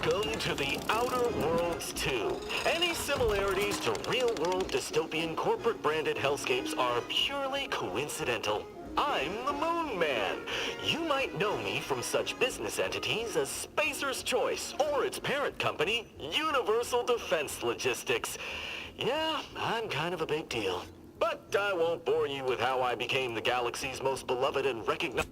Welcome to the Outer Worlds 2. Any similarities to real-world dystopian corporate-branded hellscapes are purely coincidental. I'm the Moon Man. You might know me from such business entities as Spacer's Choice or its parent company, Universal Defense Logistics. Yeah, I'm kind of a big deal. But I won't bore you with how I became the galaxy's most beloved and recognized...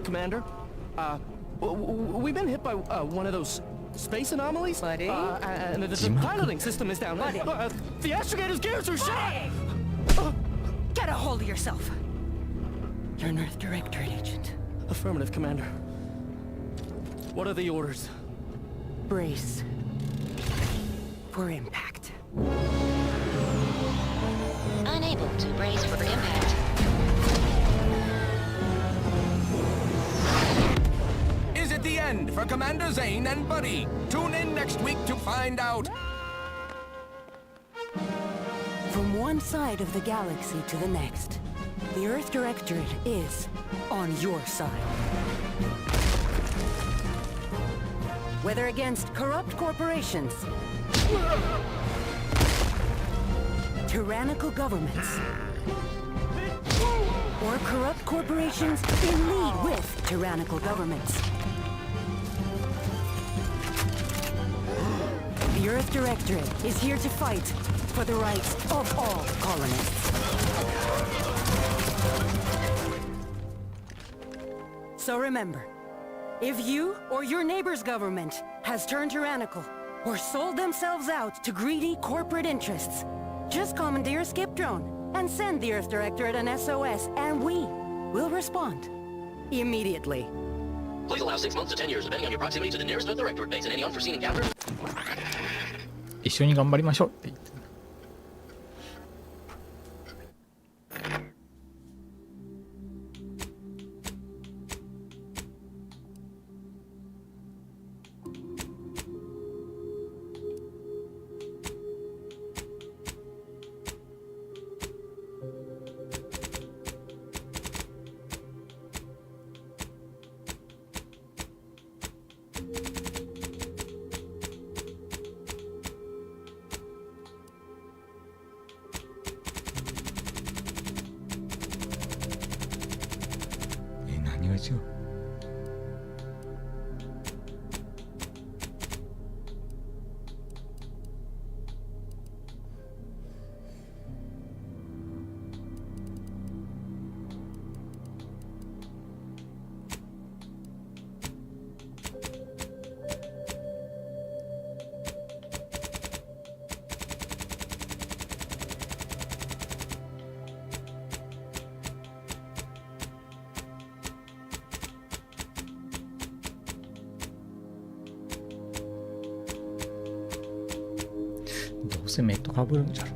Commander, we've been hit by one of those space anomalies. Buddy? And the piloting system is down. Buddy? The astrogator's gears are shot! Get a hold of yourself. You're an Earth Directorate agent. Affirmative, Commander. What are the orders? Brace for impact. Unable to brace for impact. Is it the end for Commander Zane and Buddy? Tune in next week to find out. From one side of the galaxy to the next, the Earth Directorate is on your side. Whether against corrupt corporations, tyrannical governments, or corrupt corporations in league with tyrannical governments, the Earth Directorate is here to fight for the rights of all colonists. So remember, if you or your neighbor's government has turned tyrannical or sold themselves out to greedy corporate interests, just commandeer a skip drone and send the Earth Directorate an SOS, and we will respond immediately. Please allow 6 months to 10 years, depending on your proximity to the nearest Earth Directorate base and any unforeseen encounters. 一緒に頑張りましょうって言って。何が違う？どうせメットかぶるんじゃろ。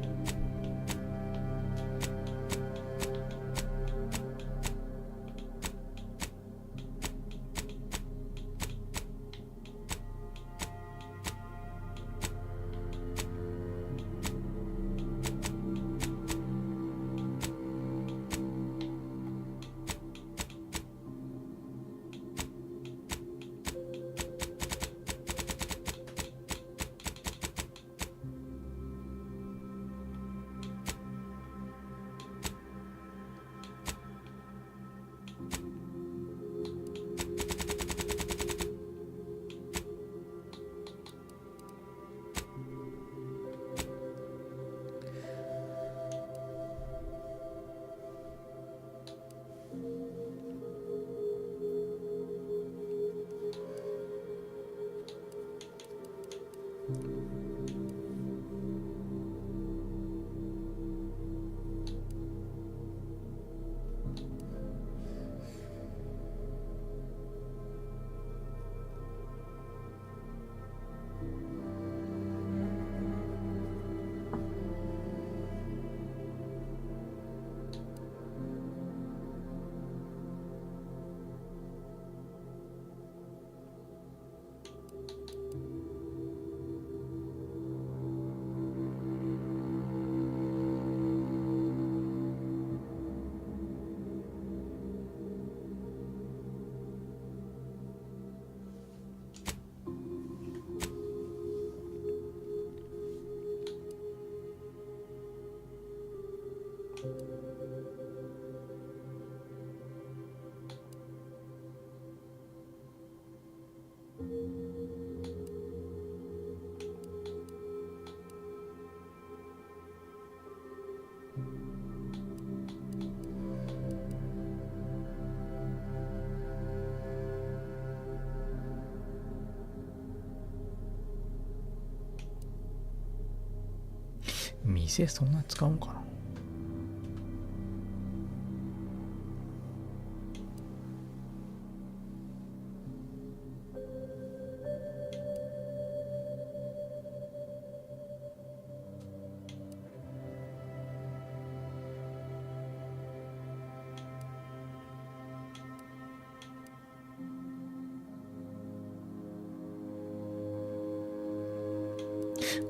店そんな使うんかな。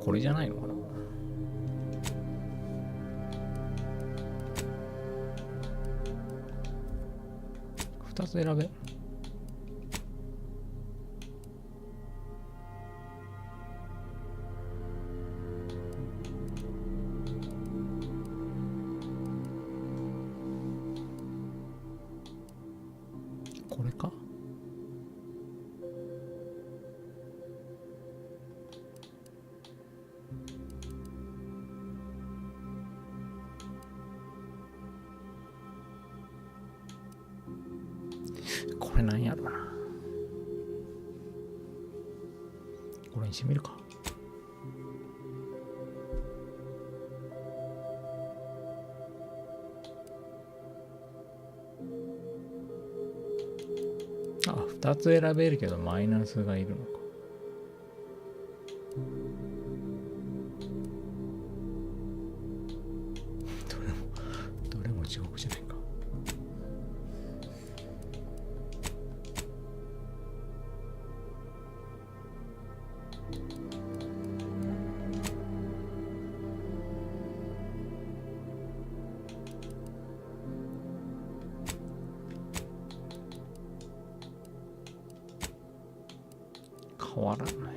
これじゃないのかな。2つ選べ。これか。これなんやろな。これにしてみるか。あ、2つ選べるけどマイナスがいるのか。どれも地獄じゃないか。変わらんのや。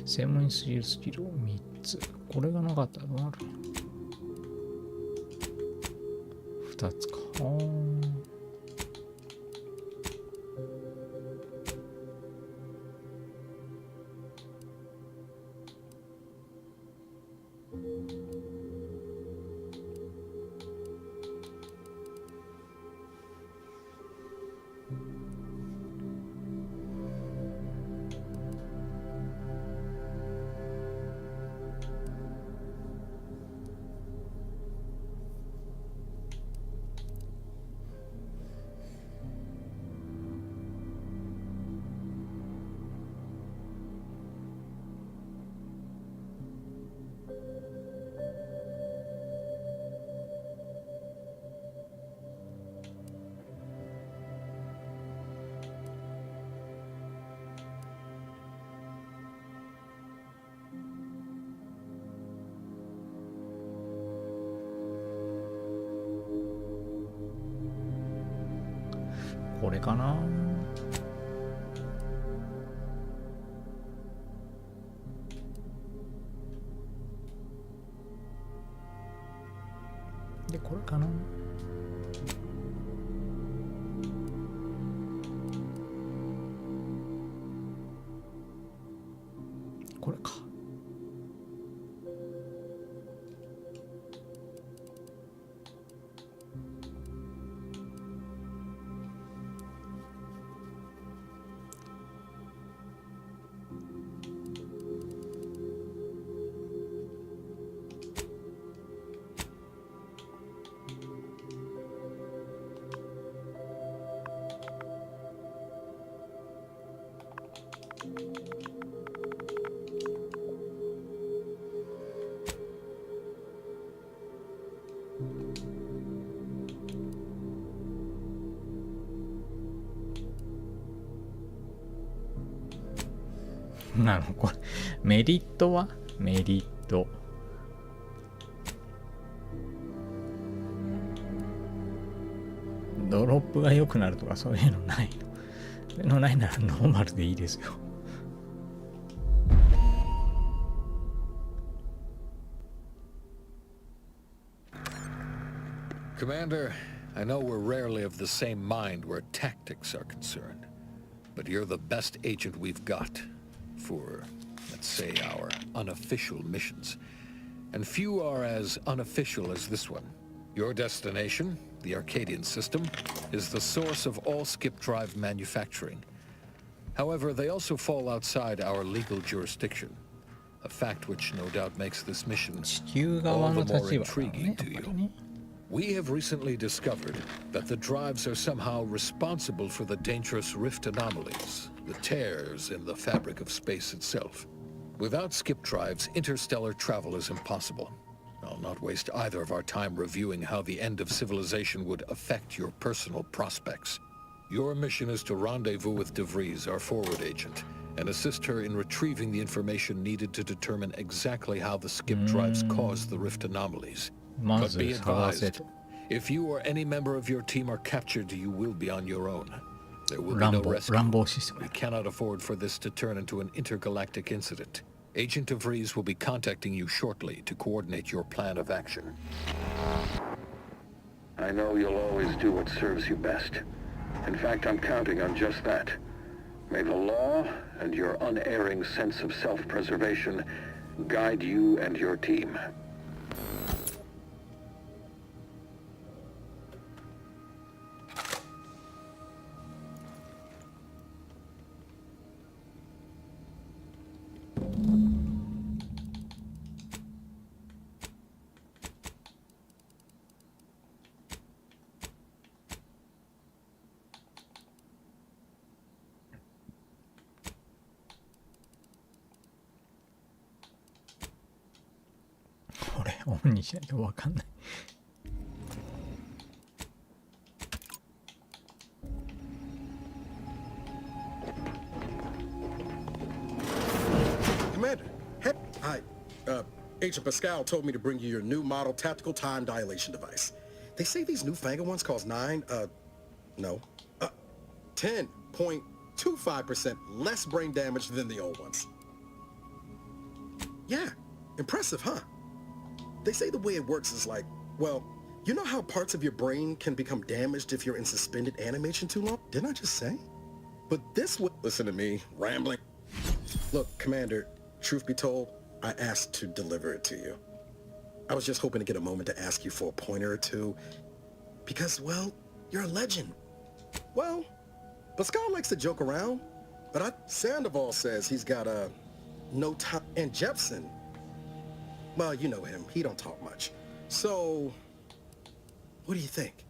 専門にすぎるスキルを3つ。これがなかったらどうなるの。2つか。これかな。で、これかな。これか。なるほど。これメリットはメリット。ドロップが良くなるとかそういうのないの。それのないならノーマルでいいですよ。Commander, I know we're rarely of the same mind where tactics are concerned, but you're the best agent we've got for, let's say, our unofficial missions. And few are as unofficial as this one. Your destination, the Arcadian system, is the source of all skip drive manufacturing. However, they also fall outside our legal jurisdiction, a fact which no doubt makes this mission 地球 all 側の the more 立場だね intriguing やっ to ぱり you. ね。We have recently discovered that the drives are somehow responsible for the dangerous rift anomalies, the tears in the fabric of space itself. Without skip drives, interstellar travel is impossible. I'll not waste either of our time reviewing how the end of civilization would affect your personal prospects. Your mission is to rendezvous with De Vries, our forward agent, and assist her in retrieving the information needed to determine exactly how the skip drives caused the rift anomalies. ま But ず be 探せ advised, と。 if you or any member of your team are captured, you will be on your own. There will be 乱 no 暴 rescue. 乱暴システム We や。 cannot afford for this to turn into an intergalactic incident. Agent De Vries will be contacting you shortly to coordinate your plan of action. I know you'll always do what serves you best. In fact, I'm counting on just that. May the law and your unerring sense of self-preservation guide you and your team.これオンにしないと分かんない。Commander, hi. Agent Pascal told me to bring you your new model tactical time dilation device. They say these newfangled ones cause 10.25% less brain damage than the old ones. Yeah, impressive, huh? They say the way it works is like, well, you know how parts of your brain can become damaged if you're in suspended animation too long? Didn't I just say? But this would... Listen to me, rambling. Look, Commander, truth be told, I asked to deliver it to you. I was just hoping to get a moment to ask you for a pointer or two. Because, well, you're a legend. Well, Pascal likes to joke around, but Sandoval says he's got no time. And Jepson, well, you know him. He don't talk much. So, what do you think?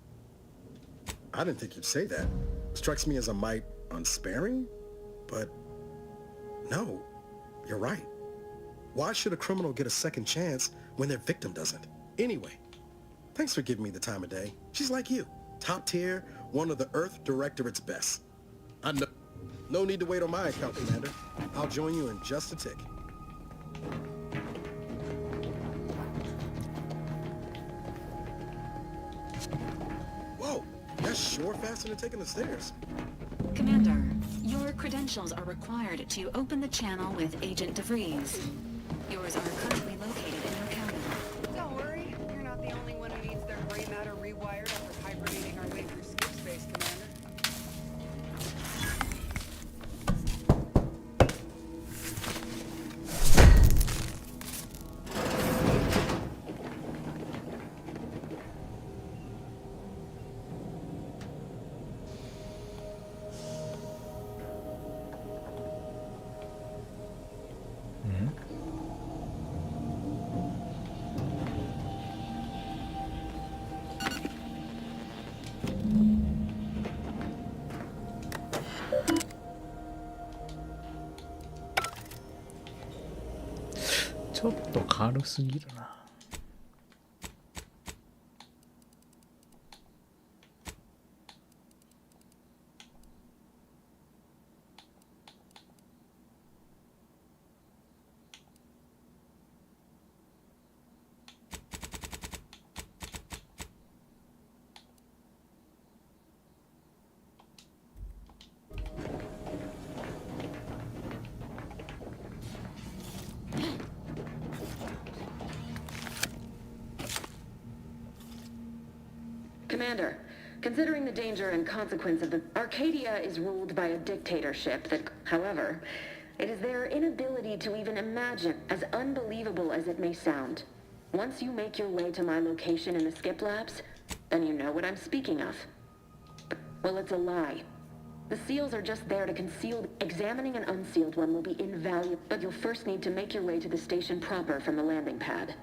I didn't think you'd say that. Strikes me as a mite unsparing, but no, you're right. Why should a criminal get a second chance when their victim doesn't? Anyway, thanks for giving me the time of day. She's like you. Top tier, one of the Earth Directorate's best. I know. No need to wait on my account, Commander. I'll join you in just a tick. Whoa, that's sure faster than taking the stairs. Commander, your credentials are required to open the channel with Agent De Vries. Yours are currently located in your cabin. Don't worry, you're not the only one who needs their gray matter rewired after hibernating our way through skip space, Commander.ちょっと軽すぎるな。Commander, considering the danger and consequence of the... Arcadia is ruled by a dictatorship that, however, it is their inability to even imagine, as unbelievable as it may sound. Once you make your way to my location in the Skip Labs, then you know what I'm speaking of. Well, it's a lie. The seals are just there to conceal. Examining an unsealed one will be invaluable, but you'll first need to make your way to the station proper from the landing pad.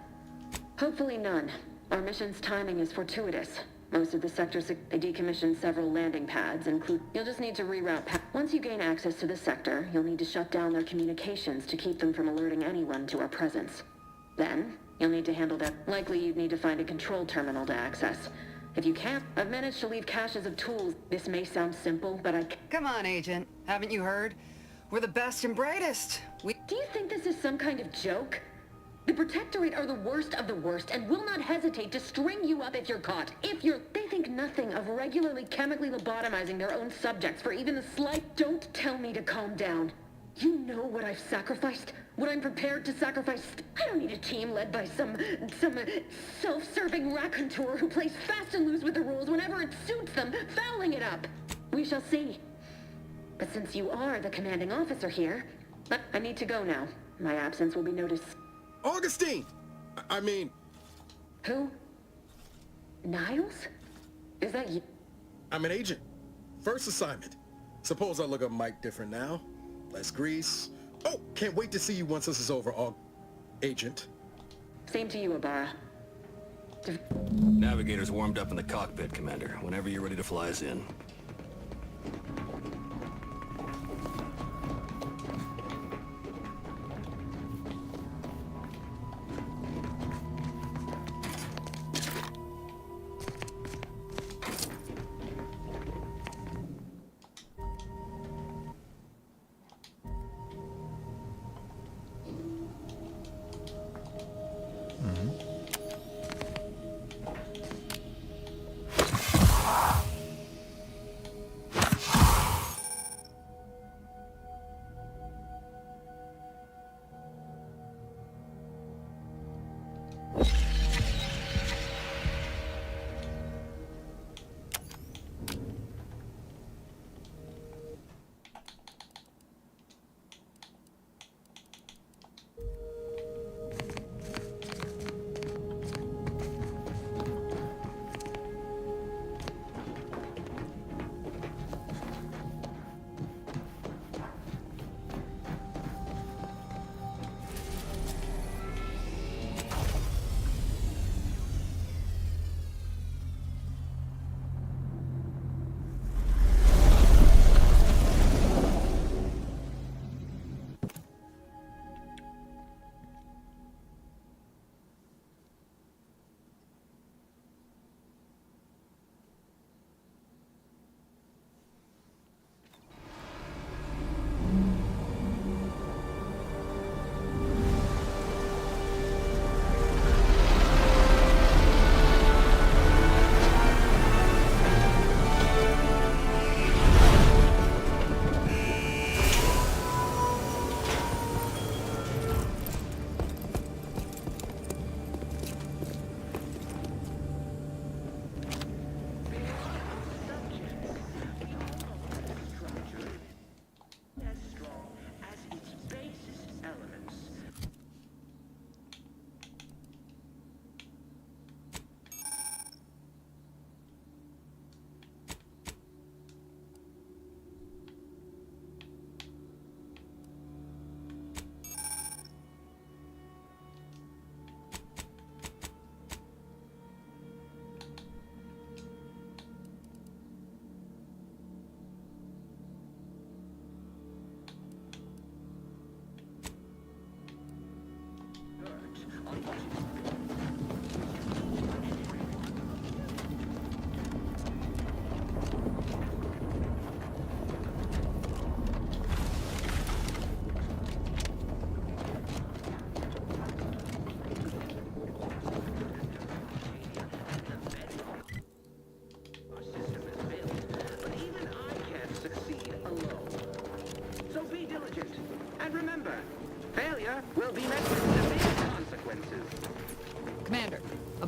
Hopefully none. Our mission's timing is fortuitous. Most of the sectors, they decommissioned several landing pads, you'll just need to reroute. Once you gain access to the sector, you'll need to shut down their communications to keep them from alerting anyone to our presence. Then, you'll need to handle that. Likely you'd need to find a control terminal to access. If you can't, I've managed to leave caches of tools. This may sound simple, but Come on, Agent. Haven't you heard? We're the best and brightest. Do you think this is some kind of joke? The Protectorate are the worst of the worst and will not hesitate to string you up if you're caught. They think nothing of regularly chemically lobotomizing their own subjects for even the slight... Don't tell me to calm down. You know what I've sacrificed? What I'm prepared to sacrifice? I don't need a team led by some self-serving raconteur who plays fast and loose with the rules whenever it suits them, fouling it up. We shall see. But since you are the commanding officer here, I need to go now. My absence will be noticed. Augustine! I mean... Who? Niles? Is that you? I'm an agent. First assignment. Suppose I look up Mike different now. Less grease. Oh, can't wait to see you once this is over, Agent. Same to you, Ibarra. Navigator's warmed up in the cockpit, Commander. Whenever you're ready to fly us in.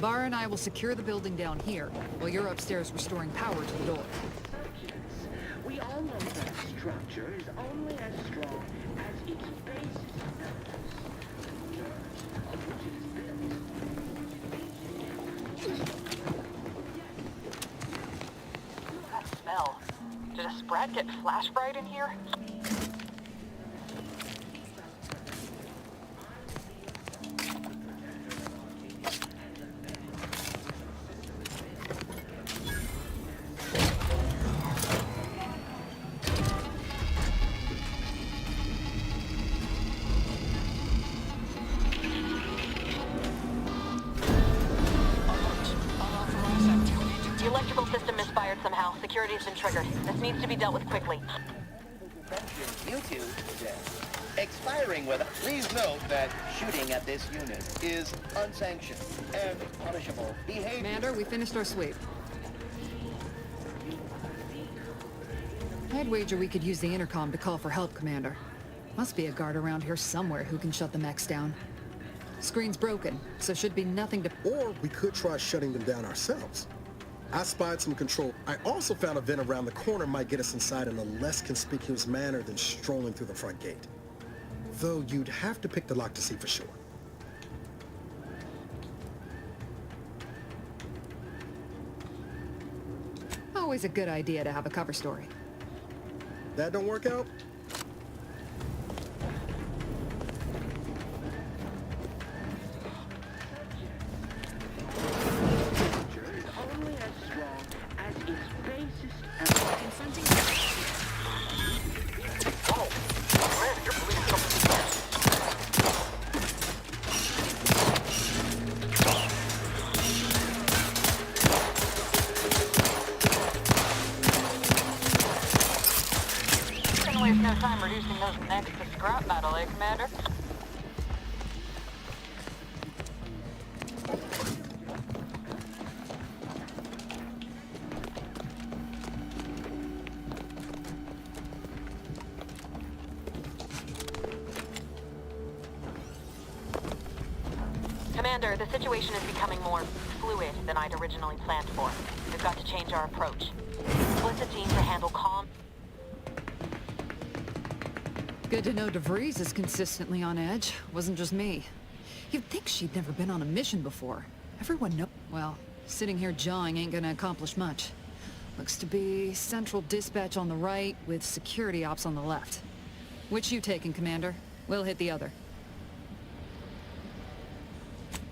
Abara and I will secure the building down here, while you're upstairs restoring power to the door. We all know that a structure is only as strong as its basis members, of which it is built. That smell. Did a Sprat get flash fried in here? The electrical system misfired somehow. Security has been triggered. This needs to be dealt with quickly. You two, expiring with. Please note that shooting at this unit is unsanctioned and punishable behavior. Commander, we finished our sweep. I'd wager we could use the intercom to call for help, Commander. Must be a guard around here somewhere who can shut the mechs down. Screen's broken, so should be nothing to... Or we could try shutting them down ourselves. I spied some control. I also found a vent around the corner might get us inside in a less conspicuous manner than strolling through the front gate. Though you'd have to pick the lock to see for sure. Always a good idea to have a cover story. That don't work out? Only as strong as its basis members. Confronting... Oh, man, you're believing something. Can waste no time reducing those necks to scrap metal, eh, Commander? Commander, the situation is becoming more fluid than I'd originally planned for. We've got to change our approach. Split the team to handle calm. Good to know DeVries is consistently on edge. Wasn't just me. You'd think she'd never been on a mission before. Everyone know... Well, sitting here jawing ain't gonna accomplish much. Looks to be central dispatch on the right with security ops on the left. Which you taking, Commander? We'll hit the other.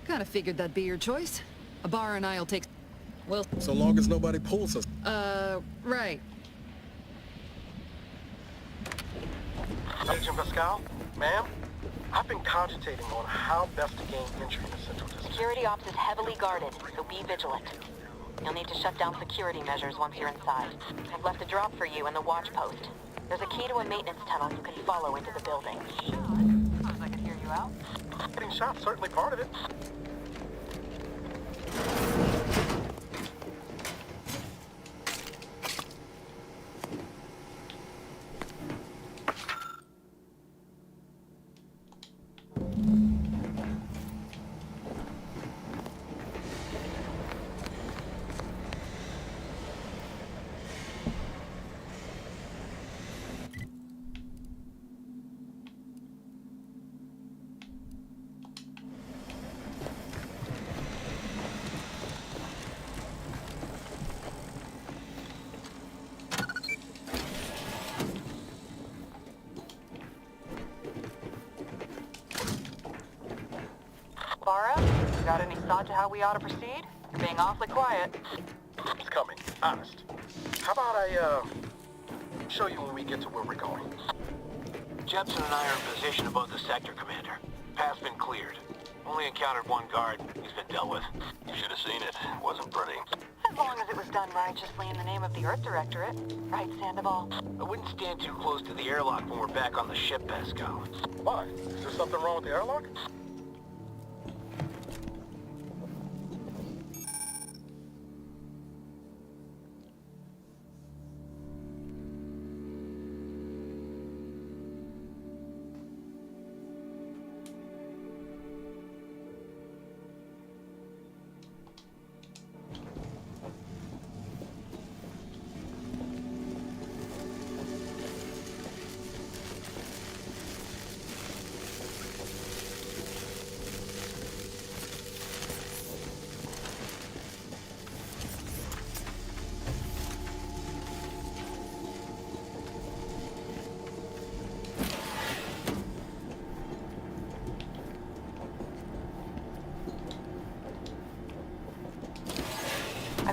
Kinda figured that'd be your choice. Abara and I'll take... Well... So long as nobody pulls us. Right. Agent Pascal, ma'am, I've been cogitating on how best to gain entry in the central district. Security ops is heavily guarded, so be vigilant. You'll need to shut down security measures once you're inside. I've left a drop for you in the watch post. There's a key to a maintenance tunnel you can follow into the building. Suppose I could hear you out. Getting shot, certainly part of it. Bara, got any thought to how we ought to proceed? You're being awfully quiet. It's coming, honest. How about I, show you when we get to where we're going? Jepson and I are in position above the sector, Commander. Path's been cleared. Only encountered one guard. He's been dealt with. You should have seen it. It wasn't pretty. As long as it was done righteously in the name of the Earth Directorate. Right, Sandoval? I wouldn't stand too close to the airlock when we're back on the ship, Pascal. Why? Is there something wrong with the airlock?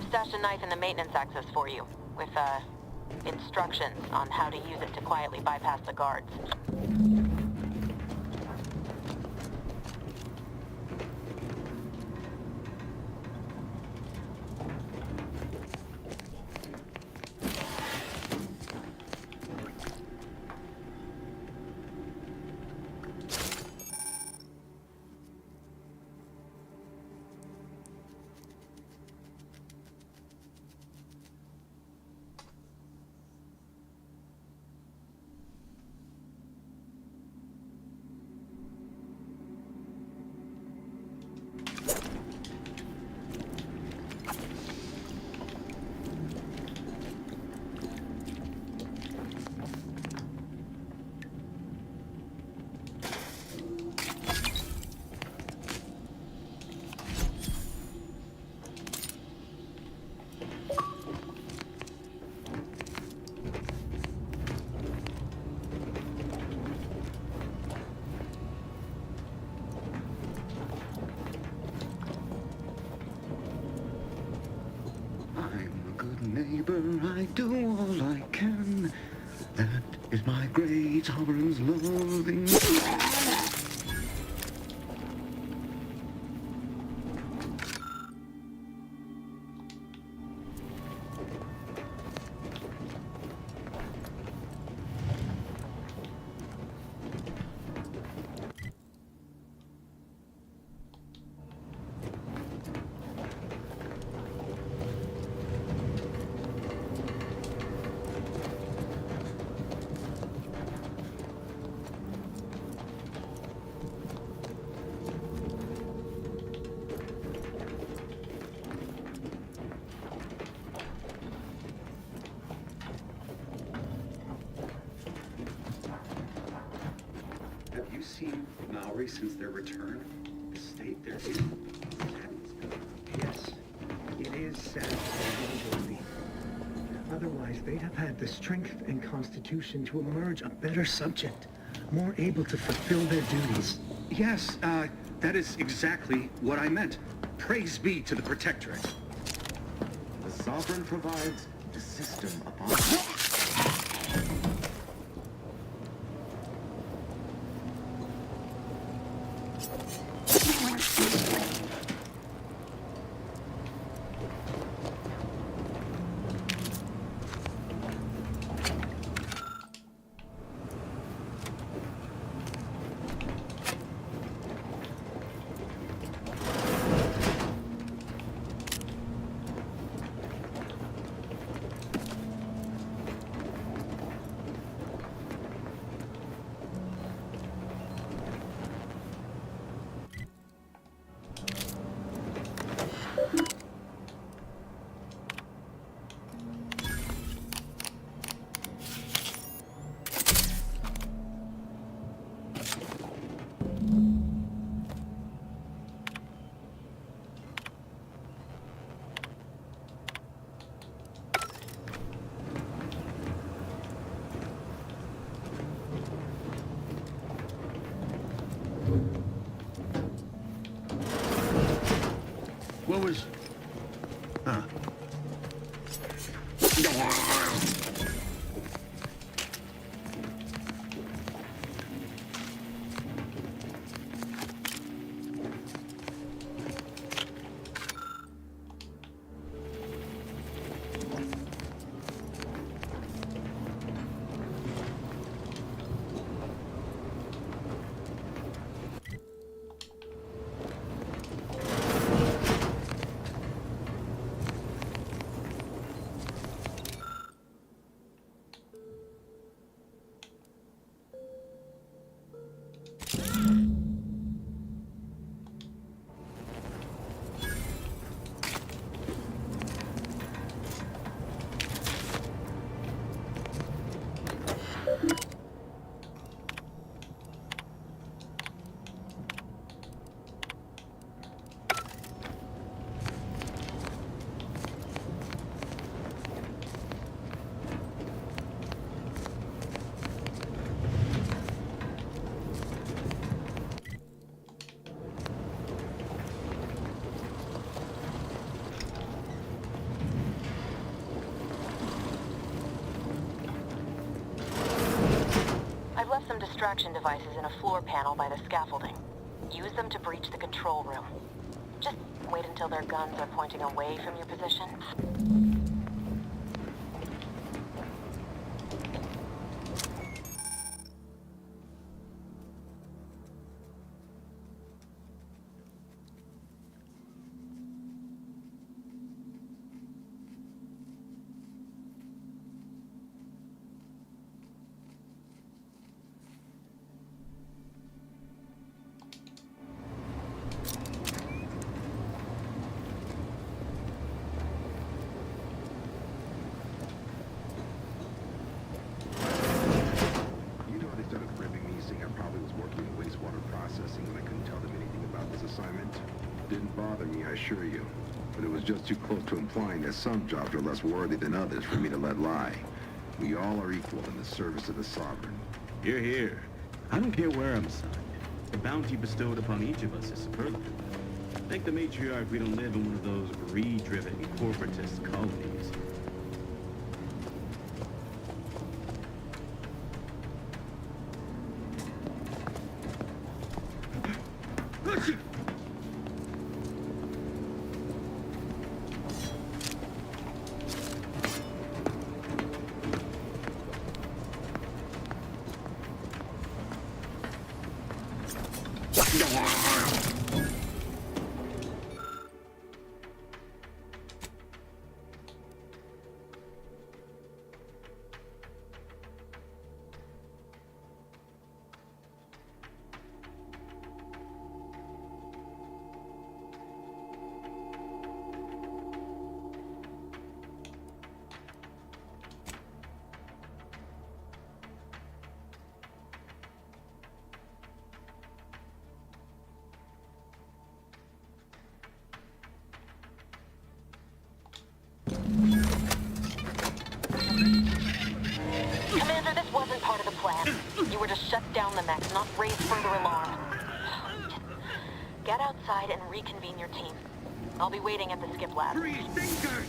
stashed a knife in the maintenance access for you, with, instructions on how to use it to quietly bypass the guards. Neighbor, I do all I can. That is my great tolerance, loving. Have you seen Maori since their return? The state they're in? Yes, it is sad for Dorothy. Otherwise, they'd have had the strength and constitution to emerge a better subject, more able to fulfill their duties. Yes, that is exactly what I meant. Praise be to the Protectorate. The Sovereign provides the system upon... What was... Huh. extraction devices in a floor panel by the scaffolding. Use them to breach the control room. Just wait until their guns are pointing away from your position. Didn't bother me, I assure you. But it was just too close to implying that some jobs are less worthy than others for me to let lie. We all are equal in the service of the Sovereign. Hear, hear. I don't care where I'm assigned. The bounty bestowed upon each of us is superlative. Thank the matriarch we don't live in one of those greed-driven corporatist colonies. Commander, this wasn't part of the plan. You were to shut down the mech, not raise further alarm. Get outside and reconvene your team. I'll be waiting at the skip lab. Free thinkers!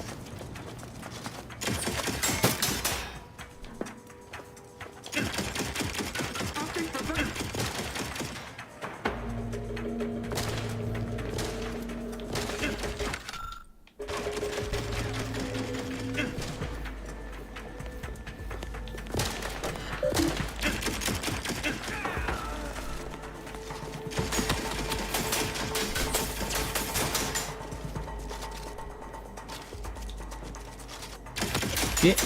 で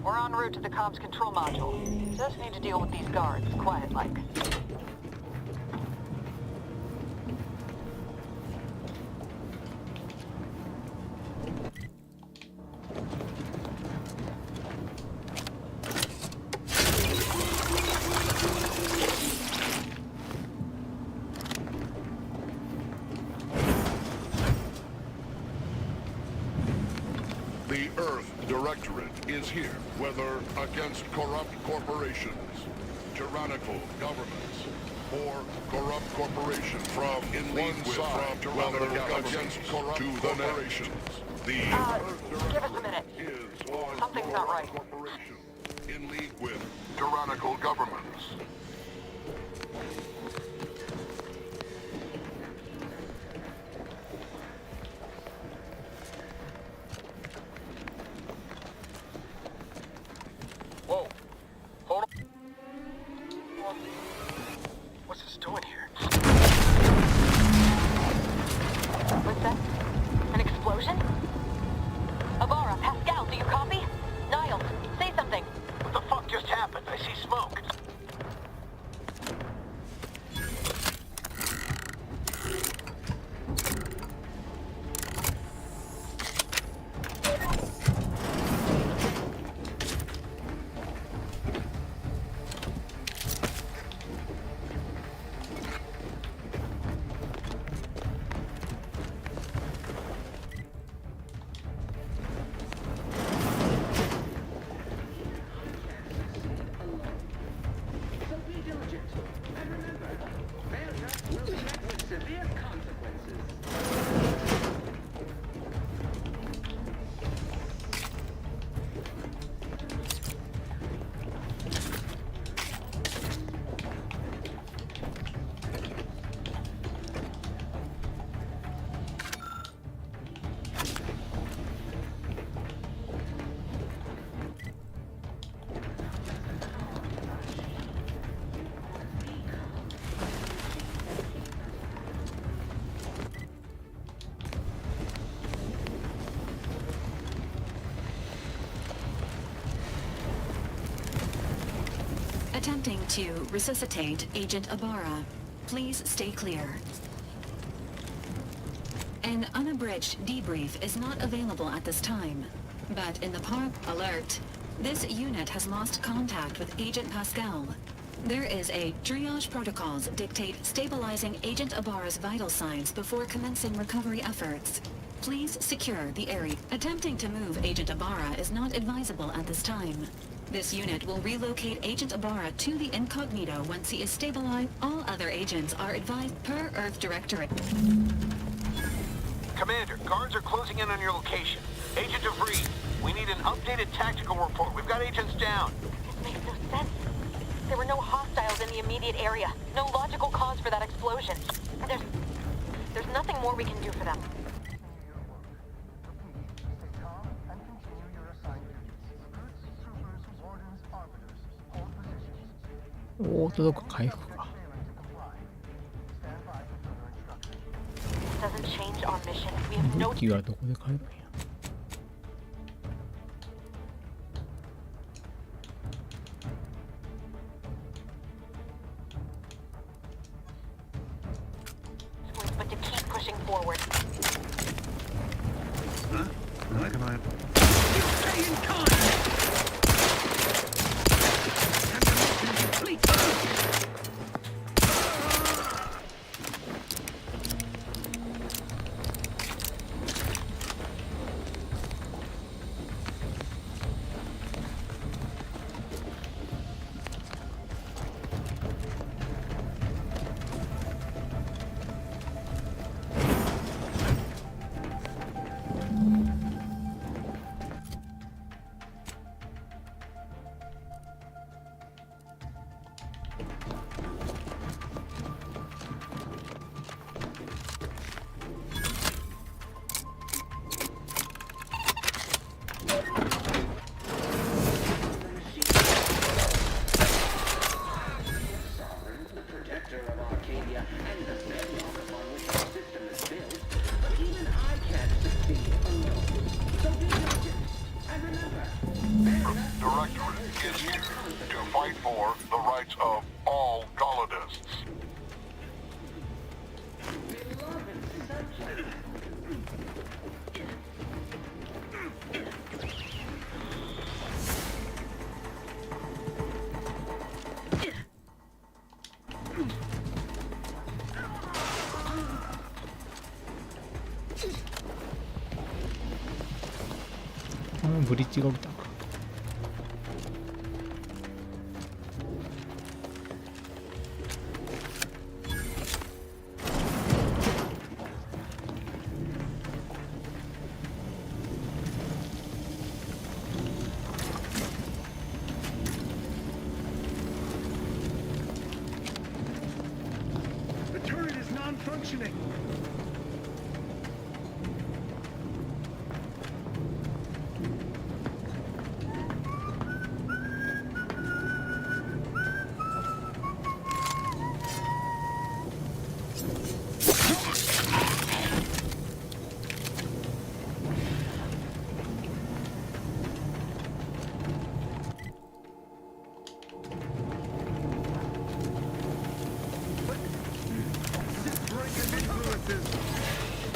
We're en route to the comms control module. Just need to deal with these guards, quiet-like. The Earth Directorate is here, whether against corrupt corporations, tyrannical governments, or corrupt corporations from one side, whether against corrupt corporations. The Earth Give us a minute. is on Something's not right. corporation in league with tyrannical governments. Whoa. Hold on. What's this doing here? attempting to resuscitate Agent Ibarra. Please stay clear. An unabridged debrief is not available at this time, but in the park alert, this unit has lost contact with Agent Pascal. There is a triage protocols dictate stabilizing Agent Ibarra's vital signs before commencing recovery efforts. Please secure the area. Attempting to move Agent Ibarra is not advisable at this time. This unit will relocate Agent Ibarra to the incognito once he is stabilized. All other agents are advised per Earth Directorate. Commander, guards are closing in on your location. Agent DeVries, we need an updated tactical report. We've got agents down. This makes no sense. There were no hostiles in the immediate area. No logical cause for that explosion. There's nothing more we can do for them.おー、届く回復か。Doesn't change our mission. We have no. 武器はどこで買えるんや。But to keep pushing forward. Huh? How can I... Stay in time!ブリッジが降りたのか。The turret is non-functioning.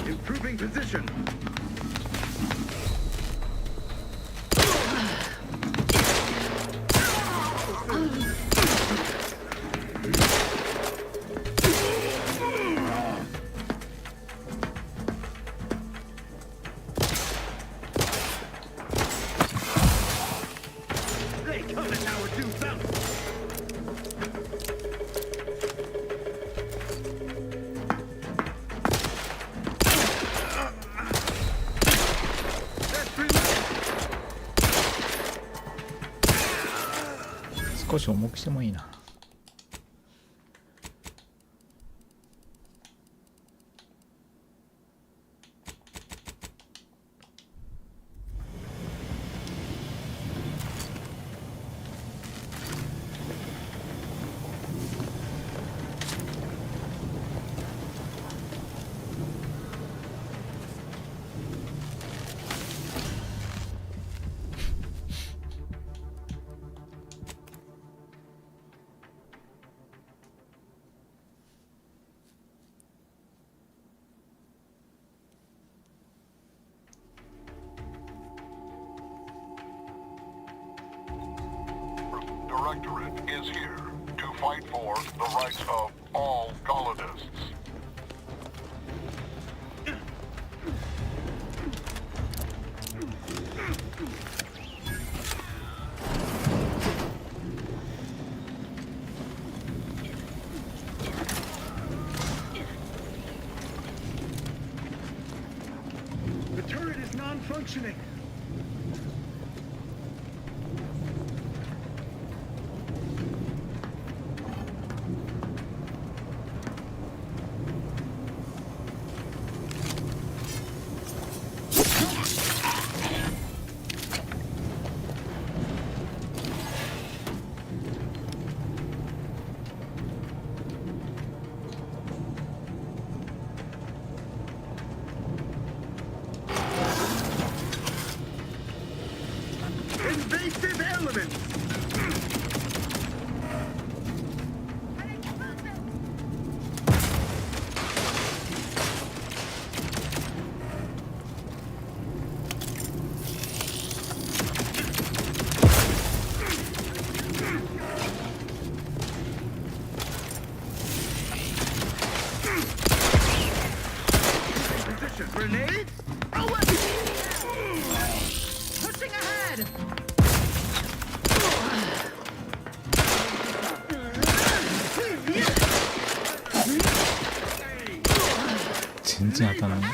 Improving position. They come in our 2000. That's 少し重くしてもいいな。Directorate is here to fight for the rights of all colonists. The turret is non-functioning. Invasive elements! Position. Grenades? Pushing ahead! 진짜当たらない。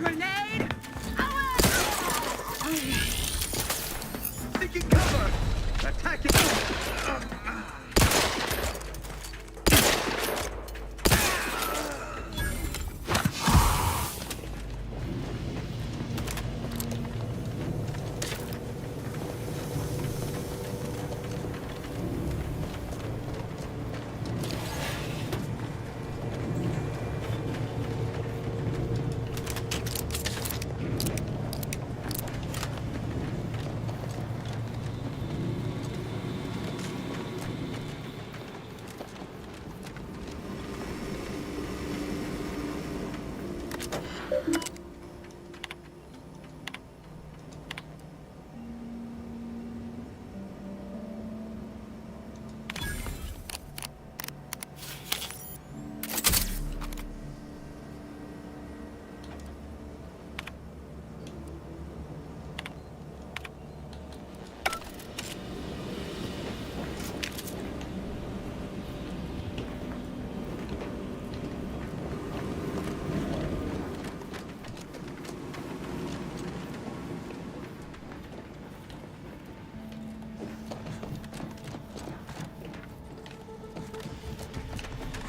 Grenade! Seeking cover! Attacking!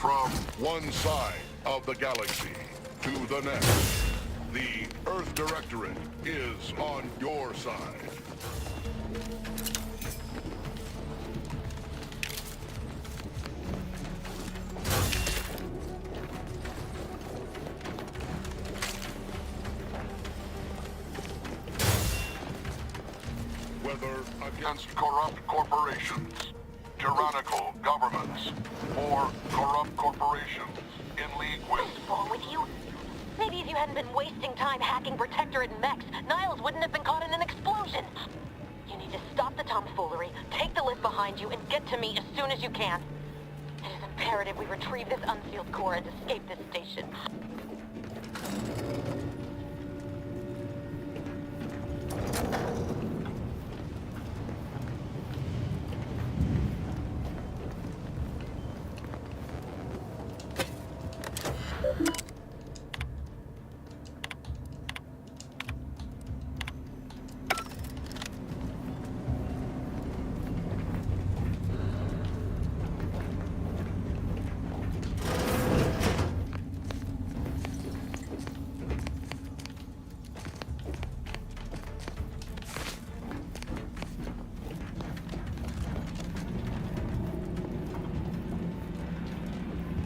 From one side of the galaxy to the next, the Earth Directorate is on your side. Whether against corrupt corporations, tyrannical governments, or corrupt corporations in league with... What's wrong with you? Maybe if you hadn't been wasting time hacking Protectorate mechs, Niles wouldn't have been caught in an explosion. You need to stop the tomfoolery, take the lift behind you, and get to me as soon as you can. It is imperative we retrieve this unsealed core and escape this station.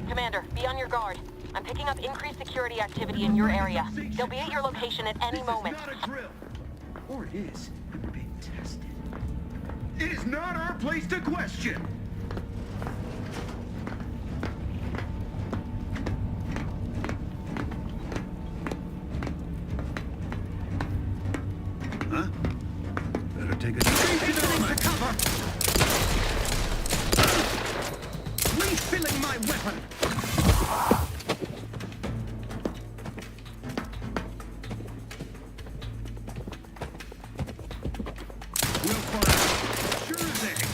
Commander, be on your guard. I'm picking up increased security activity in your area. They'll be at your location at any moment. This is not a drill. Or it is. We're being tested. It is not our place to question. take a to cover. Refilling my weapon. We'll fire. Sure as eggs.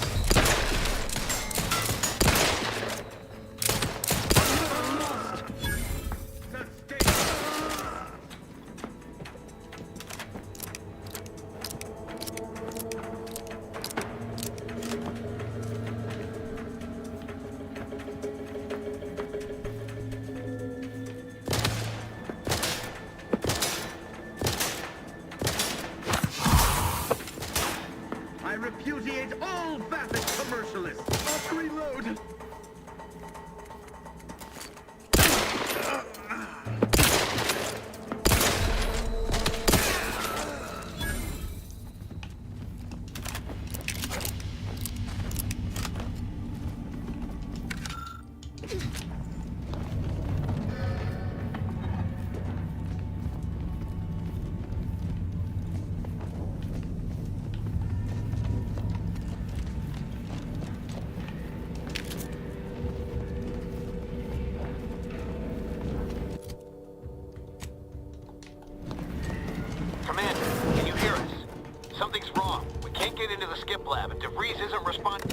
I repudiate all vapid commercialists. Must reload. Commander, can you hear us? Something's wrong. We can't get into the skip lab, and DeVries isn't responding.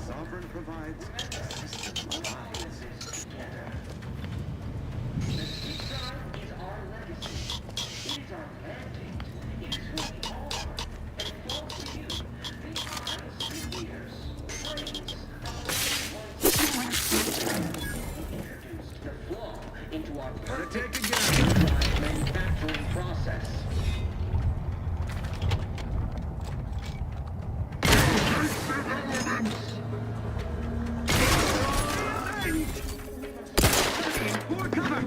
Sovereign provides a system of lies. Into our perfect manufacturing process. For cover!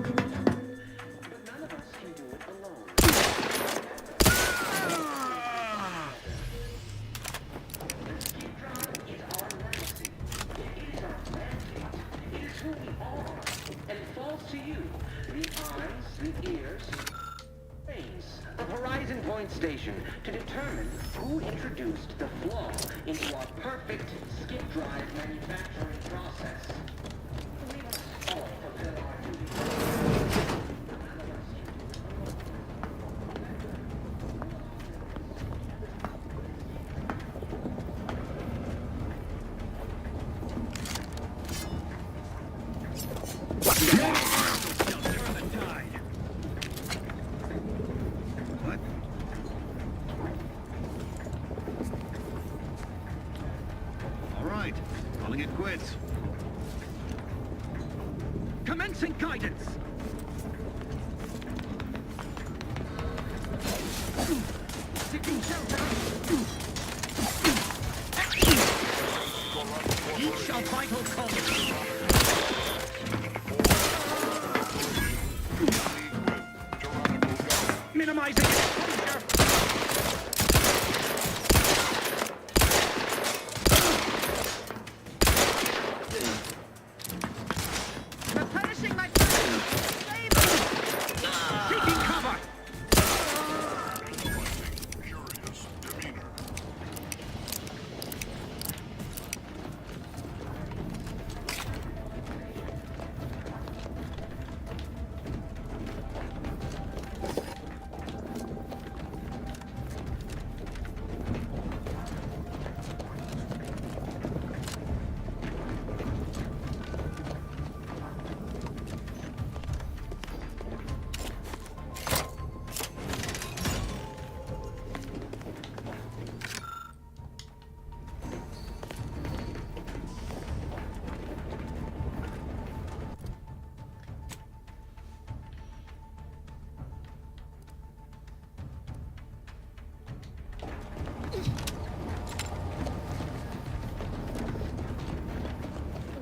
Horizon Point Station to determine who introduced the flaw into our perfect skip drive manufacturing process. We must all fulfill our duty. Calling it quits. Commencing guidance! Seeking shelter! Unleash a vital code! Minimizing exposure! Replenishing my seeking cover!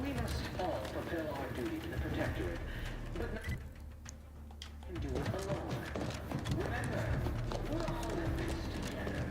We must all fulfill our duty to the Protectorate, but not can do it alone. Remember, we're all in this together.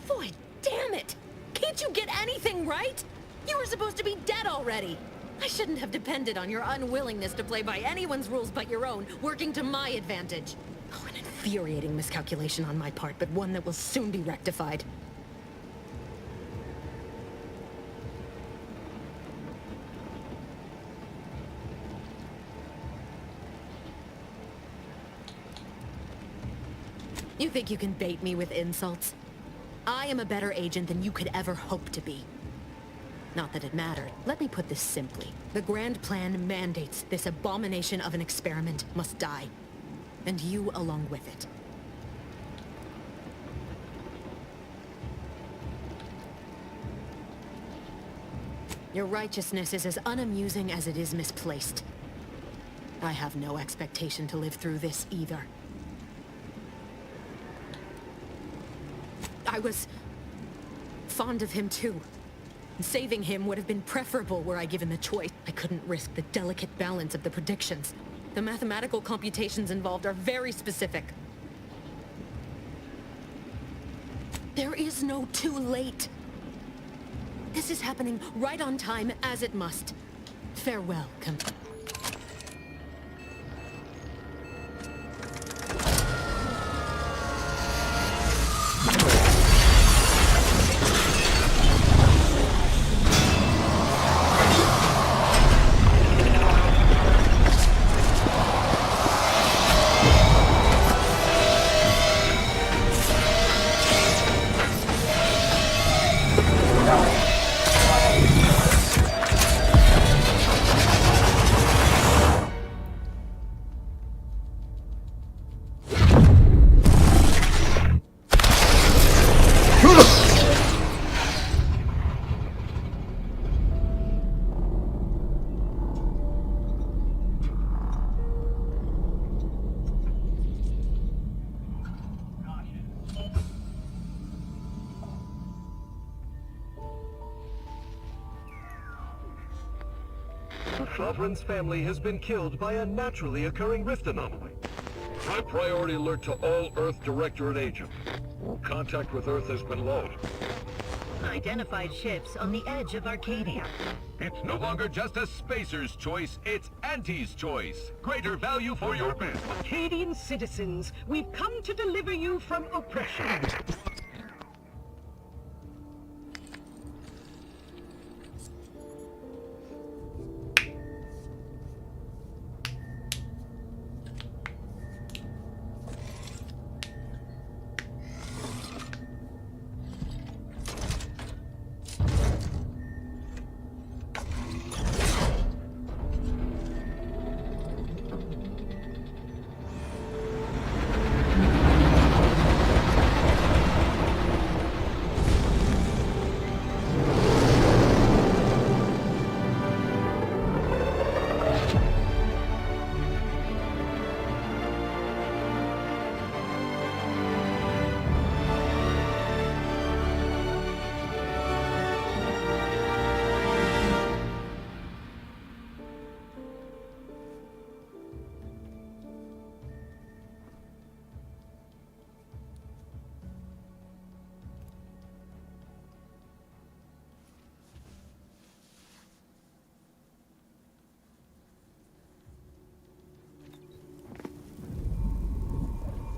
Boy, damn it! Can't you get anything right? You were supposed to be dead already. I shouldn't have depended on your unwillingness to play by anyone's rules but your own, working to my advantage. Oh, an infuriating miscalculation on my part, but one that will soon be rectified. You think you can bait me with insults? I am a better agent than you could ever hope to be. Not that it mattered. Let me put this simply. The grand plan mandates this abomination of an experiment must die. And you along with it. Your righteousness is as unamusing as it is misplaced. I have no expectation to live through this either. I was fond of him too. Saving him would have been preferable were I given the choice. I couldn't risk the delicate balance of the predictions. The mathematical computations involved are very specific. There is no too late. This is happening right on time, as it must. Farewell, The Sovereign's family has been killed by a naturally occurring rift anomaly. High priority alert to all Earth Directorate agents. Contact with Earth has been lost. Identified ships on the edge of Arcadia. It's no longer just a spacer's choice, it's Auntie's choice. Greater value for your men. Arcadian citizens, we've come to deliver you from oppression.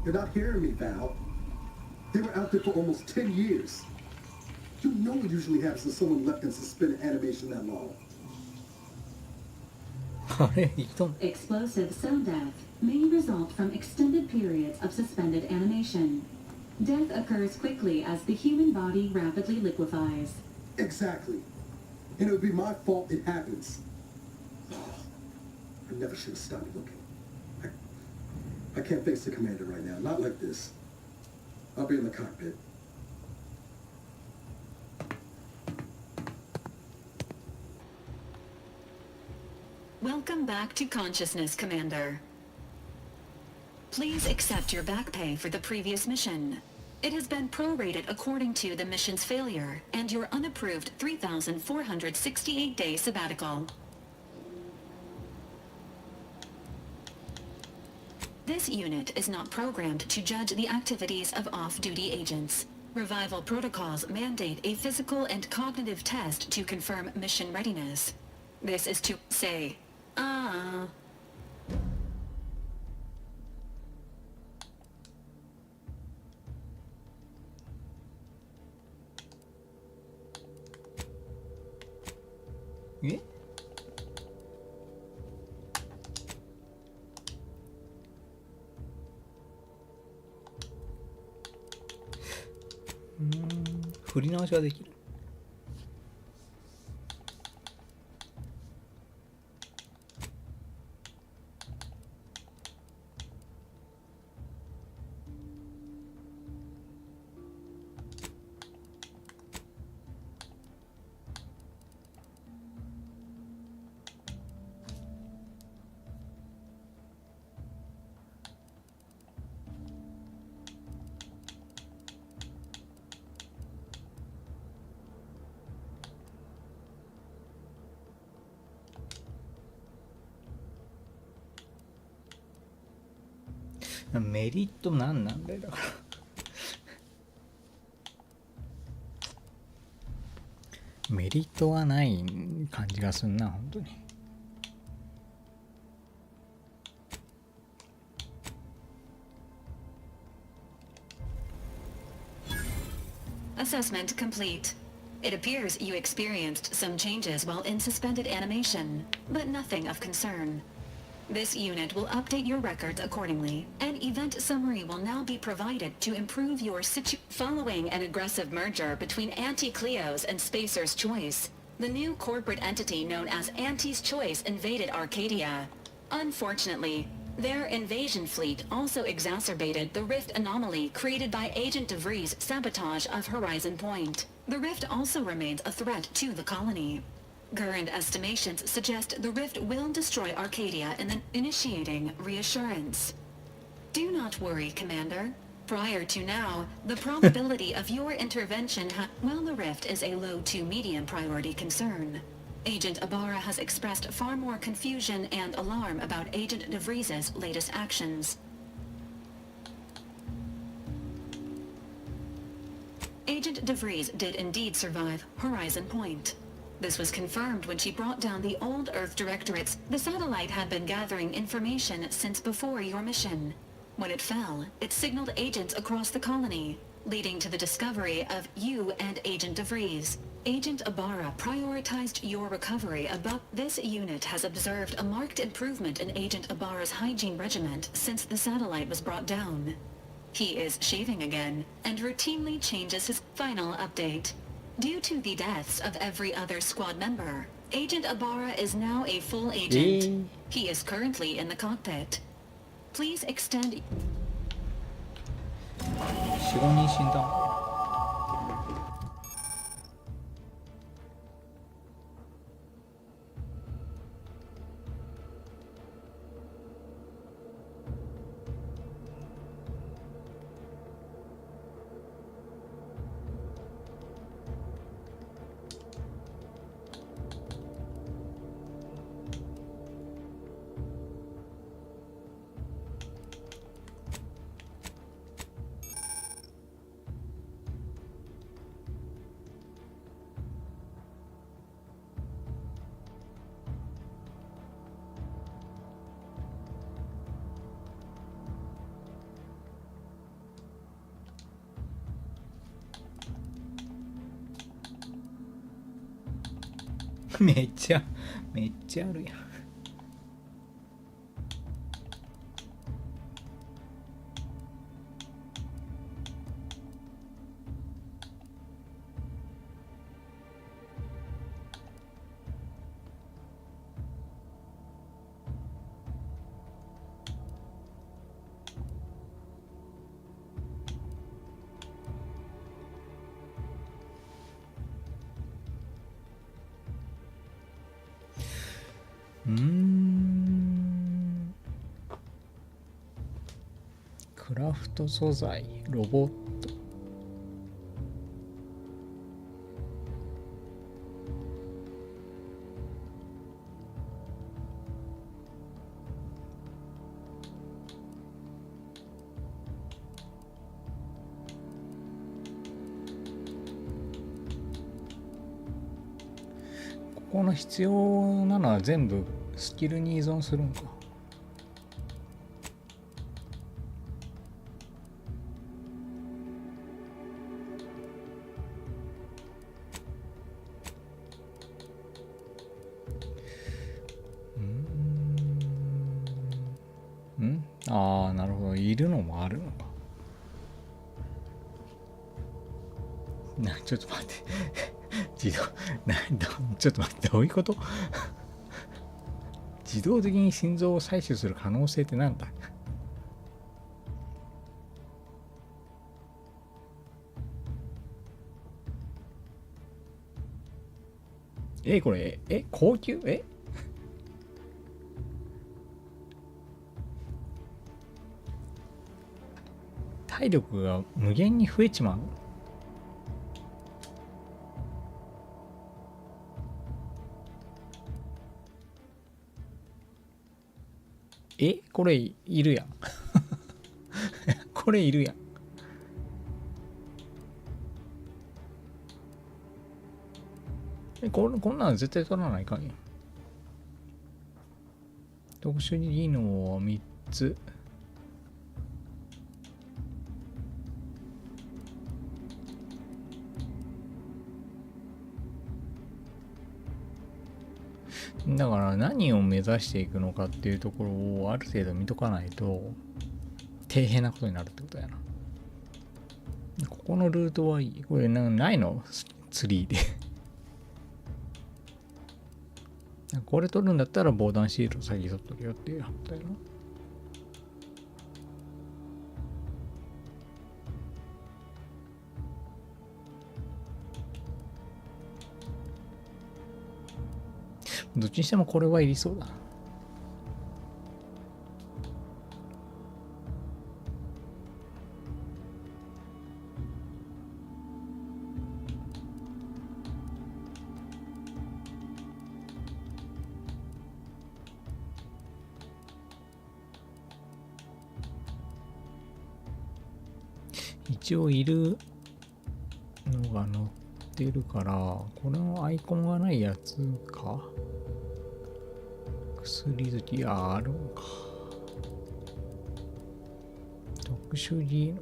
You're not hearing me, Val. They were out there for almost 10 years. You know what usually happens when someone left in suspended animation that long. あれいたの Explosive cell death may result from extended periods of suspended animation. Death occurs quickly as the human body rapidly liquefies. Exactly. And it would be my fault it happens. Oh, I never should have stopped looking. I can't face the commander right now. Not like this. I'll be in the cockpit. Welcome back to consciousness, Commander. Please accept your back pay for the previous mission. It has been prorated according to the mission's failure and your unapproved 3,468-day sabbatical. This unit is not programmed to judge the activities of off-duty agents. Revival protocols mandate a physical and cognitive test to confirm mission readiness. This is to say,え振り直しができる。メリット何なんだよだからメリットはない感じがすんな本当に。Assessment complete. It appears you experienced some changes while in suspended animation, but nothing of concern. This unit will update your records accordingly. An event summary will now be provided to improve your Following an aggressive merger between Anti-Cleo's and Spacer's Choice, the new corporate entity known as Anti's Choice invaded Arcadia. Unfortunately, their invasion fleet also exacerbated the rift anomaly created by Agent DeVries' sabotage of Horizon Point. The rift also remains a threat to the colony. Current estimations suggest the rift will destroy Arcadia in the initiating reassurance. Do not worry, Commander. Prior to now, the probability of your intervention while the rift is a low to medium priority concern. Agent Ibarra has expressed far more confusion and alarm about Agent DeVries' latest actions. Agent DeVries did indeed survive Horizon Point. This was confirmed when she brought down the old Earth Directorates. The satellite had been gathering information since before your mission. When it fell, it signaled agents across the colony, leading to the discovery of you and Agent DeVries. Agent Ibarra prioritized your recovery above. This unit has observed a marked improvement in Agent Ibarra's hygiene regiment since the satellite was brought down. He is shaving again, and routinely changes his final update. Due to the deaths of every other squad member, Agent Ibarra is now a full agent. He is currently in the cockpit. Please extend... 4、5人死んだ。めっちゃあるやん。クラフト素材、ロボット。ここの必要なのは全部スキルに依存するんか。ああ、なるほど。いるのもあるのか。ちょっと待って。ちょっと待って、どういうこと自動的に心臓を採取する可能性ってなんだ。これ、高級体力が無限に増えちまう。これいるやん。これいるやん。こんなの絶対取らないかんやん。特殊技能は3つ。だから何を目指していくのかっていうところをある程度見とかないと底辺なことになるってことやな。ここのルートはいい。これないのツリーで。これ取るんだったら防弾シールを先取っとるよっていうことやろ。どっちにしてもこれはいりそうだな。一応いるのが載ってるから、このアイコンがないやつか。薬好き、あるんか。特殊技能。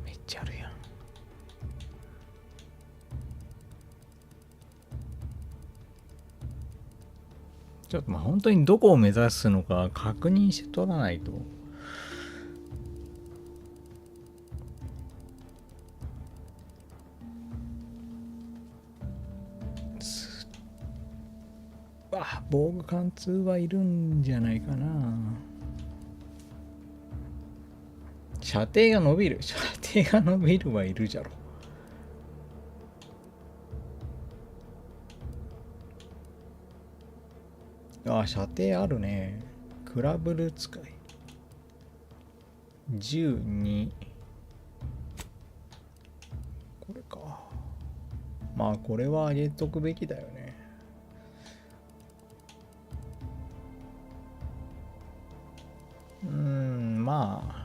めっちゃあるやん。ちょっと本当にどこを目指すのか確認して取らないと。防具貫通はいるんじゃないかな。射程が伸びるはいるじゃろ。射程あるね。クラブル使い12。これか。まあこれは上げとくべきだよね。まあ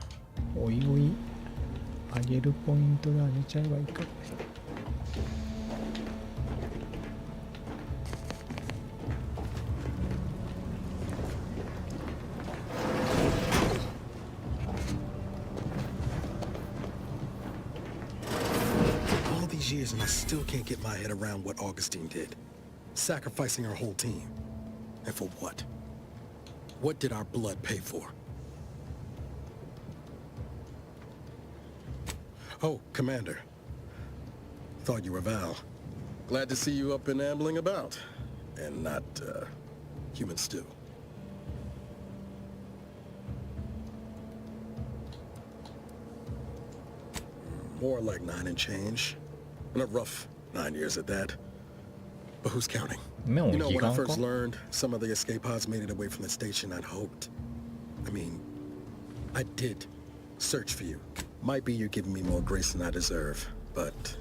おいおい上げるポイントで上げちゃえばいいか。years and I still can't get my head around what Augustine did. Sacrificing our whole team. And for what? What did our blood pay for? Oh, Commander. Thought you were Val. Glad to see you up and ambling about. And not, human stew. More like 9 and change. And a rough 9 years at that. But who's counting? You know, when I first learned some of the escape pods made it away from the station, I'd hoped. I mean, I did search for you. Might be you giving me more grace than I deserve, but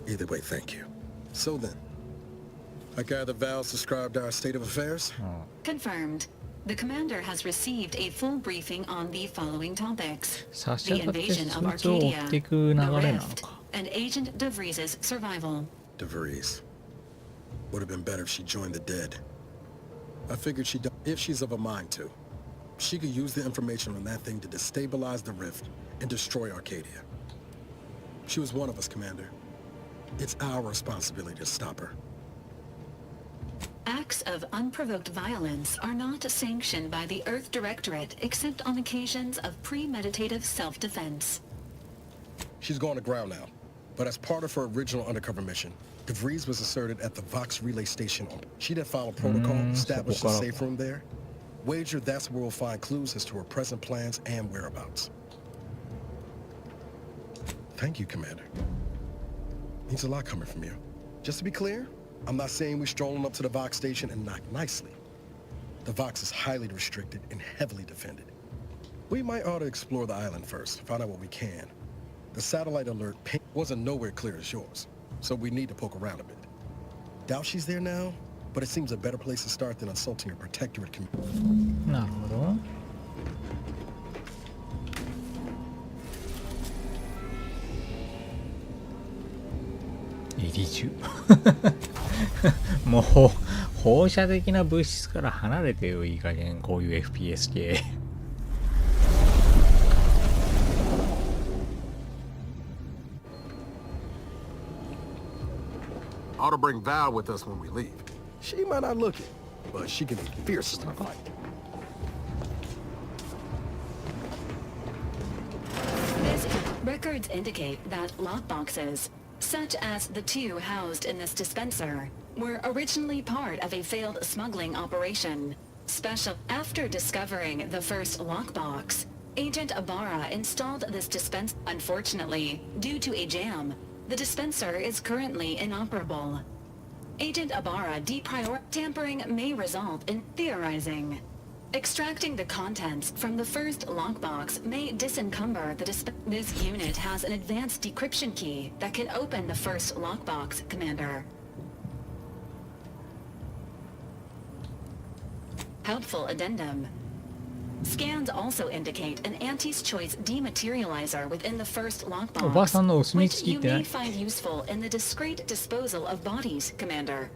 either way, thank you. So then, I gather Val subscribed to our state of affairs? Confirmed. The commander has received a full briefing on the following topics: the invasion of Arcadia, the Rift, and Agent DeVries' survival. DeVries. Would have been better if she joined the dead. I figured if she's of a mind to, she could use the information on that thing to destabilize the Rift and destroy Arcadia. She was one of us, Commander. It's our responsibility to stop her. Acts of unprovoked violence are not sanctioned by the Earth Directorate except on occasions of premeditative self-defense. She's gone to ground now, but as part of her original undercover mission, DeVries was asserted at the Vox relay station. She did follow protocol, established a safe room there. Wager that's where we'll find clues as to her present plans and whereabouts. Thank you, Commander. Means a lot coming from you. Just to be clear, I'm not saying we're strolling up to the Vox station and knock nicely. The Vox is highly restricted and heavily defended. We might ought to explore the island first, find out what we can. The satellite alert wasn't nowhere clear as yours, so we need to poke around a bit. Doubt she's there now, but it seems a better place to start than insulting her protectorate community. なるほど。入り中もう放射的な物質から離れてよ、いい加減。こういう FPS 系。Ought to bring Val with us when we leave. She might not look it, but she can be fierce in a fight. Records indicate that lockboxes, such as the two housed in this dispenser, were originally part of a failed smuggling operation. After discovering the first lockbox, Agent Ibarra installed this dispenser. Unfortunately, due to a jam, the dispenser is currently inoperable. Agent Ibarra tampering may result in theorizing. Extracting the contents from the first lockbox may disencumber the This unit has an advanced decryption key that can open the first lockbox, Commander. Helpful addendum. Scans also indicate an Auntie's Choice dematerializer within the first lockbox, which you may find useful in the discreet disposal of bodies, Commander.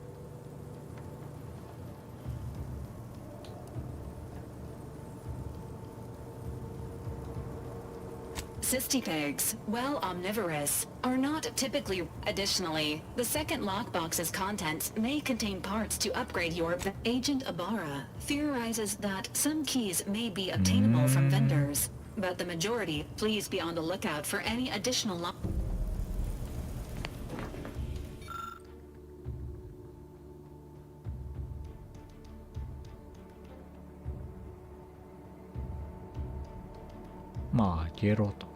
Cystipegs, while omnivorous, are not typically. Additionally, the second lockbox's contents may contain parts to upgrade your. Agent Ibarra theorizes that some keys may be obtainable from vendors, but the majority. Please be on the lookout for any additional lock. Ma, quiero to.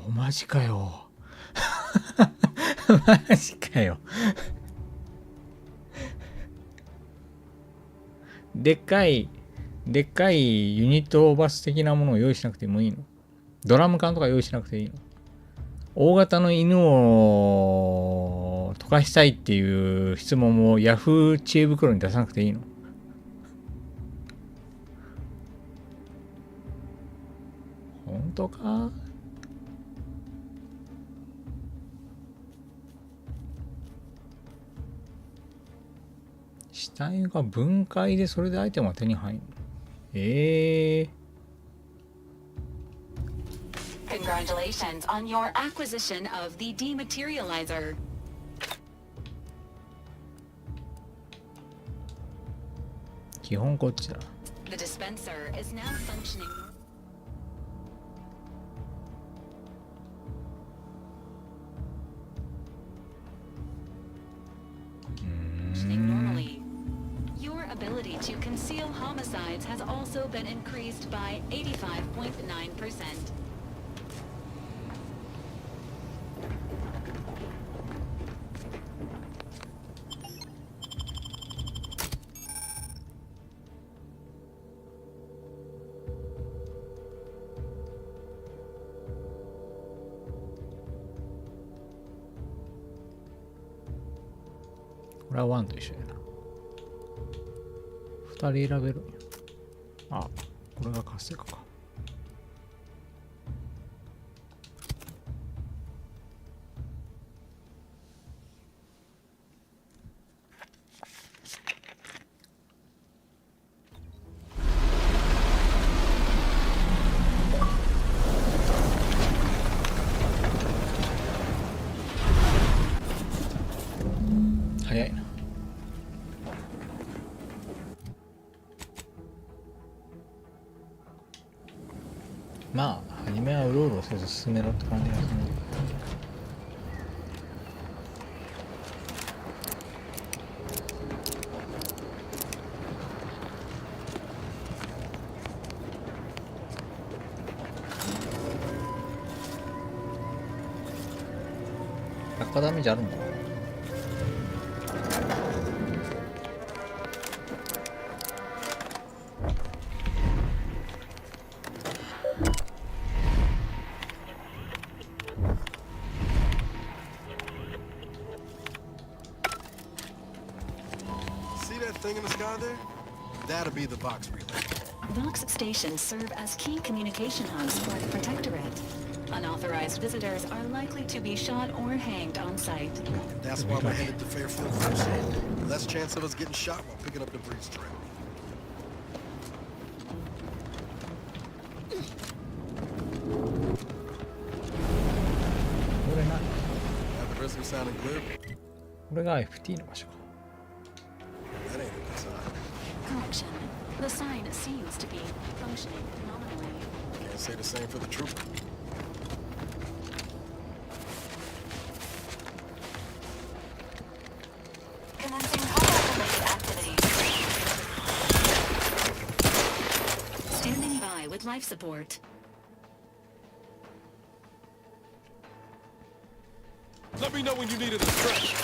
おマジかよマジかよでっかいユニットバス的なものを用意しなくてもいいの？ドラム缶とか用意しなくていいの？大型の犬を溶かしたいっていう質問もヤフー知恵袋に出さなくていいの？本当か？死体が分解でそれでアイテムが手に入る。Congratulations on your acquisition of the dematerializer. 基本こっちだ。 The dispenser is now functioning. Normally. Your ability to conceal homicides has also been increased by 85.9%.これは1と一緒やな。2人選べるんや。あ、これが活性化か。早いな。まあ初めはうろうろせず進めろって感じがする。落下ダメージあるんかな。Thing in the sky there? That'll be the Vox relay. Vox stations serve as key communication hubs for the Protectorate. Unauthorized visitors are likely to be shot or hanged on site. That's why we're headed to Fairfield first. Less chance of us getting shot while picking up the breeze trail. Have the rest of you sounding clear? これが FT の場所か。That ain't a good sign. Correction. The sign seems to be functioning phenomenally. Can't say the same for the trooper. Commencing combat-related activities. Standing by with life support. Let me know when you need a stretch.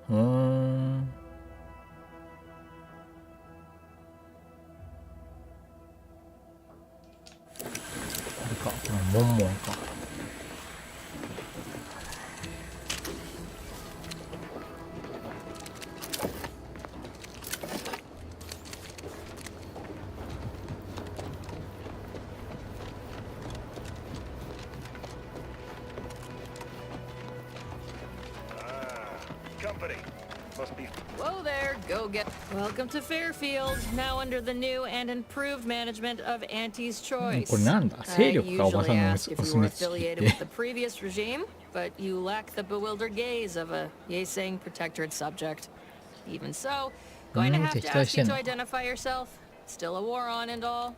Hmm. あれか、このモンモンか。Whoa there, go get. Welcome to Fairfield, now under the new and improved management of Auntie's Choice. これなんだ、勢力かおばさんのお asked if 墨 you were 付きっ affiliated て with the previous regime, but you lack the bewildered gaze of a yay-saying protectorate subject. Even so, going to have to ask you to identify yourself. Still a war on and all.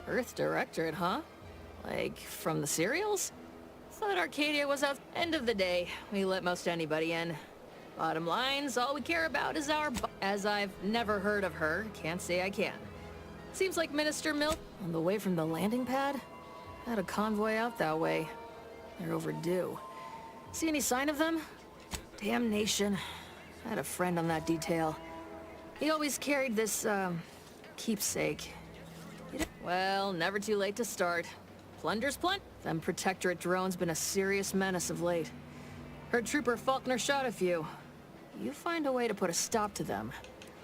Earth Directorate, huh? Like, from the serials? Thought Arcadia was out. End of the day, we let most anybody in. Bottom lines, all we care about is our as I've never heard of her, can't say I can. Seems like Minister Mill on the way from the landing pad? Had a convoy out that way. They're overdue. See any sign of them? Damnation. I had a friend on that detail. He always carried this, keepsake. Well, never too late to start. Plunder's plunder. Them Protectorate drones been a serious menace of late. Heard Trooper Faulkner shot a few. You find a way to put a stop to them.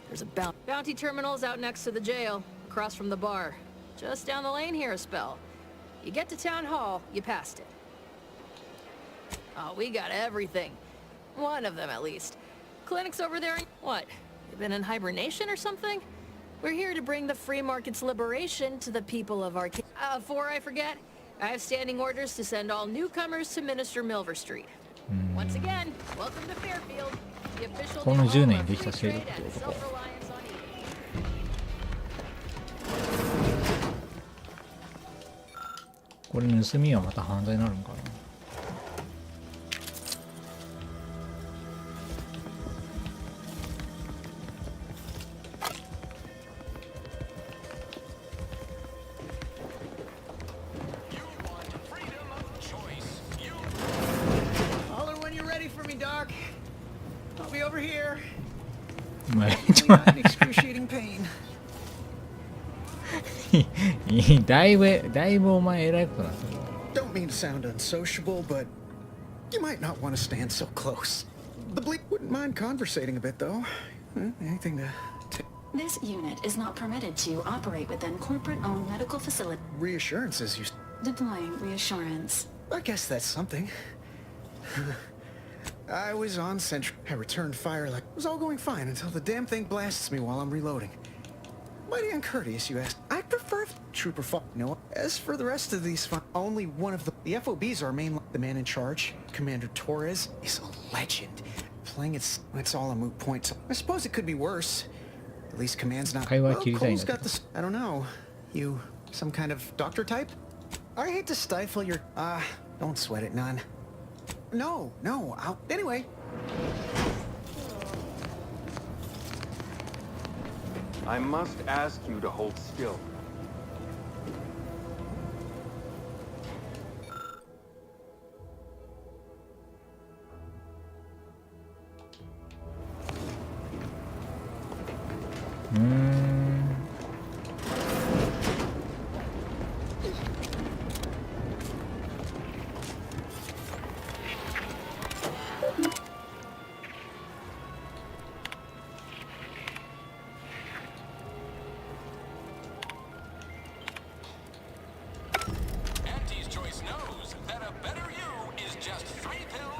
There's a bounty terminals out next to the jail. across from the bar. Just down the lane here a spell. You get to Town Hall, you passed it. Oh, we got everything. One of them, at least. Clinic's over there. What? You've been in hibernation or something? We're here to bring the free market's liberation to the people of Arcadia. Before I forget, I have standing orders to send all newcomers to Minister Milver Street. Once again, welcome to Fairfield, the official この10 home 年 of できた free 制度 trade ってこ and とか。 self-reliance on eating. これ盗みはまた犯罪になるんかな。Holler when you're ready for me, Doc. I'll be over here. まあ Not in excruciating pain. だいぶお前偉いことなってる。 Don't mean to sound unsociable, but you might not want to stand so close. The bleep wouldn't mind conversating a bit, though. Anything to... This unit is not permitted to operate within corporate-owned medical facility. Reassurances, you... Deploying reassurance. I guess that's something. I was on Sentry. I returned fire like... It was all going fine until the damn thing blasts me while I'm reloading. Mighty uncourteous, you asked. I prefer Trooper Fall. No. As for the rest of these, only one of the FOBs are main. The man in charge, Commander Torres, is a legend. Playing it's all a moot point. So I suppose it could be worse. At least command's not. Well, Cole's got this. I don't know. You some kind of doctor type? I hate to stifle your. Don't sweat it, none. No. Anyway. I must ask you to hold still. Hmm.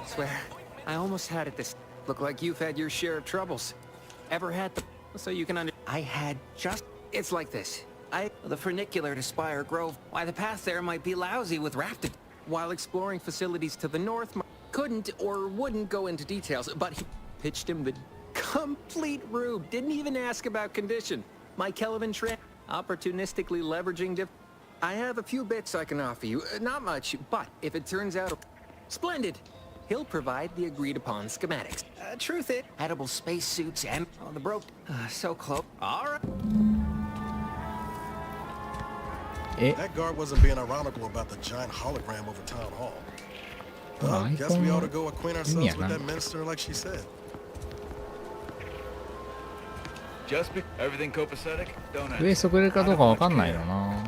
'Swear, I almost had it this. Look like you've had your share of troubles. Ever had the... So you can I had just... It's like this. The funicular to Spire Grove. Why, the path there might be lousy with rafting. While exploring facilities to the north, couldn't or wouldn't go into details, but he pitched him the complete rube. Didn't even ask about condition. My Kelvin Trent, opportunistically leveraging I have a few bits I can offer you. Not much, but if it turns out... Splendid. He'll provide the agreed-upon schematics. Truth it. Edible spacesuits and... Oh, the broke... so close. All right. That guard wasn't being ironical about the giant hologram over Town Hall. Well, guess we ought to go acquaint ourselves with that minister like she said. Just be everything copacetic? Don't 上そこれかどうかわかんないよな。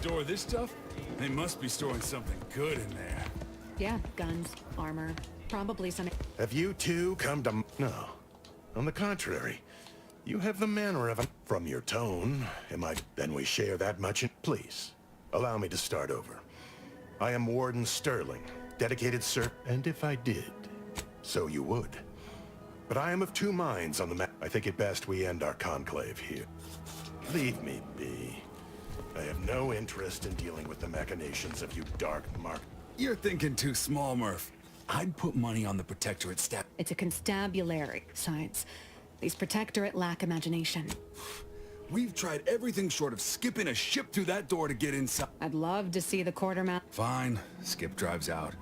Adore this stuff? They must be storing something good in there. Yeah, guns, armor, probably some... Have you two come to... No. On the contrary. You have the manner of a... From your tone, Then we share that much in... Please, allow me to start over. I am Warden Sterling, dedicated sir... And if I did, so you would. But I am of two minds on the I think it best we end our conclave here. Leave me be. I have no interest in dealing with the machinations of you dark mark. You're thinking too small, Murph. I'd put money on the Protectorate staff. It's a constabulary science. These Protectorate lack imagination. We've tried everything short of skipping a ship through that door to get inside. I'd love to see the quartermaster. Fine. Skip drives out.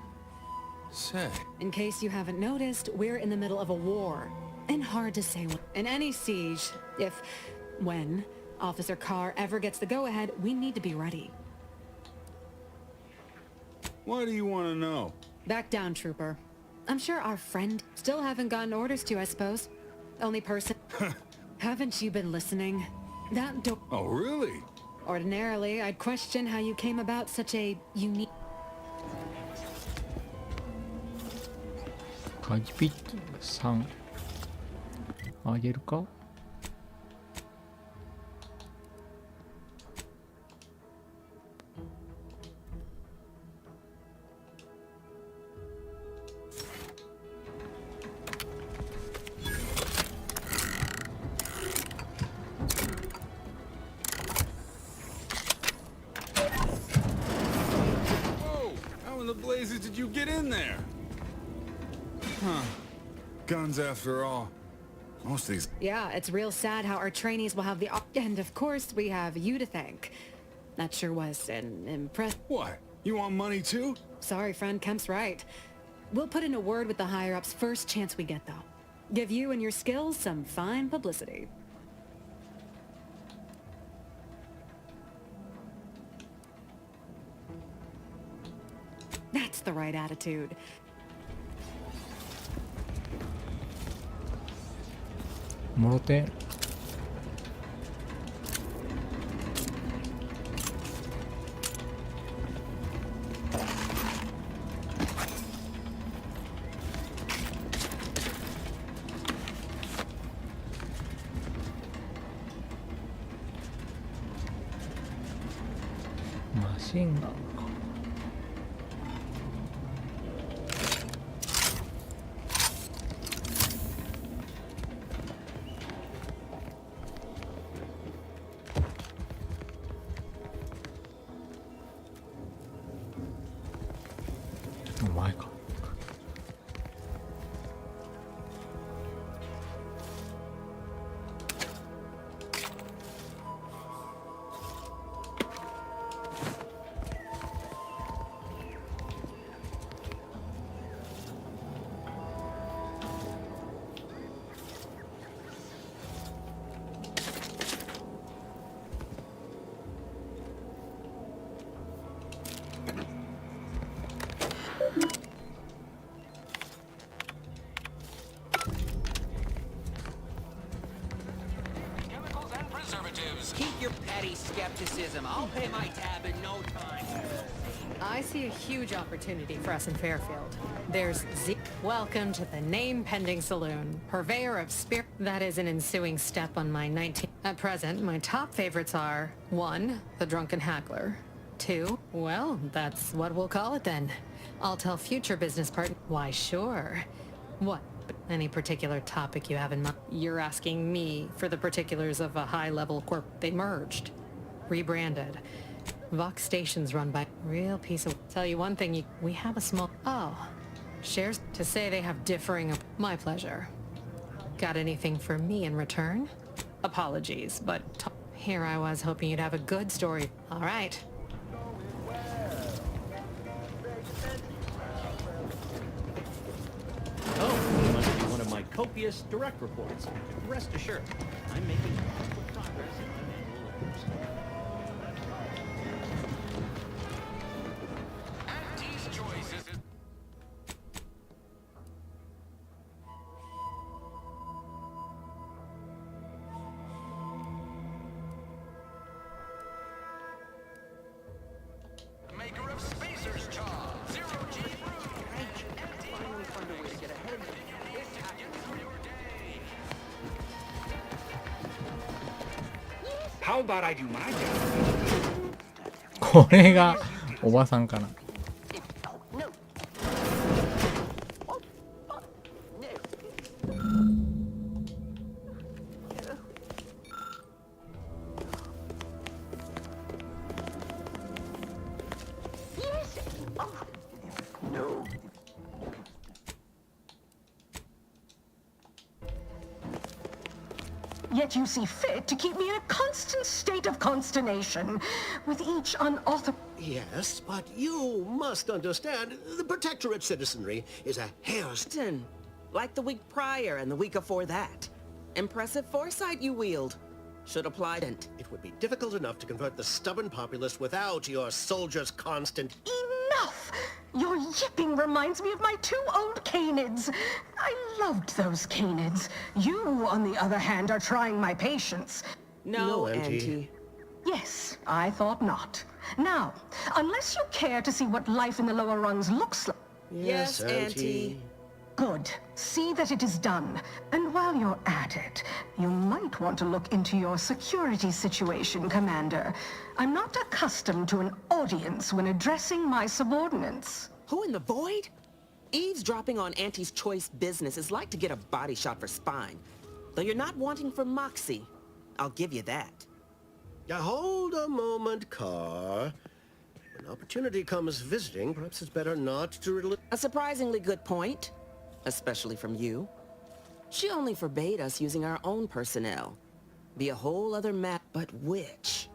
Say. In case you haven't noticed, we're in the middle of a war. And hard to say when. In any siege, when Officer Carr ever gets the go-ahead, we need to be ready. Why do you want to know? Back down, Trooper. I'm sure our friend still haven't gotten orders to, I suppose. Only person... Haven't you been listening? That door... Oh, really? Ordinarily, I'd question how you came about such a unique... 鍵ピット3あげるか Guns after all. Most of these... Yeah, it's real sad how our trainees will have the and of course we have you to thank. That sure was an impress. What? You want money too? Sorry, friend, Kemp's right. We'll put in a word with the higher-ups first chance we get, though. Give you and your skills some fine publicity. That's the right attitude. Morote. Machine gun. Oh my god. Keep your petty skepticism. I'll pay my tab in no time. I see a huge opportunity for us in Fairfield. There's Welcome to the name-pending saloon, purveyor of spirit. That is an ensuing step on my 19... At present, my top favorites are 1, the drunken haggler. 2, well, that's what we'll call it then. I'll tell future business partners. Why, sure. What? Any particular topic you have in mind? You're asking me for the particulars of a high-level corp. They merged, rebranded. Vox stations run by real piece of... Tell you one thing, we have a small... Oh, shares to say they have differing... My pleasure. Got anything for me in return? Apologies, but here I was hoping you'd have a good story. All right. Oh, you must be one of my copious direct reports. Rest assured, I'm making progress in my manual efforts. Auntie's choice is... Maker of Spacer's Chaw, Zero-G Brew. Finally found a way to get ahead. How about I do my job? これがおばさんかな。Yet you see fit to keep me in a constant state of consternation with each unauthorized... Yes, but you must understand, the Protectorate citizenry is a hair's... Like the week prior and the week before that. Impressive foresight you wield. Should apply. It would be difficult enough to convert the stubborn populace without your soldiers' constant... Enough! Your yipping reminds me of my 2 old canids. I loved those canids. You, on the other hand, are trying my patience. No, Auntie. Yes, I thought not. Now, unless you care to see what life in the lower rungs looks like... Yes, Auntie. Good. See that it is done. And while you're at it, you might want to look into your security situation, Commander. I'm not accustomed to an audience when addressing my subordinates. Who in the void? Eavesdropping on Auntie's choice business is like to get a body shot for spine. Though you're not wanting for moxie. I'll give you that. Hold a moment, Carr. When opportunity comes visiting, perhaps it's better not to... A surprisingly good point. Especially from you. She only forbade us using our own personnel. Be a whole other map, but which?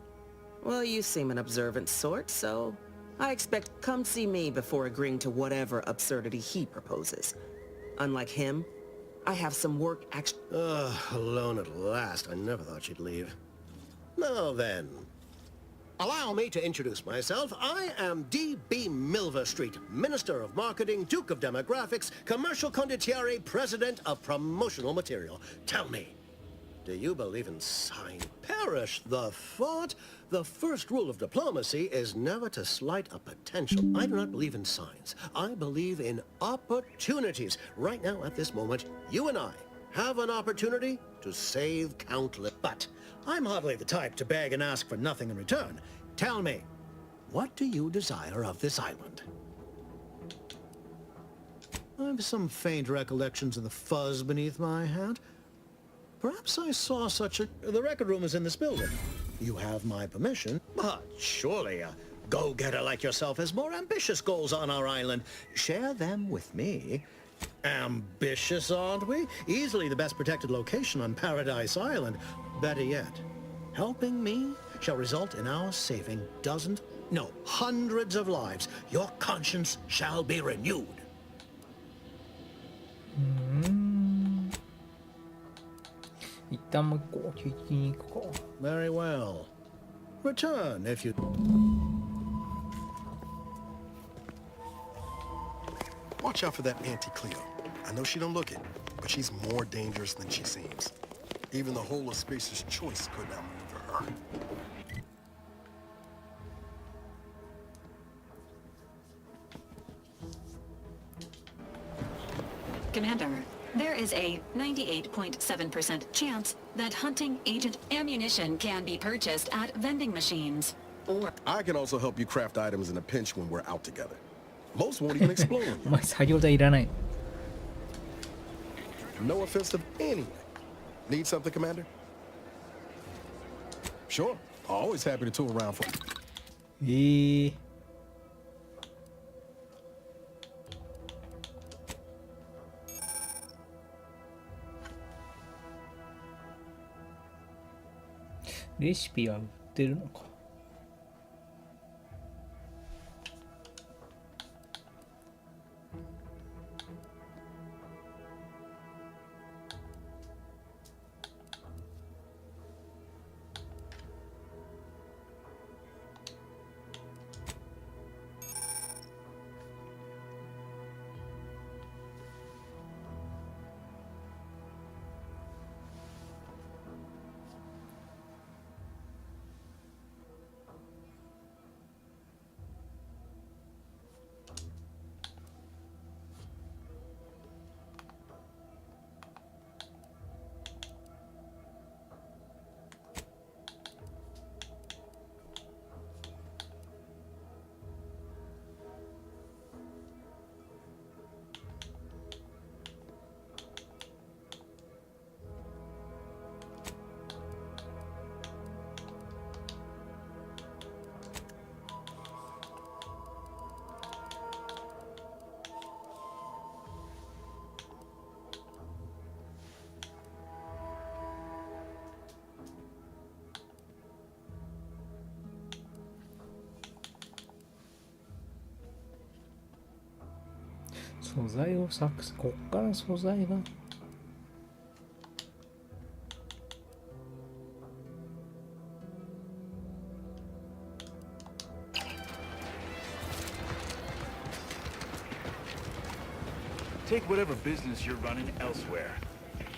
Well, you seem an observant sort, so I expect come see me before agreeing to whatever absurdity he proposes. Unlike him, I have some work Alone at last. I never thought she'd leave. Now then, allow me to introduce myself. I am D.B. Milver Street, Minister of Marketing, Duke of Demographics, Commercial Condottiere, President of Promotional Material. Tell me, do you believe in sign? Perish the thought. The first rule of diplomacy is never to slight a potential. I do not believe in signs. I believe in opportunities. Right now, at this moment, you and I have an opportunity to save countless. But I'm hardly the type to beg and ask for nothing in return. Tell me, what do you desire of this island? I've some faint recollections of the fuzz beneath my hat. Perhaps I saw such a... The record room is in this building. You have my permission, but surely a go-getter like yourself has more ambitious goals on our island. Share them with me. Ambitious, aren't we? Easily the best protected location on Paradise Island. Better yet, helping me shall result in our saving dozens, no, hundreds of lives. Your conscience shall be renewed. Very well. Return if you... Watch out for that Auntie Cleo. I know she don't look it, but she's more dangerous than she seems. Even the whole of Spacer's Choice could not maneuver her. Commander, there is a 98.7% chance that hunting agent ammunition can be purchased at vending machines. Or I can also help you craft items in a pinch when we're out together. Most won't even explode on お前作業台いらない。 you. No offense to anyway. Need something, Commander? Sure. Always happy to tool around for you. レシピは売ってるのか。素材を作成、こっから素材が。Take whatever business you're running elsewhere.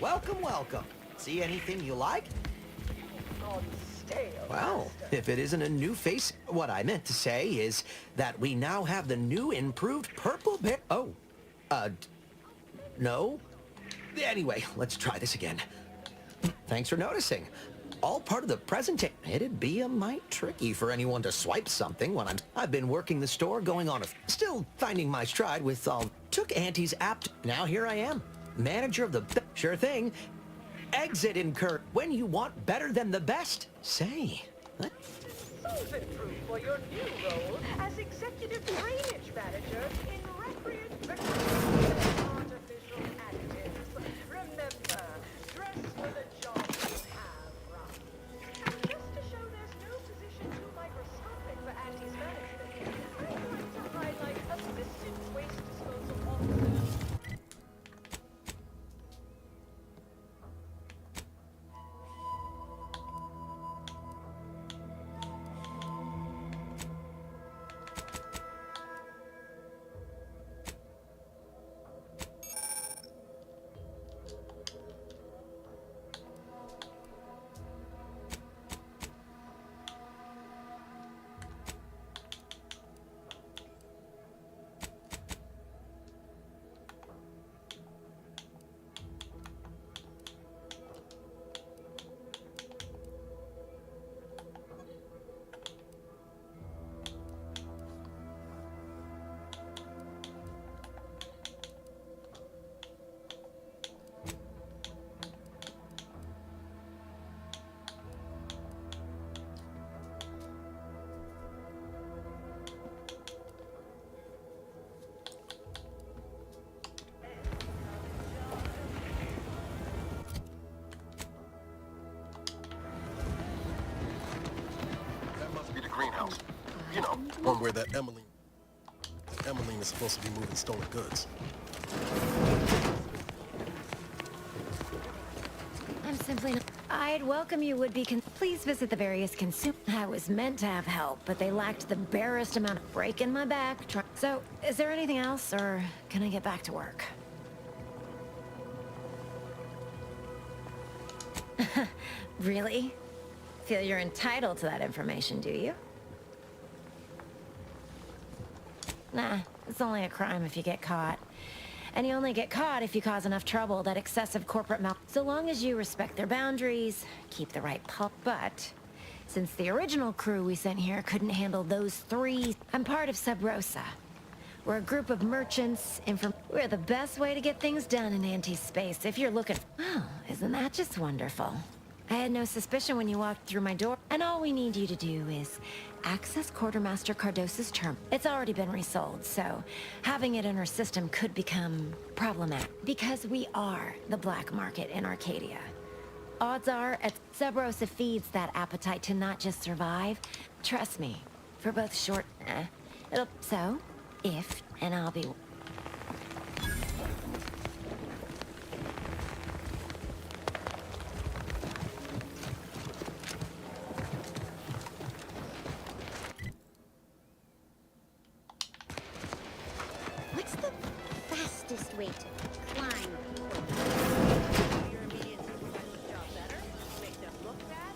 Welcome, welcome. See anything you like? Well, if it isn't a new face, what I meant to say is that we now have the new improved purple bear. Oh, no? Anyway, let's try this again. Thanks for noticing. All part of the presentation. It'd be a mite tricky for anyone to swipe something when I've been working the store going on still finding my stride with all. Took Auntie's app. Now here I am. Manager of the sure thing. Exit incur when you want better than the best. Say. Solvent proof for your new role as executive drainage manager in recreant artificial additives. Remember, One where that Emmeline is supposed to be moving stolen goods. I'm simply not... I'd welcome you would-be please visit the various I was meant to have help, but they lacked the barest amount of breaking my back. So, is there anything else, or can I get back to work? Really? Feel you're entitled to that information, do you? Nah, it's only a crime if you get caught. And you only get caught if you cause enough trouble that excessive corporate so long as you respect their boundaries, keep the right But, since the original crew we sent here couldn't handle those three, I'm part of Sub Rosa. We're a group of merchants, we're the best way to get things done in anti-space if you're looking... Oh, isn't that just wonderful? I had no suspicion when you walked through my door, and all we need you to do is access Quartermaster Cardos's term. It's already been resold, so having it in our system could become problematic. Because we are the black market in Arcadia. Odds are, Sub Rosa feeds that appetite to not just survive. Trust me, for both short... So, if, and I'll be... What's the fastest way to climb? Your immediate supervisor's job better? Make them look bad?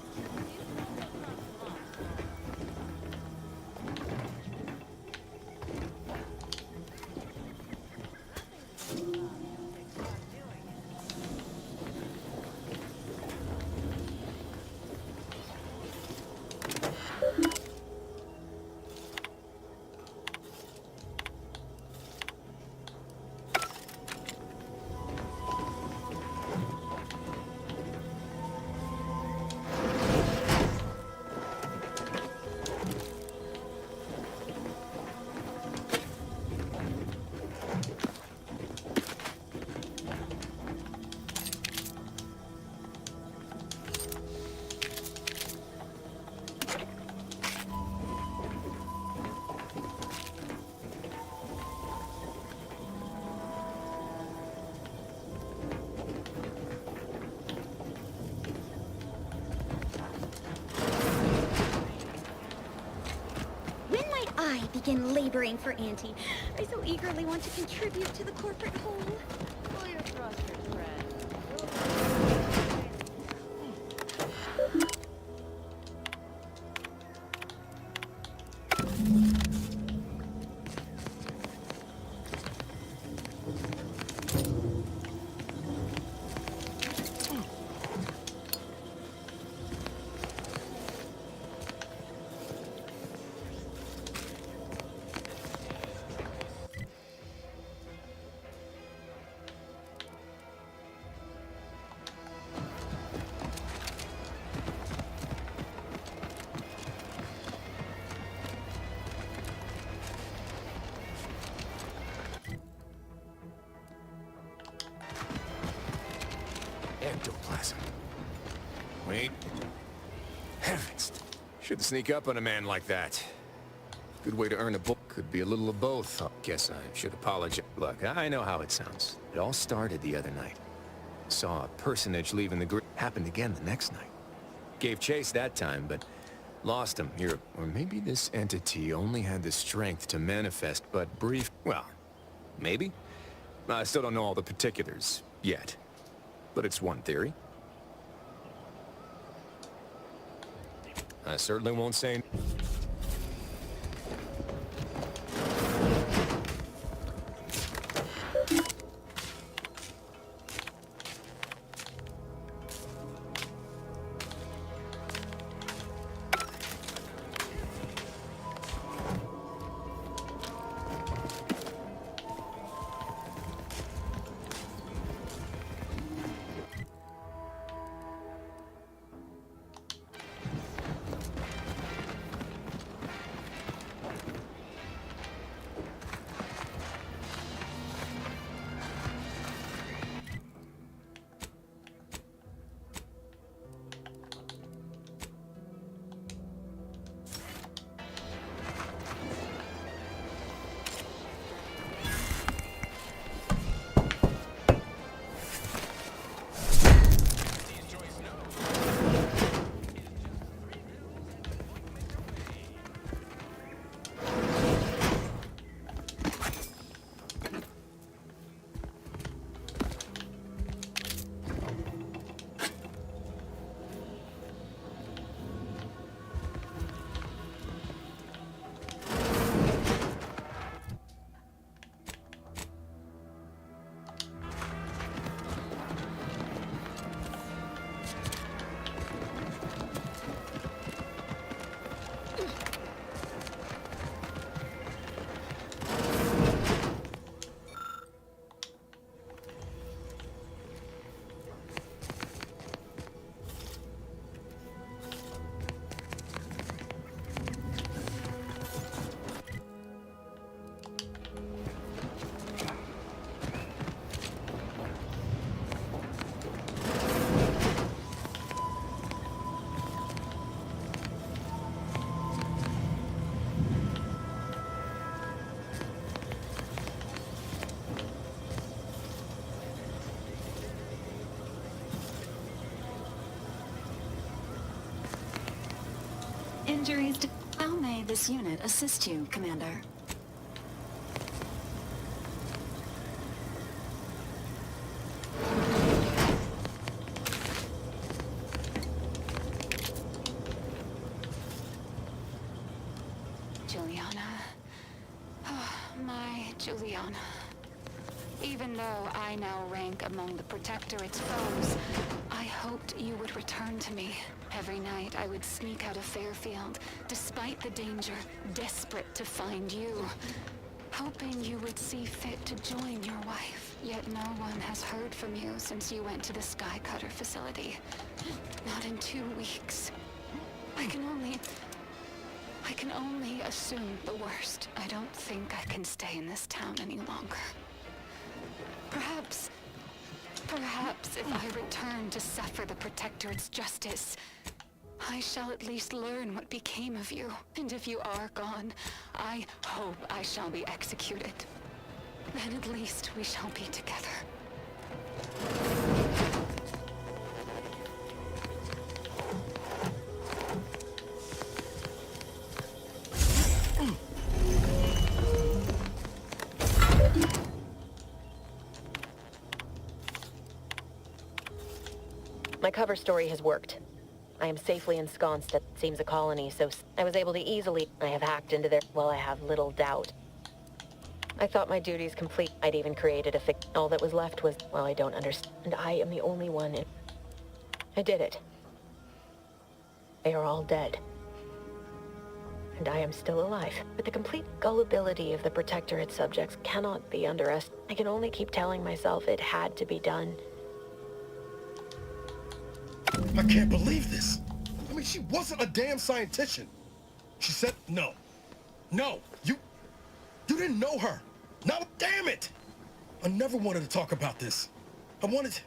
I begin laboring for Auntie. I so eagerly want to contribute to the corporate whole. Pull your thrusters, friend. Ectoplasm. Wait. Heavens. Shouldn't sneak up on a man like that. Good way to earn a book. Could be a little of both. Guess I should apologize. Look, I know how it sounds. It all started the other night. Saw a personage leaving the grid. Happened again the next night. Gave chase that time, but lost him here. Or maybe this entity only had the strength to manifest, but brief... Well, maybe? I still don't know all the particulars yet. But it's one theory. I certainly won't say... injuries to... How may this unit assist you, Commander? Juliana. Oh, my Juliana. Even though I now rank among the Protectorate's foes, I hoped you would return to me. Every night I would sneak out of Fairfield, despite the danger, desperate to find you. Hoping you would see fit to join your wife. Yet no one has heard from you since you went to the Skycutter facility. Not in 2 weeks. I can only assume the worst. I don't think I can stay in this town any longer. Perhaps if I return to suffer the Protectorate's justice, I shall at least learn what became of you. And if you are gone, I hope I shall be executed. Then at least we shall be together. My cover story has worked. I am safely ensconced at, seems a colony, so I was able to easily... I have hacked into their... Well, I have little doubt. I thought my duties complete. I'd even created a all that was left was... Well, I don't understand. And I am the only one in... I did it. They are all dead. And I am still alive. But the complete gullibility of the Protectorate subjects cannot be underestimated. I can only keep telling myself it had to be done. I can't believe this. I mean, she wasn't a damn scientician. She said, no. No, you didn't know her. No, damn it. I never wanted to talk about this. I wanted...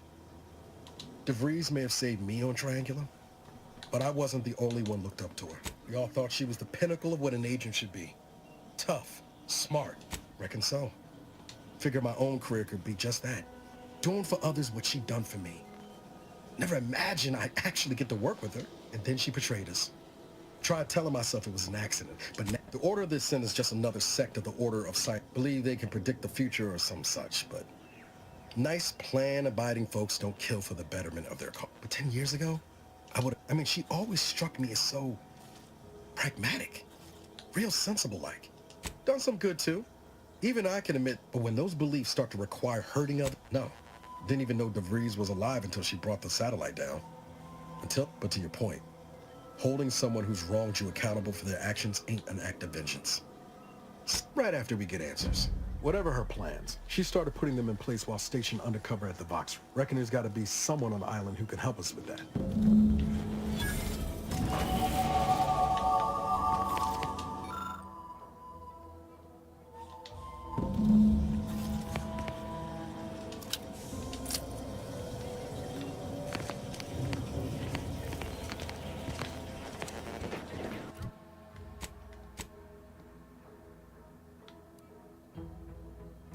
DeVries may have saved me on Triangulum, but I wasn't the only one looked up to her. We all thought she was the pinnacle of what an agent should be. Tough, smart, reckon so. Figured my own career could be just that. Doing for others what she'd done for me. Never imagined I'd actually get to work with her. And then she betrayed us. Tried telling myself it was an accident, but the Order of the Sin is just another sect of the Order of Sight. Believe they can predict the future or some such, but nice plan-abiding folks don't kill for the betterment of their cause. But 10 years ago, she always struck me as so pragmatic, real sensible-like. Done some good too. Even I can admit, but when those beliefs start to require hurting others, no. Didn't even know DeVries was alive until she brought the satellite down. But to your point, holding someone who's wronged you accountable for their actions ain't an act of vengeance. Right after we get answers. Whatever her plans, she started putting them in place while stationed undercover at the Vox. Reckon there's gotta be someone on the island who can help us with that.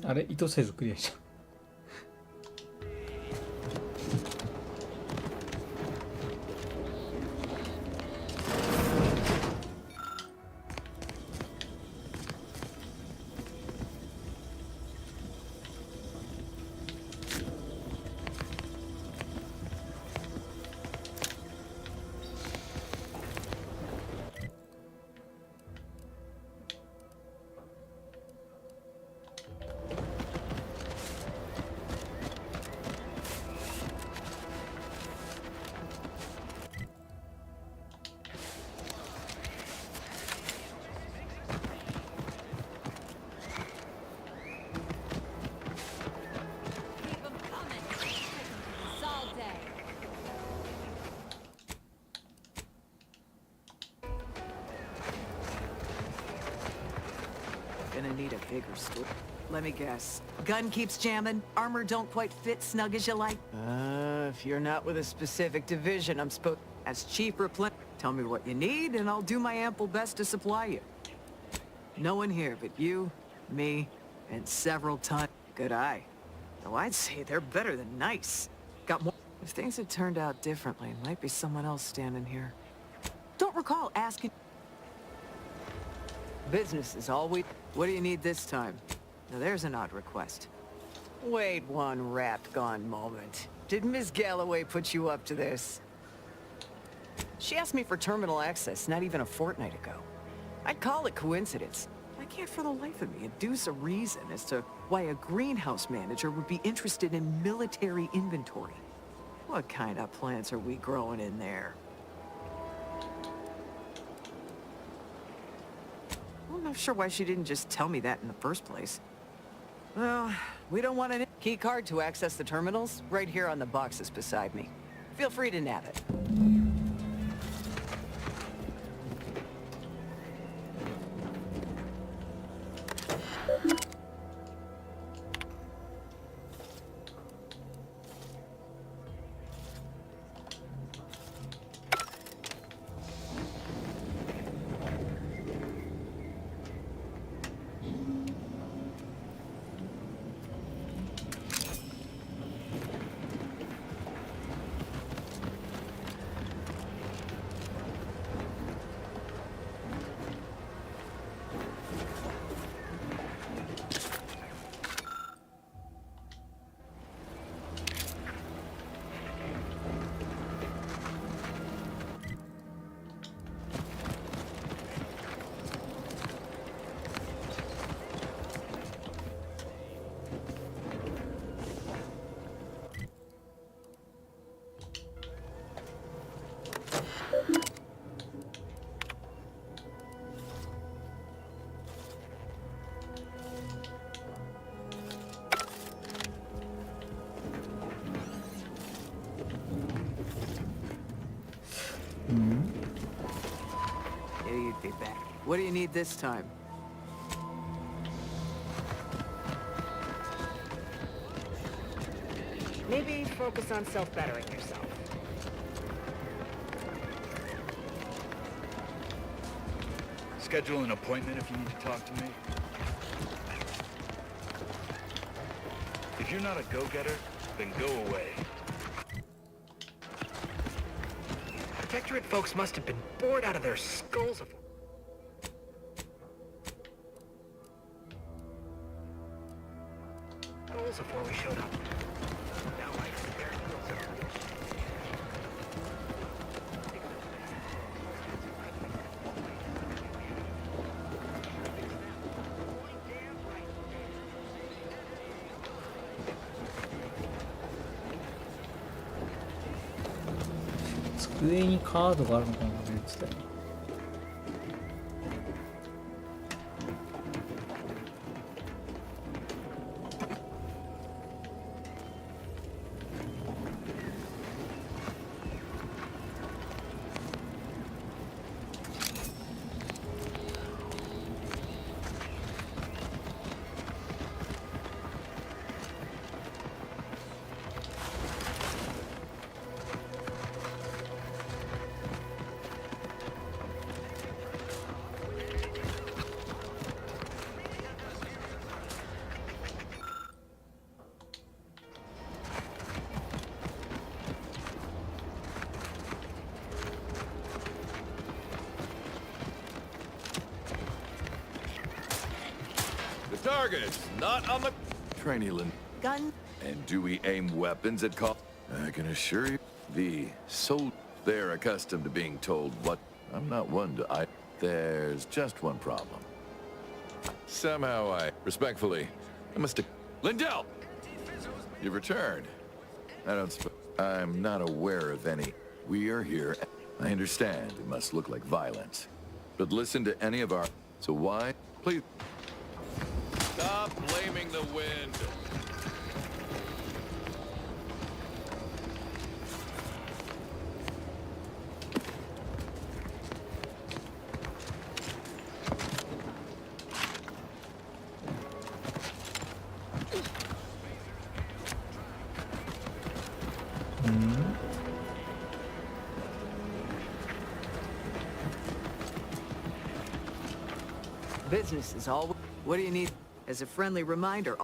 あれ意図せずクリアした。Gonna need a bigger store. Let me guess. Gun keeps jamming? Armor don't quite fit snug as you like? If you're not with a specific division, I'm supposed... As chief replen... Tell me what you need, and I'll do my ample best to supply you. No one here but you, me, and several tons. Good eye. Though I'd say they're better than nice. Got more... If things had turned out differently, might be someone else standing here. Don't recall asking... Business is all we... What do you need this time? Now there's an odd request. Wait one rat-gone moment. Did Miss Galloway put you up to this? She asked me for terminal access not even a fortnight ago. I'd call it coincidence. I can't for the life of me deduce a reason as to why a greenhouse manager would be interested in military inventory. What kind of plants are we growing in there? I'm not sure why she didn't just tell me that in the first place. Well, we don't want a key card to access the terminals right here on the boxes beside me. Feel free to nab it. Yeah, you'd be back. What do you need this time? Maybe focus on self-bettering yourself. Schedule an appointment if you need to talk to me. If you're not a go-getter, then go away. Protectorate folks must have been bored out of their skulls before we showed up. Now I compare机にカードがあるのかなと言ってたよ。Targets, not on the Training gun. And do we aim weapons at call? I can assure you, they're accustomed to being told what. I'm not one to. There's just one problem. Somehow respectfully, I must have. Lindell, you've returned. I'm not aware of any. We are here. I understand it must look like violence, but listen to any of our. So why, please? Stop blaming the wind. Business is all... What do you need? As a friendly reminder...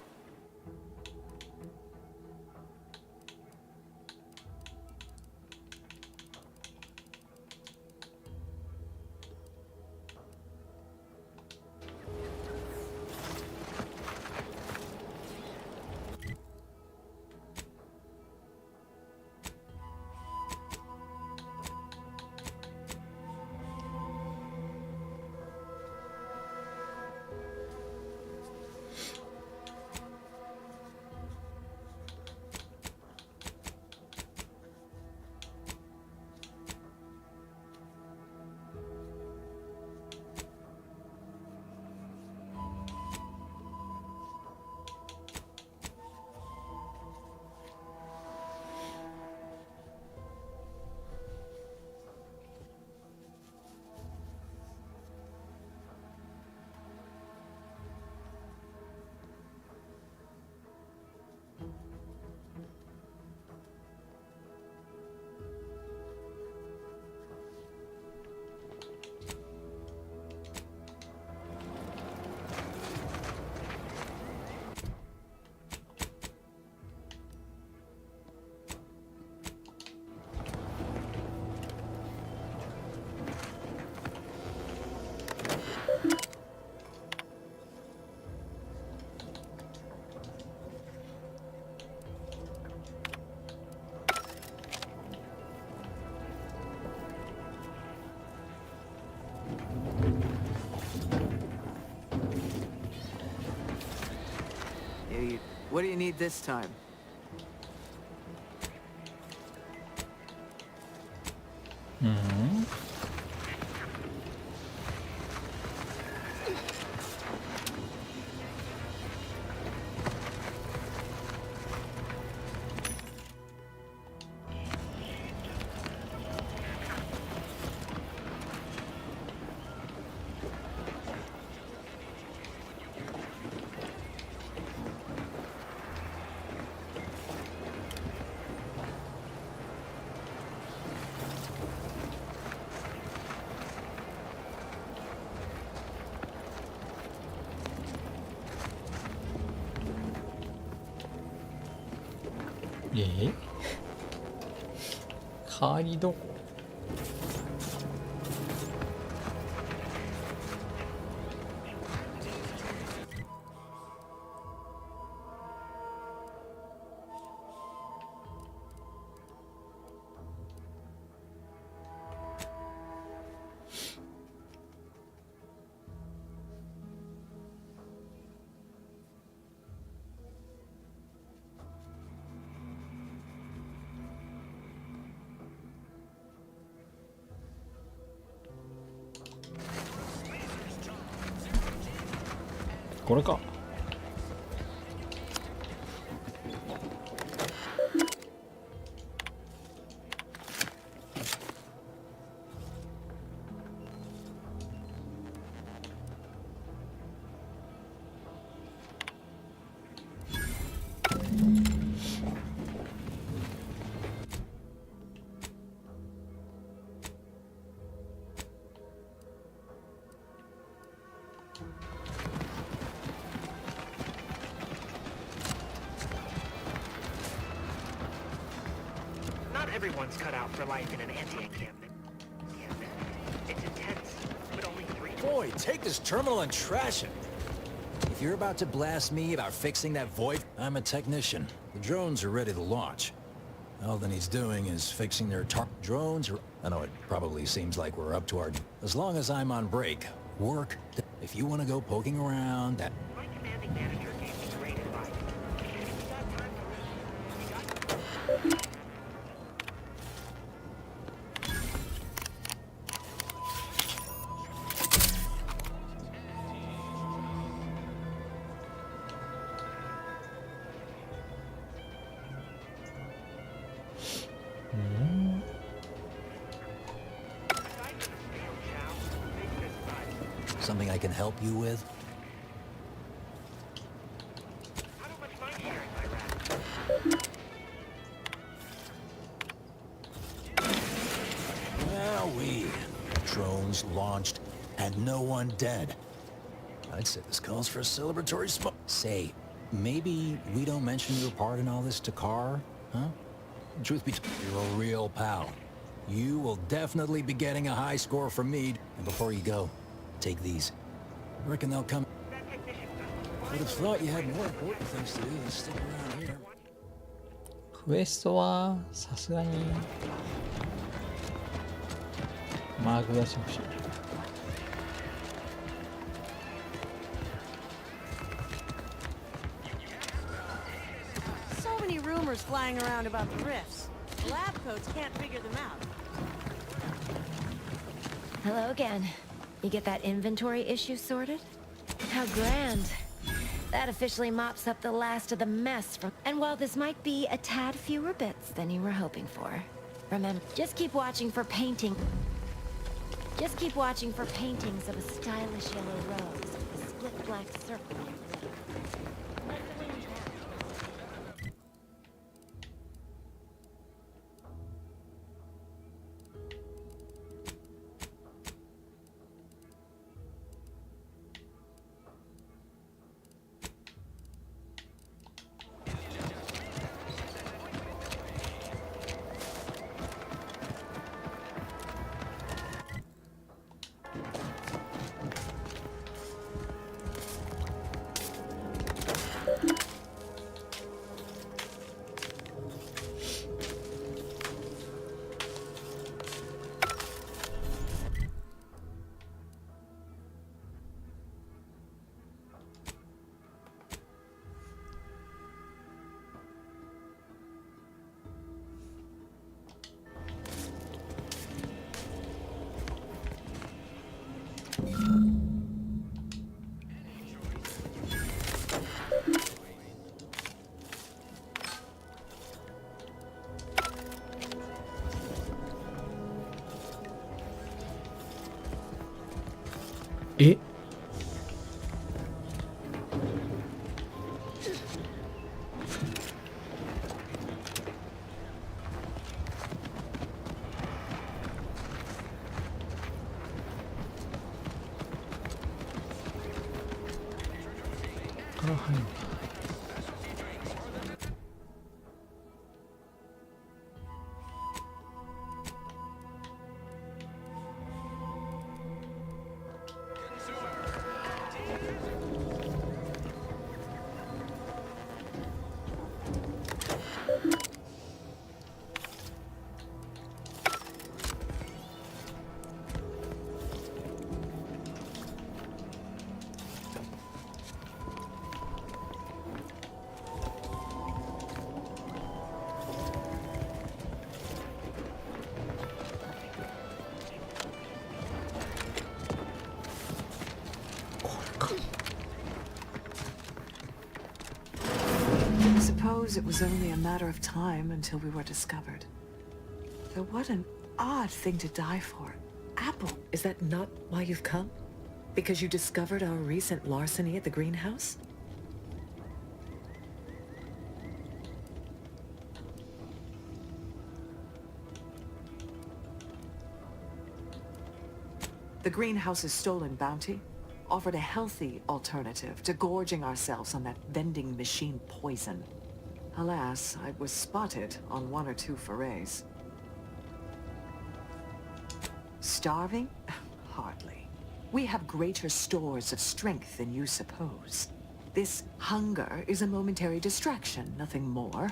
What do you need this time? Mm-hmm. 鍵どこ？これか。Not everyone's cut out for life in an anti-encampment. It's intense, but only 3. Boy, take this terminal and trash it. If you're about to blast me about fixing that void, I'm a technician. The drones are ready to launch. All that he's doing is fixing their drones are... I know it probably seems like we're up to our... As long as I'm on break, work... If you want to go poking around, that... My commanding manager gave me great advice. If you got time to leave, you got... Something I can help you with? Wowee. Drones launched and no one dead. I'd say this calls for a celebratory smoke. Say, maybe we don't mention your part in all this to Carr, huh? Truth be told, you're a real pal. You will definitely be getting a high score from me. And before you go, take these. I reckon they'll come. Would have thought you had more important things to do than stick around here. クエストはさすがにマーク出してほしい。So many rumors flying around about the rifts. Lab coats can't figure them out. Hello again. You get that inventory issue sorted? How grand. That officially mops up the last of the mess from... And while this might be a tad fewer bits than you were hoping for, remember, just keep watching for paintings of a stylish yellow rose with a split black circle. えから入る。Suppose it was only a matter of time until we were discovered. Though what an odd thing to die for. Apple, is that not why you've come? Because you discovered our recent larceny at the greenhouse? The greenhouse's stolen bounty offered a healthy alternative to gorging ourselves on that vending machine poison. Alas, I was spotted on 1 or 2 forays. Starving? Hardly. We have greater stores of strength than you suppose. This hunger is a momentary distraction, nothing more.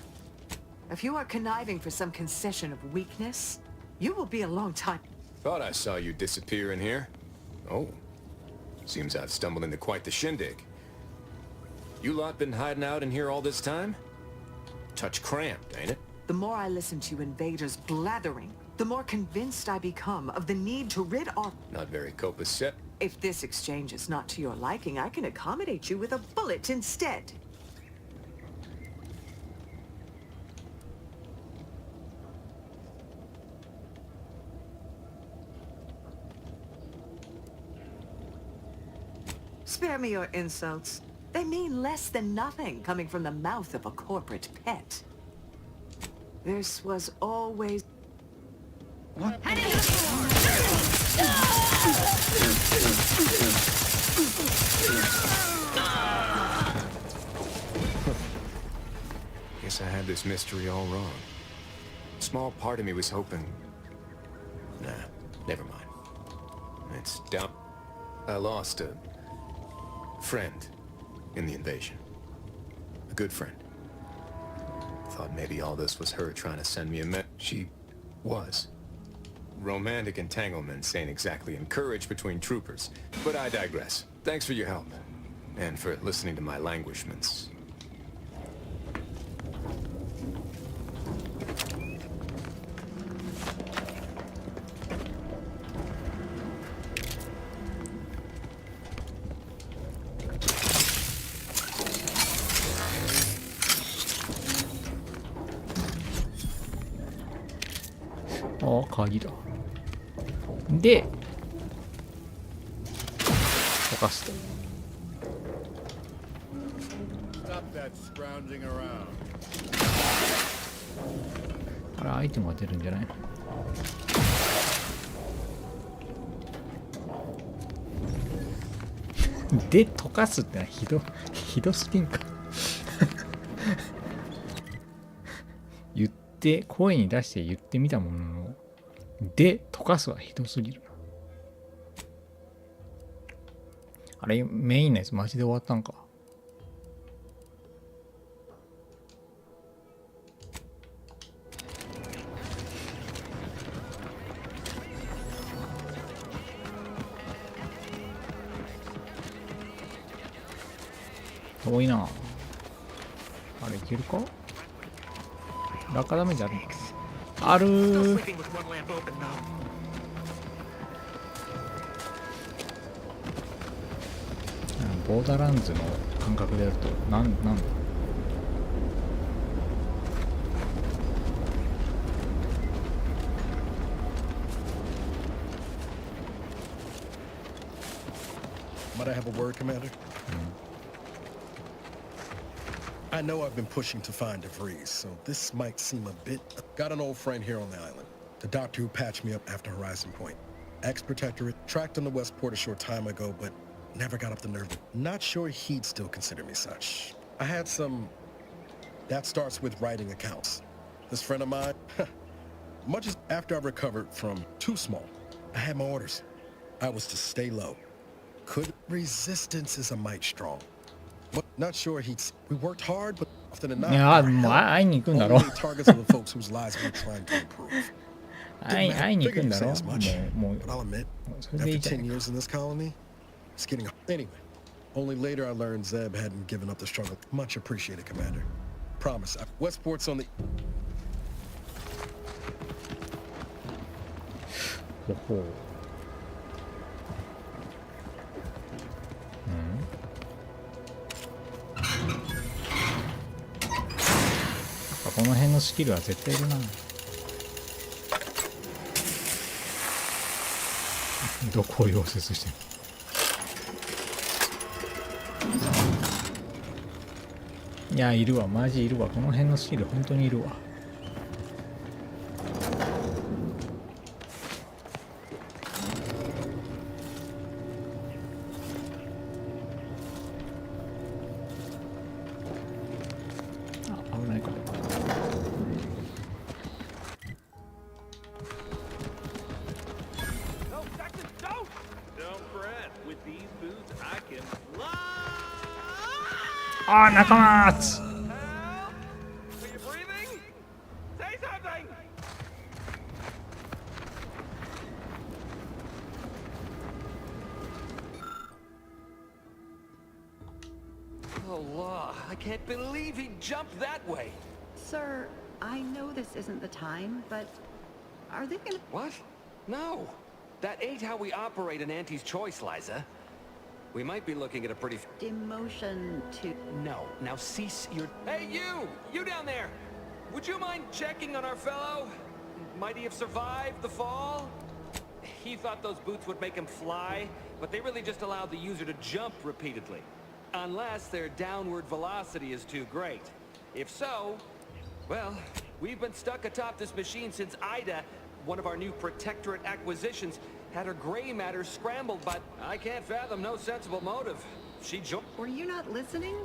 If you are conniving for some concession of weakness, you will be a long time. Thought I saw you disappear in here. Oh. Seems I've stumbled into quite the shindig. You lot been hiding out in here all this time? Touch cramped, ain't it? The more I listen to invaders blathering, the more convinced I become of the need to rid our... Not very copacetic. If this exchange is not to your liking, I can accommodate you with a bullet instead. Spare me your insults. They mean less than nothing coming from the mouth of a corporate pet. This was always... What? Guess I had this mystery all wrong. Small part of me was hoping... Nah, never mind. It's down... I lost a... friend in the invasion. A good friend. Thought maybe all this was her trying to send me a She was. Romantic entanglements ain't exactly encouraged between troopers. But I digress. Thanks for your help. And for listening to my languishments.ああ、鍵だ。で、溶かすと。あれ、アイテムが出るんじゃない？で、溶かすってのはひどすぎんか。言って、声に出して言ってみたものの、で、溶かすはひどすぎるな。あれ、メインのやつマジで終わったんか。遠いな。あれいけるか？落下ダメージあるんだ。あるー。ボーダーランズの感覚でやるとなんだ。Might I have a word, Commander? I know I've been pushing to find DeVries, so this might seem a bit... Got an old friend here on the island. The doctor who patched me up after Horizon Point. Ex-protectorate, tracked on the Westport a short time ago, but never got up the nerve. Not sure he'd still consider me such. I had some... That starts with writing accounts. This friend of mine, much as after I recovered from Too Small, I had my orders. I was to stay low. Resistance is a mite strong. But not sure we worked hard, but often than not, いや、もう会いに行くんだろ。 only targets of the folks whose lives we're trying to improve. 会いに行くんだろ。 But I'll admit, after 10 years in this colony, it's getting... Anyway, only later I learned Zeb hadn't given up the struggle. Much appreciated, Commander. Promise. Westport's on the... ほほう。この辺のスキルは絶対いるな。どこを溶接してる。いや、いるわ、マジいるわ。この辺のスキル本当にいるわ。あ、危ないか。あ、仲間ーつ。Oh, law. I can't believe he jumped that way. Sir, I know this isn't the time, but are they gonna... What? No. That ain't how we operate an Auntie's Choice, Liza. We might be looking at a pretty... Demotion to... No. Now cease your... Hey, you! You down there! Would you mind checking on our fellow? Might he have survived the fall? He thought those boots would make him fly, but they really just allowed the user to jump repeatedly. Unless their downward velocity is too great. If so, well, we've been stuck atop this machine since Ida, one of our new Protectorate acquisitions, had her gray matter scrambled, but I can't fathom no sensible motive. She joined... Were you not listening?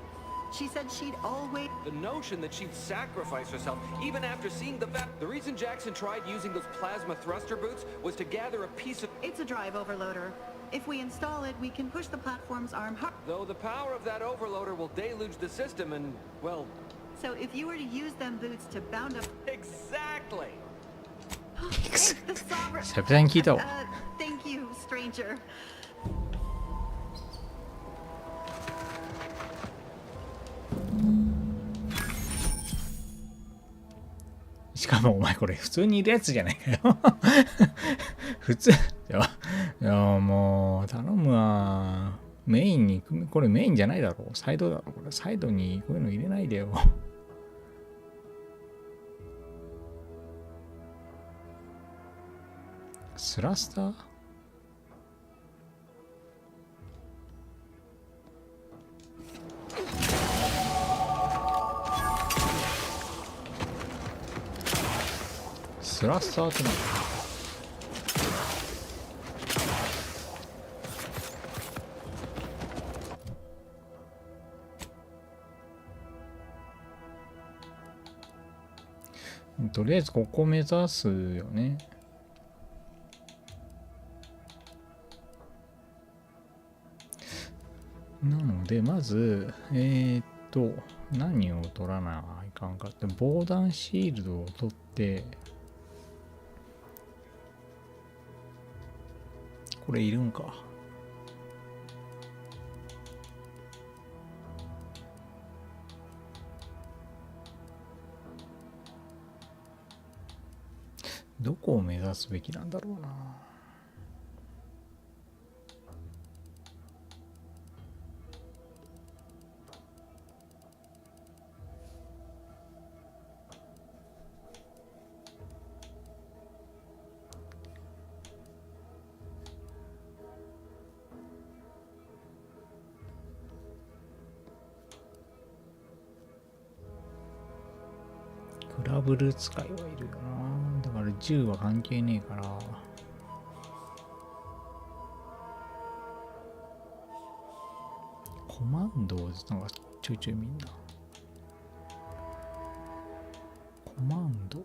She said she'd always... The notion that she'd sacrifice herself, even after seeing the fact... The reason Jackson tried using those plasma thruster boots was to gather a piece of... It's a drive overloader. If we install it, we can push the platform's arm hard. Though the power of that overloader will deluge the system and, well... So if you were to use them boots to bound up... Exactly! It's the sovereign... 久々に聞いたわ。 Thank you, stranger. しかもお前これ普通にいるやつじゃないかよ。普通。いやもう頼むわ。メインに、これメインじゃないだろう。サイドだろ。これサイドにこういうの入れないでよ。スラスター？スラスターって何？とりあえずここ目指すよね。なのでまず何を取らないかんかって、防弾シールドを取って、これいるんか。どこを目指すべきなんだろうな。ラブル使いはいるよな。だから銃は関係ねえから。コマンドをなんかちょいちょい見んな。コマンド。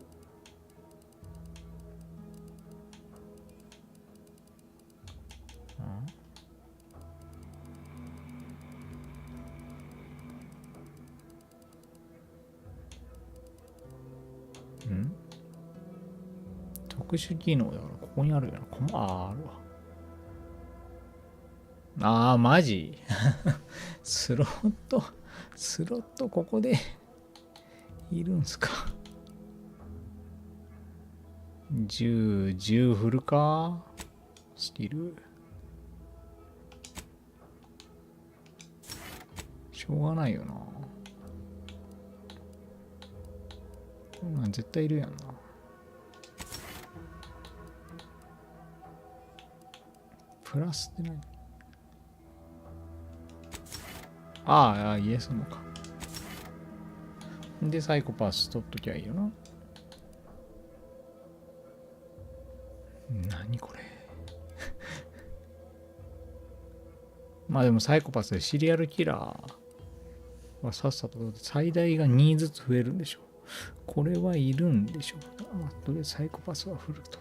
特殊機能だからここにあるよな。あるわ。マジスロットここでいるんすか。銃振るか。スキルしょうがないよな。こんなん絶対いるやんな。プラスって何？イエスのか。で、サイコパス取っときゃいいよな。何これ。まあでもサイコパスでシリアルキラーはさっさと最大が2ずつ増えるんでしょ。これはいるんでしょ。まあ、とりあえずサイコパスは振ると。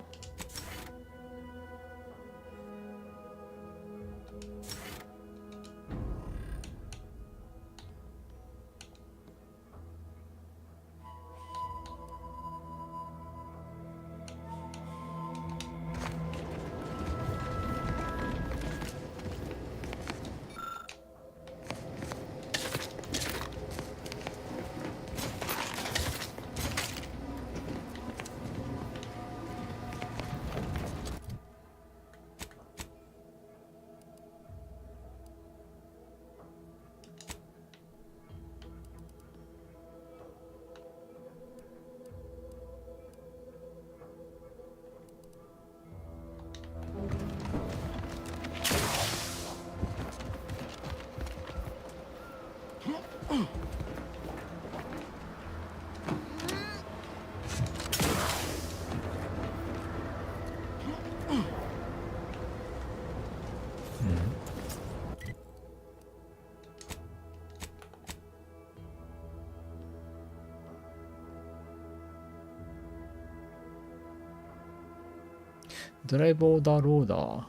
ドライブオーダーローダー。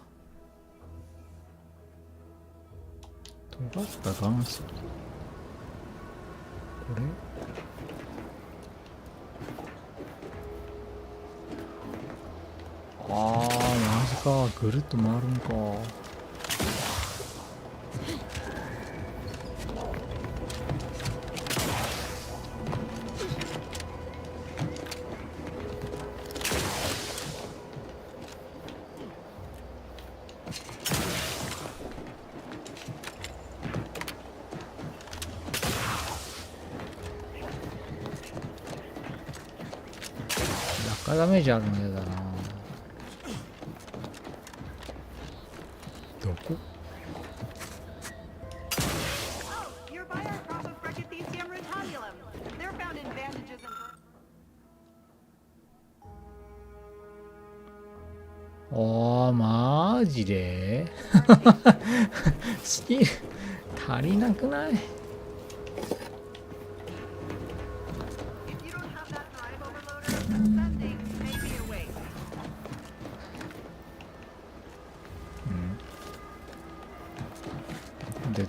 尖った岩石。これマジか。ぐるっと回るんか。ダメージあるの嫌だな。どこ？マジでスキル足りなくない？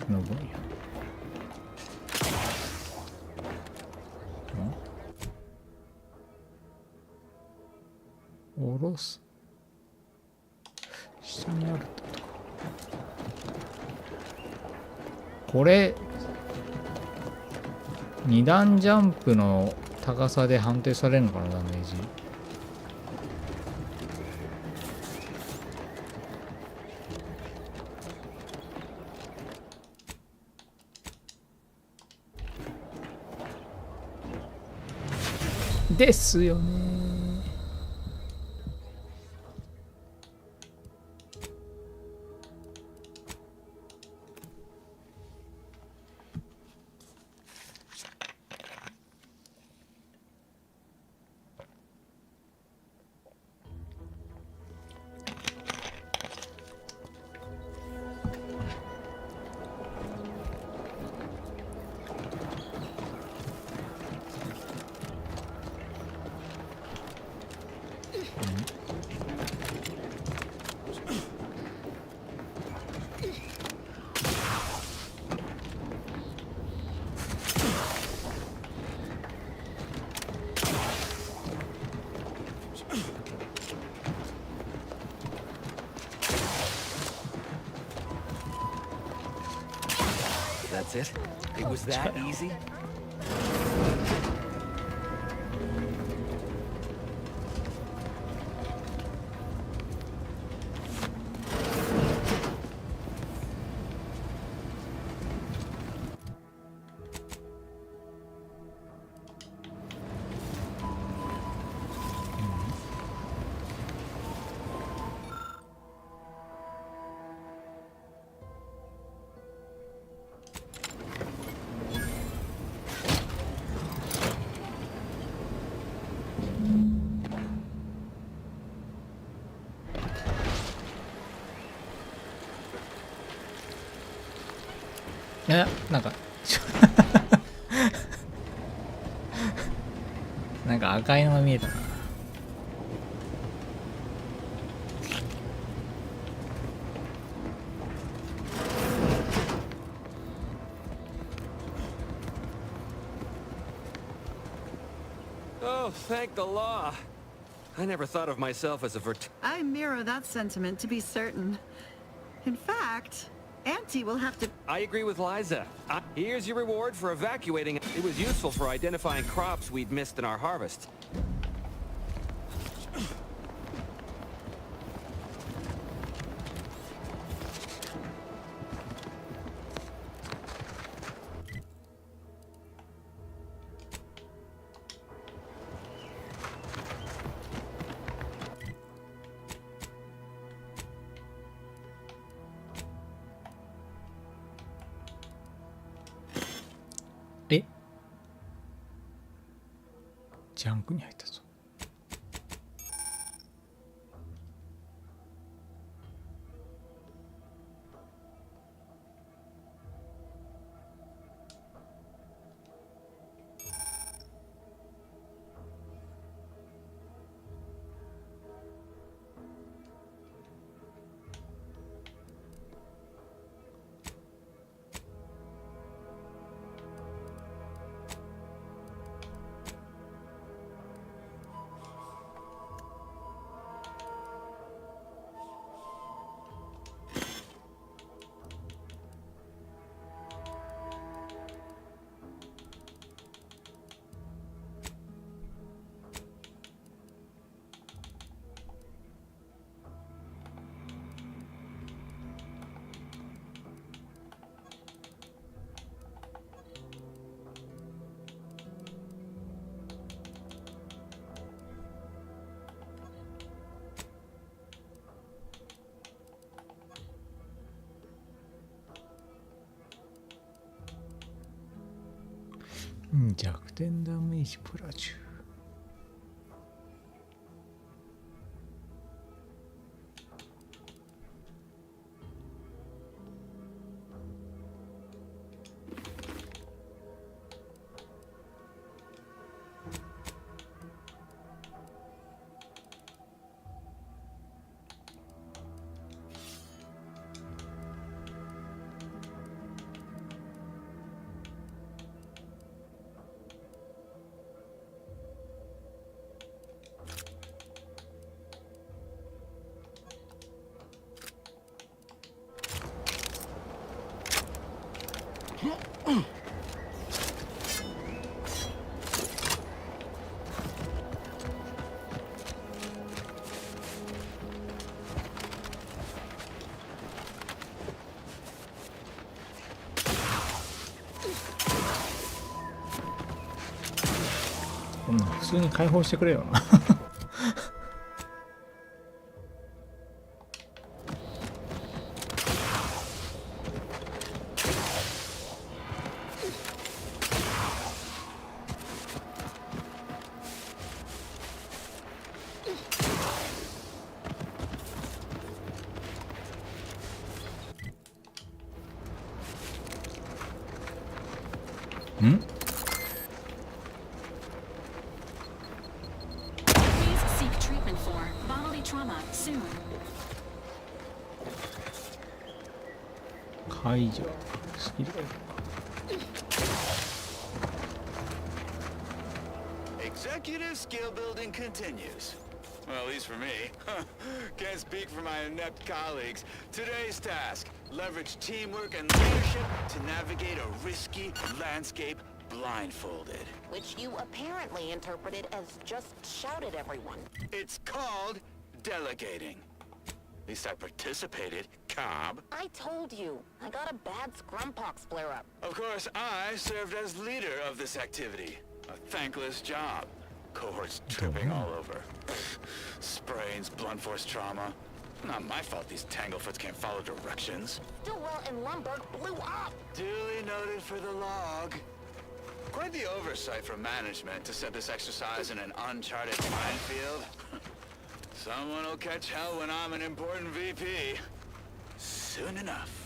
の分野。下ろす。下にあるってことか。これ2段ジャンプの高さで判定されるのかな、ダメージ。ですよね。That's it? It was that easy?なんかなんか赤いのが見えたな。Oh, thank the law. I never thought of myself as a I mirror that sentiment, to be certain. In fact, Auntie will have to... I agree with Liza. Here's your reward for evacuating. It was useful for identifying crops we'd missed in our harvest.え、ジャンクに入ったぞ。弱点ダメージプラ10。普通に解放してくれよな。ん解除スキルがいるか。Executive skill building continues. least for me. Can't speak for my inept colleagues. Today's task, leverage teamwork and leadership to navigate a risky landscape blindfolded. Which you apparently interpreted as just shout at everyone. It's called delegating. At least I participated, Cobb. I told you, I got a bad scrumpox flare-up. Of course, I served as leader of this activity. A thankless job. Cohorts tripping all over. Sprains, blunt force trauma. Not my fault these tanglefoots can't follow directions. Stillwell and Lumberg blew up! Duly noted for the log. Quite the oversight from management to set this exercise in an uncharted minefield. Someone will catch hell when I'm an important VP. Soon enough.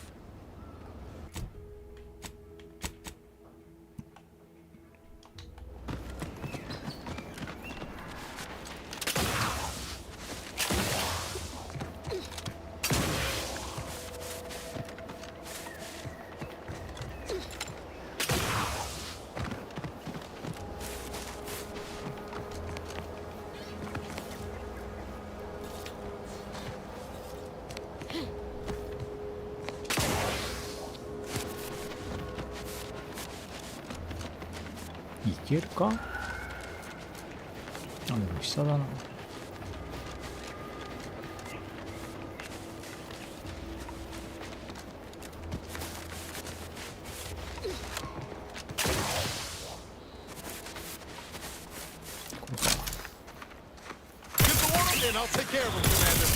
いけるか？あ、でも下だな。And I'll take care of him, Commander.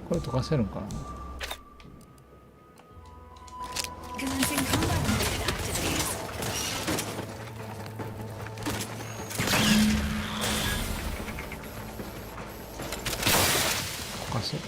これ溶かせるんかな。Commencing combat-related activities. 溶かせる。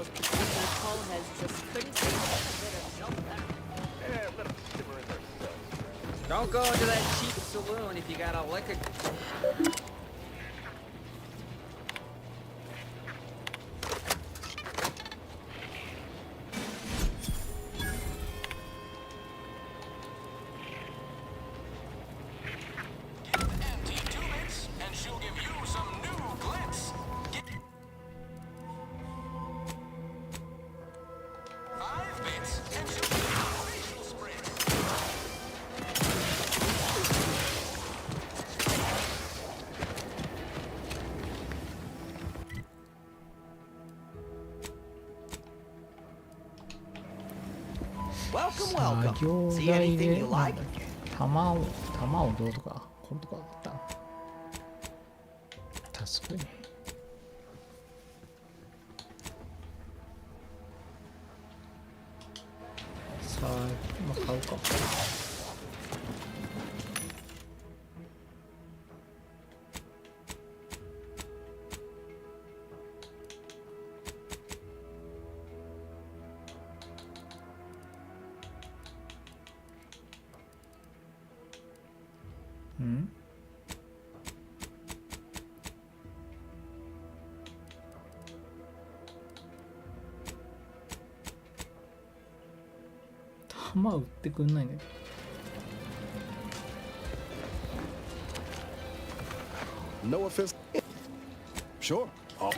those particular tall heads just couldn't take a bit of self-back. Yeah, let them simmer in their cells. Don't go into that cheap saloon if you got a liquor. Welcome, 作業 welcome. See 台 anything で you なん like? だっけ弾をどうとかこれとかだったタスクにさあ、まあ、買うかん弾売ってくんないんだけど No offense. Sure. Oh.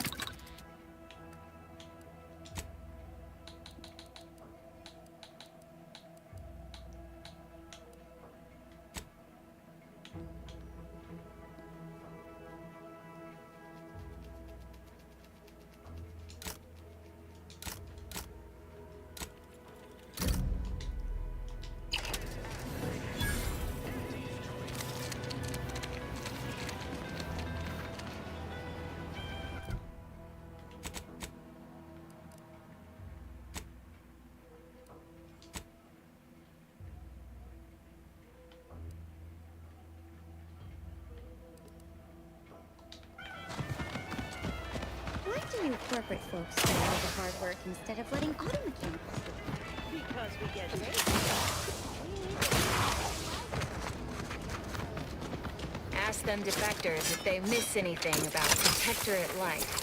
Why do you corporate folks do all the hard work instead of letting auto mechanicals do it? Because we get paid. Ask them defectors if they miss anything about Protectorate life.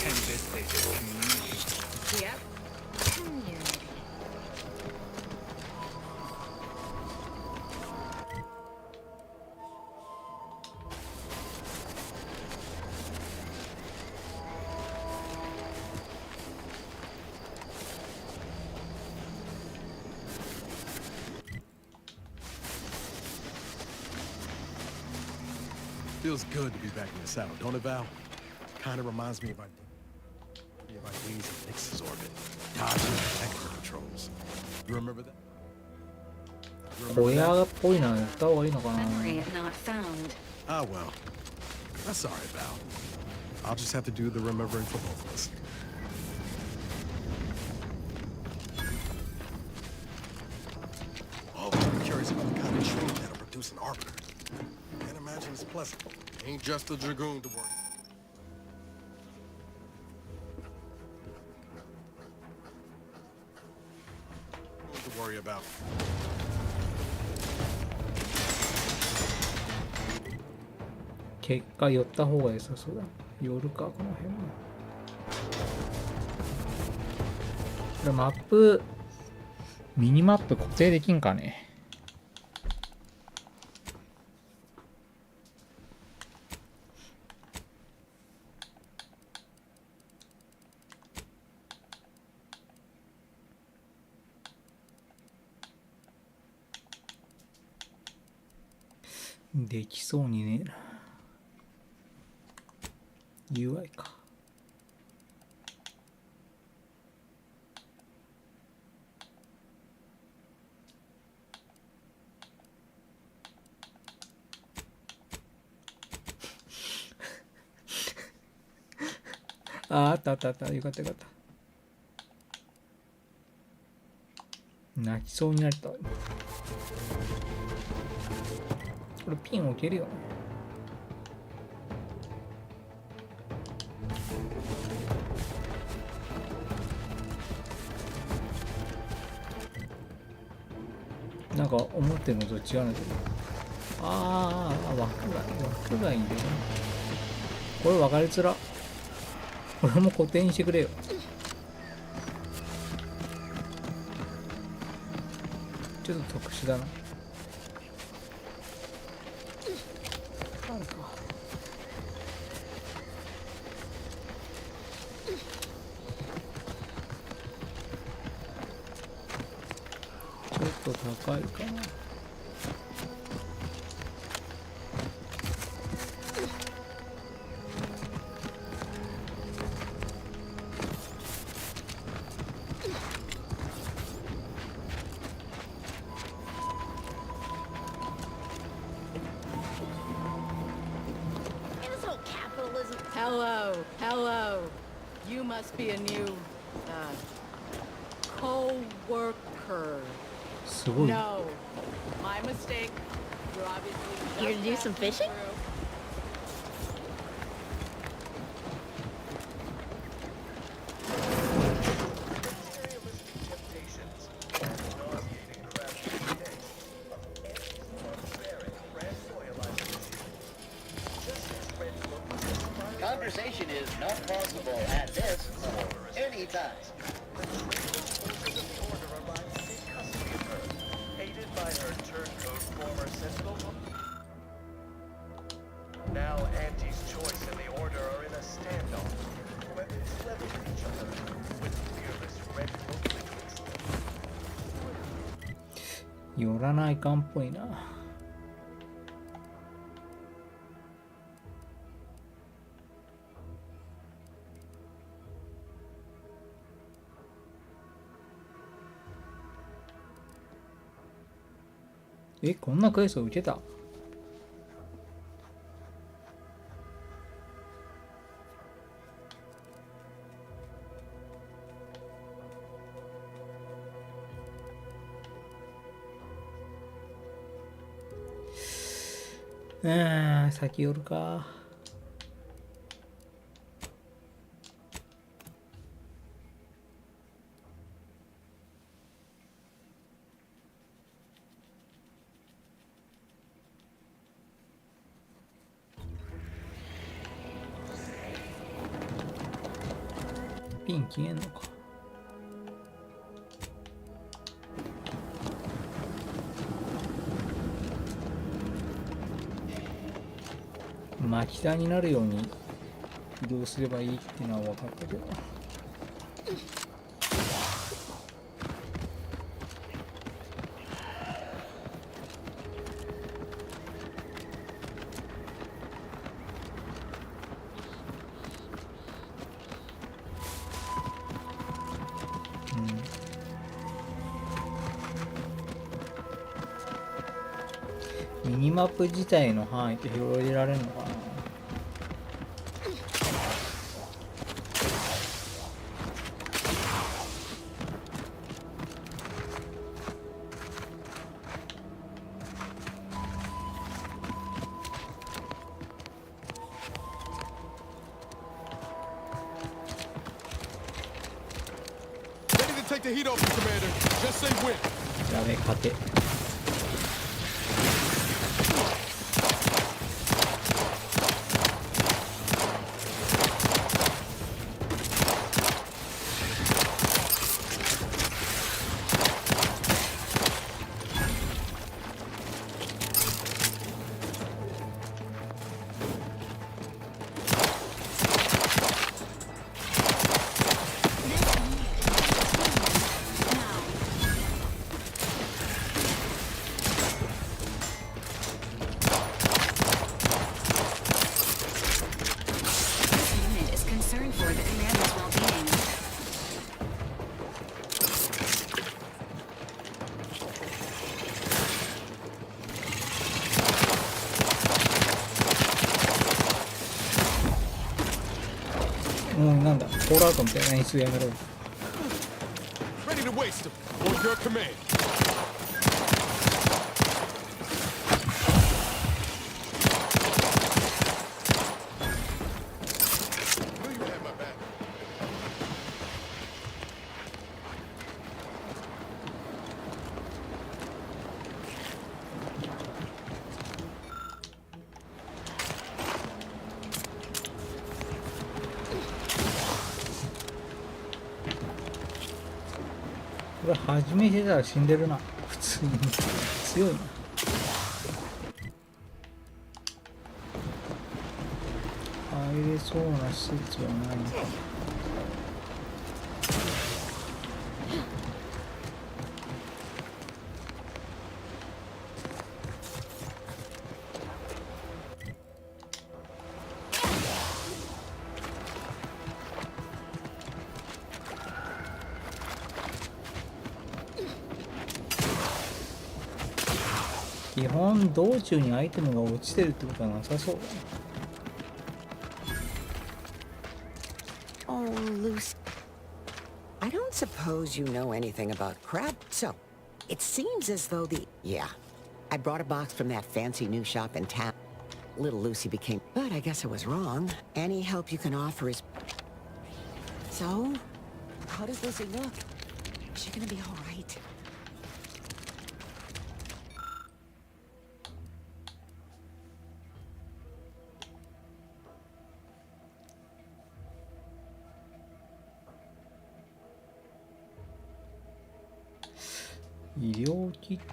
And this place is community. Yep. Community. Feels good to be back in the saddle, don't it, Val? Kind of reminds me of my days in Nix's orbit, dodging vector patrols. You remember that? 小屋っぽいなやった方がいいのかな Memory not found. Ah, well. That's all right, Val. I'll just have to do the remembering for both of us. Oh, I'm curious about the kind of training that'll produce an arbiter. Can't imagine it's pleasant. Ain't just a dragoon to work. Nothing to worry about. 結果寄った方が良さそうだ寄るかこの辺もこれマップミニマップ固定できんかねできそうにねえな UI かあったあったあったよかったよかった泣きそうになったこれピン置けるよねか思ってるのと違うんだけど。ああ、枠がいいんだよね。これ分かりづら。これも固定にしてくれよ。ちょっと特殊だな。あるか。ちょっと高いかな。Hello. You must be a new, co-worker. No, my mistake. You're obviously Here to do some fishing? Conversation is not possible at this or any time. Aided by her turncoat former sentinel. Now Auntie's choice and the Order are in a standoff. Weapons leveled at each other with fearless red cloak betwixt them. 寄らないかんっぽいな。こんなクエスト受けた？先寄るか。ピン消えんのか。まあ北になるように移動すればいいっていうのは分かったけど。ミニマップ自体の範囲って広げられるのかな。Take the heat off, Commander. Just say when. やべ、勝て。なんだ、ホールアウトみたいな演出やめろ。Ready to waste them. On your command. れ初めてたら死んでるな。普通に強いな。入れそうな施設はないのか。基本道中にアイテムが落ちてるってことはなさそうだね。Oh, Lucy. I don't suppose you know anything about crab. So, it seems as though Yeah. I brought a box from that fancy new shop in town. Little Lucy became... But I guess I was wrong. Any help you can offer is... So, how does Lucy look? Is she gonna be all right?「医療キット」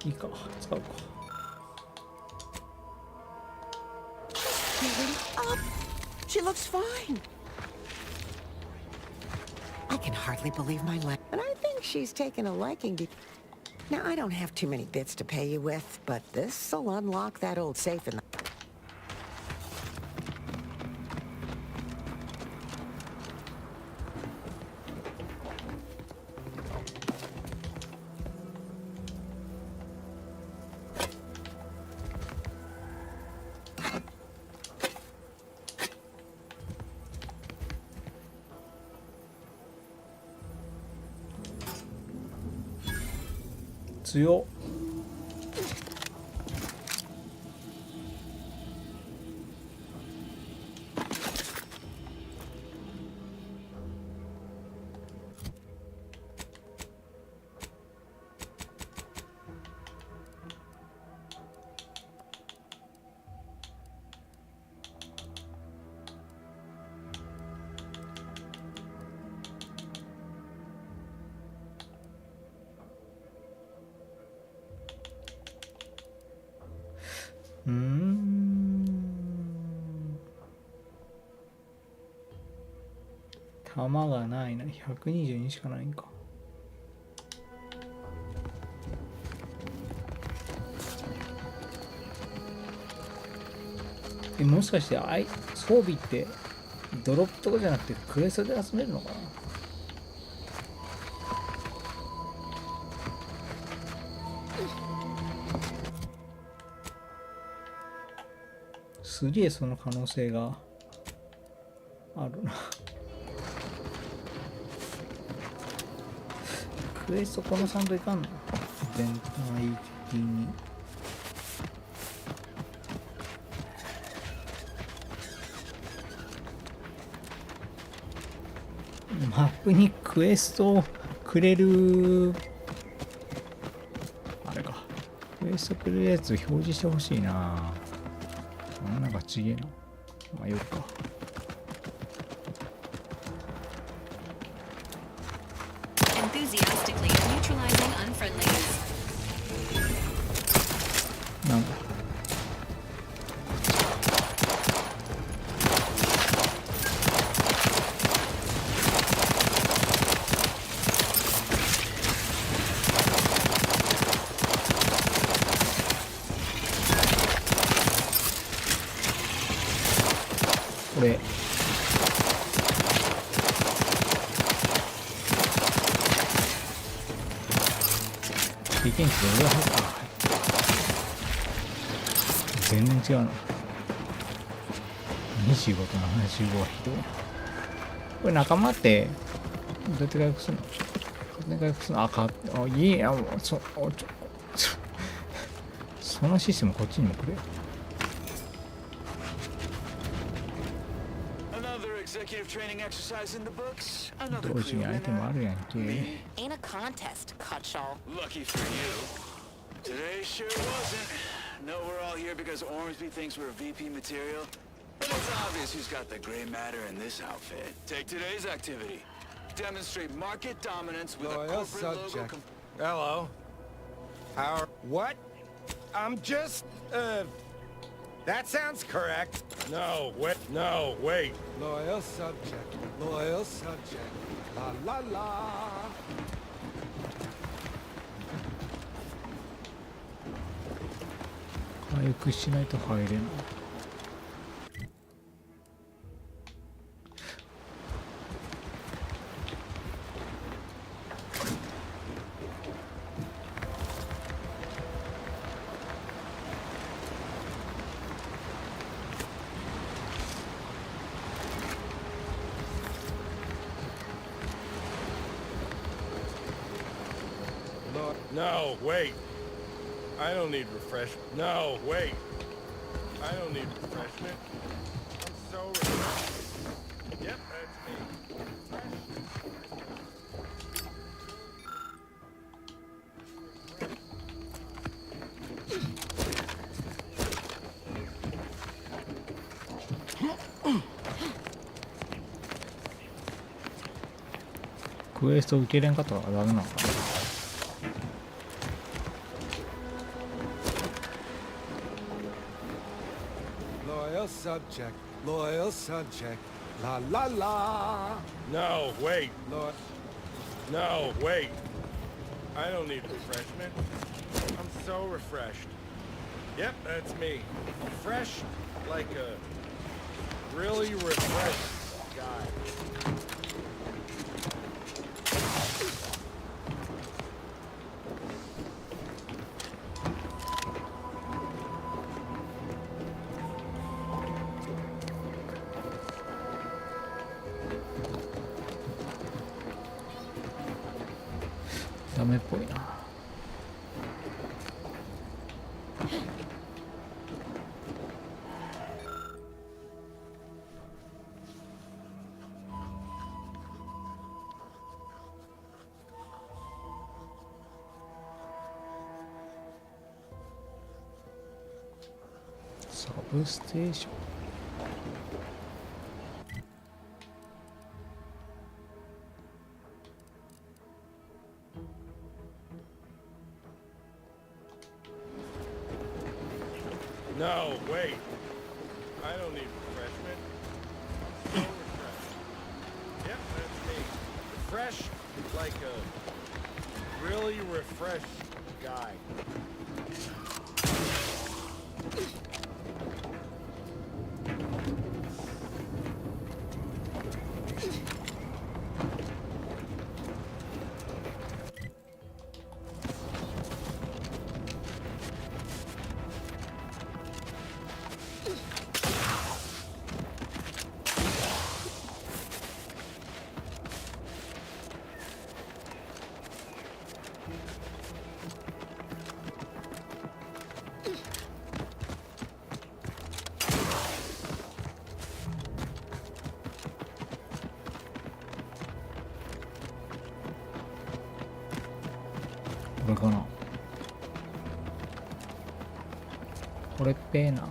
いいか、使うか。She looks fine. I can hardly believe my luck. And I think she's taken a liking to... Now, I don't have too many bits to pay you with, but this'll unlock that old safe in the...強っ。弾がないな。122しかないんか。もしかして装備ってドロップとかじゃなくてクエストで集めるのかな。すげえその可能性があるな。クエストこの3度いかんの全体的に。マップにクエストをくれるあれか、クエストくれるやつ表示してほしいな。なんかちげえな。まあよっか。Enthusiastically neutralizing unfriendlies. なんだ。これ経験値で俺は入った。全然違うな。25と75はひどいな。これ仲間ってどうやって回復するの？回復するの？いいや、もうそのシステムこっちにもくれ。Another executive training exercise in the books. Another 同時 clear にアイテムあ winner. るやんけ。 Ain't a contest, Cutshall. Lucky for you. Today sure wasn't. No, we're all here because Ormsby thinks we're VP material. But it's obvious who's got the gray matter in this outfit. Take today's activity. Demonstrate market dominance with a Loyal corporate logo. subject. Hello. How? What? I'm just, that sounds correct. No, wait. No, wait. Loyal subject. Loyal subject. La la la. 回復しないと入れない。No, wait. I don't need refreshment. No, wait. I don't need refreshment. I'm so refreshed. Yep, that's me. Refreshed. クエスト受けれんかったらダメなのかな。Loyal subject, loyal subject, la la la. No, wait, Lord. No, wait. I don't need refreshment. I'm so refreshed. Yep, that's me. Fresh like a really refreshed guy. Dame ダメっぽいな。サブステーション。No, wait. I don't need refreshment. I'm so refreshed. Yep, that's me. Fresh like a really refreshed guy.これかな。これっぺーな。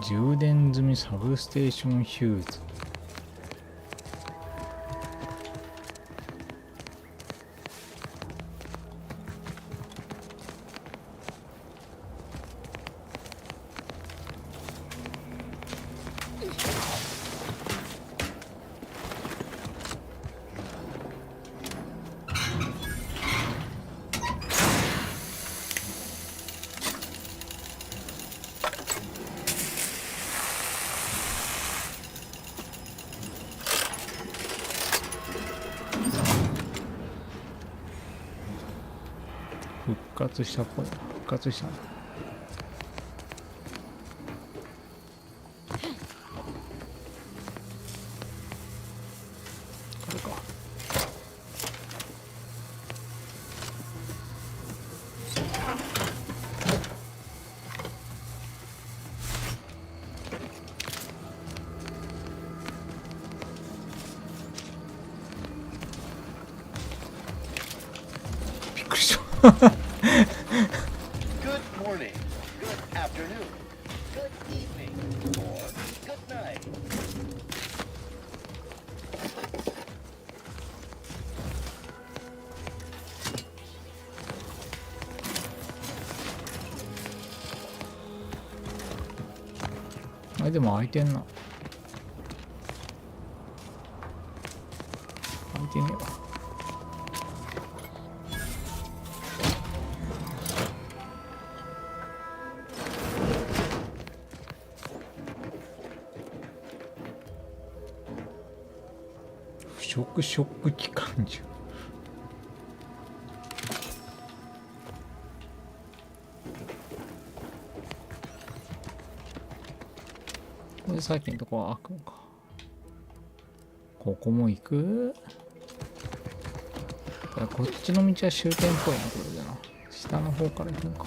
充電済みサブステーションヒューズ。復活したっぽいな。復活したな。これか。びっくりした。Good morning, good afternoon, good evening, or good night. あれでも開いてんな。開いてねえわ。ショック機関銃。これさっきのとこは開くんか。ここも行く？こっちの道は終点っぽいな、これでな。下の方から行くんか。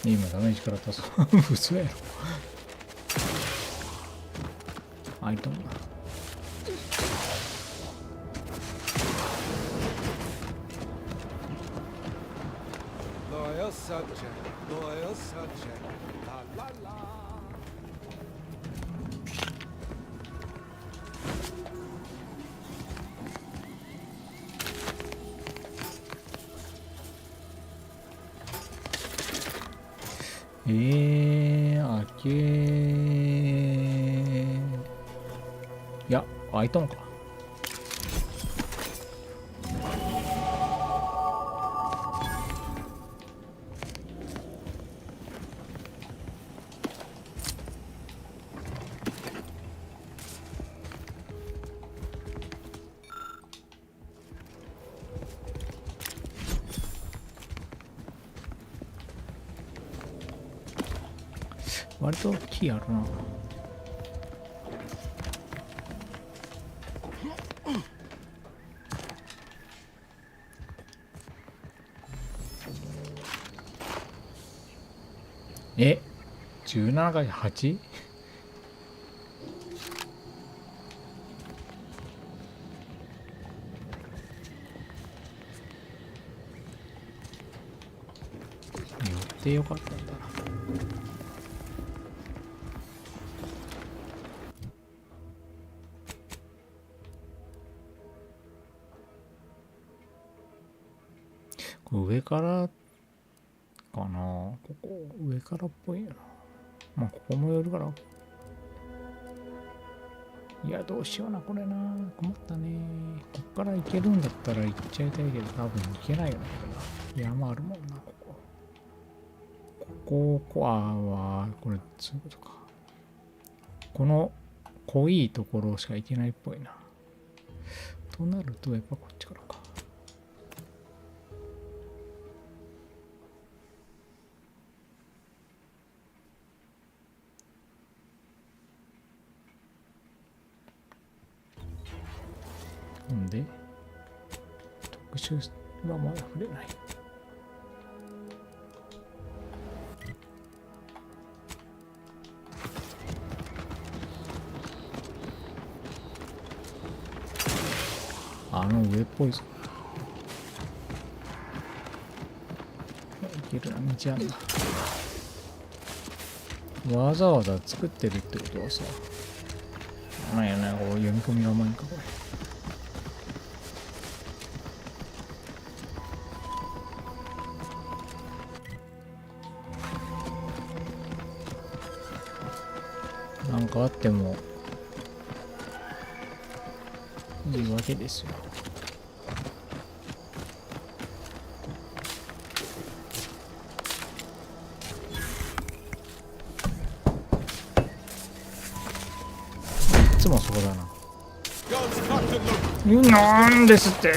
今ダメージから足す。嘘やろ。開いたもんな。Loyal subject, loyal subject, la la la. 開けいや、開いたんか。割と木あるな。17か 8？ 寄ってよかったんだな。上からかな。ここ上からっぽいよな。まあここも寄るから。いやどうしようなこれな。困ったね。こっから行けるんだったら行っちゃいたいけど多分行けないよなこれな。山あるもんなここ。ここはこれそういうことか。この濃いところしか行けないっぽいな。となるとやっぱこっちからか。んで特殊はまだ触れない。あの上っぽいぞ。いけるな、道あんな。わざわざ作ってるってことはさ、なんやね、こう読み込みが甘いんかこれ。なんかあってもいいわけですよ。つもそこだな。なんですって。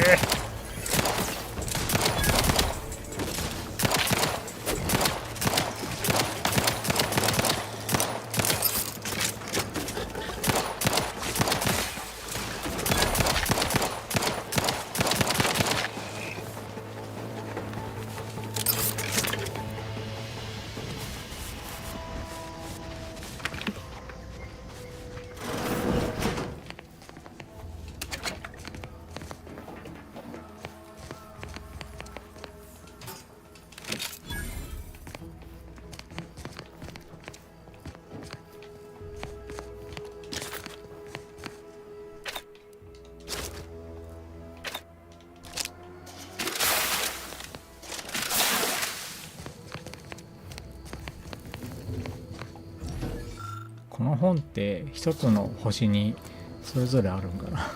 この本って一つの星にそれぞれあるんかな。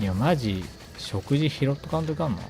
いやマジ食事拾っとかんといかんな。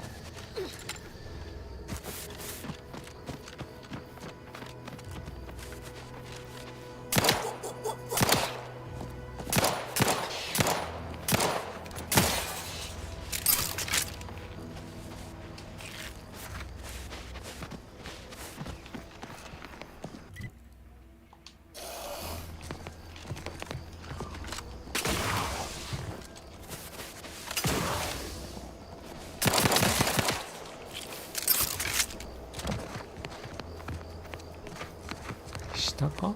下か？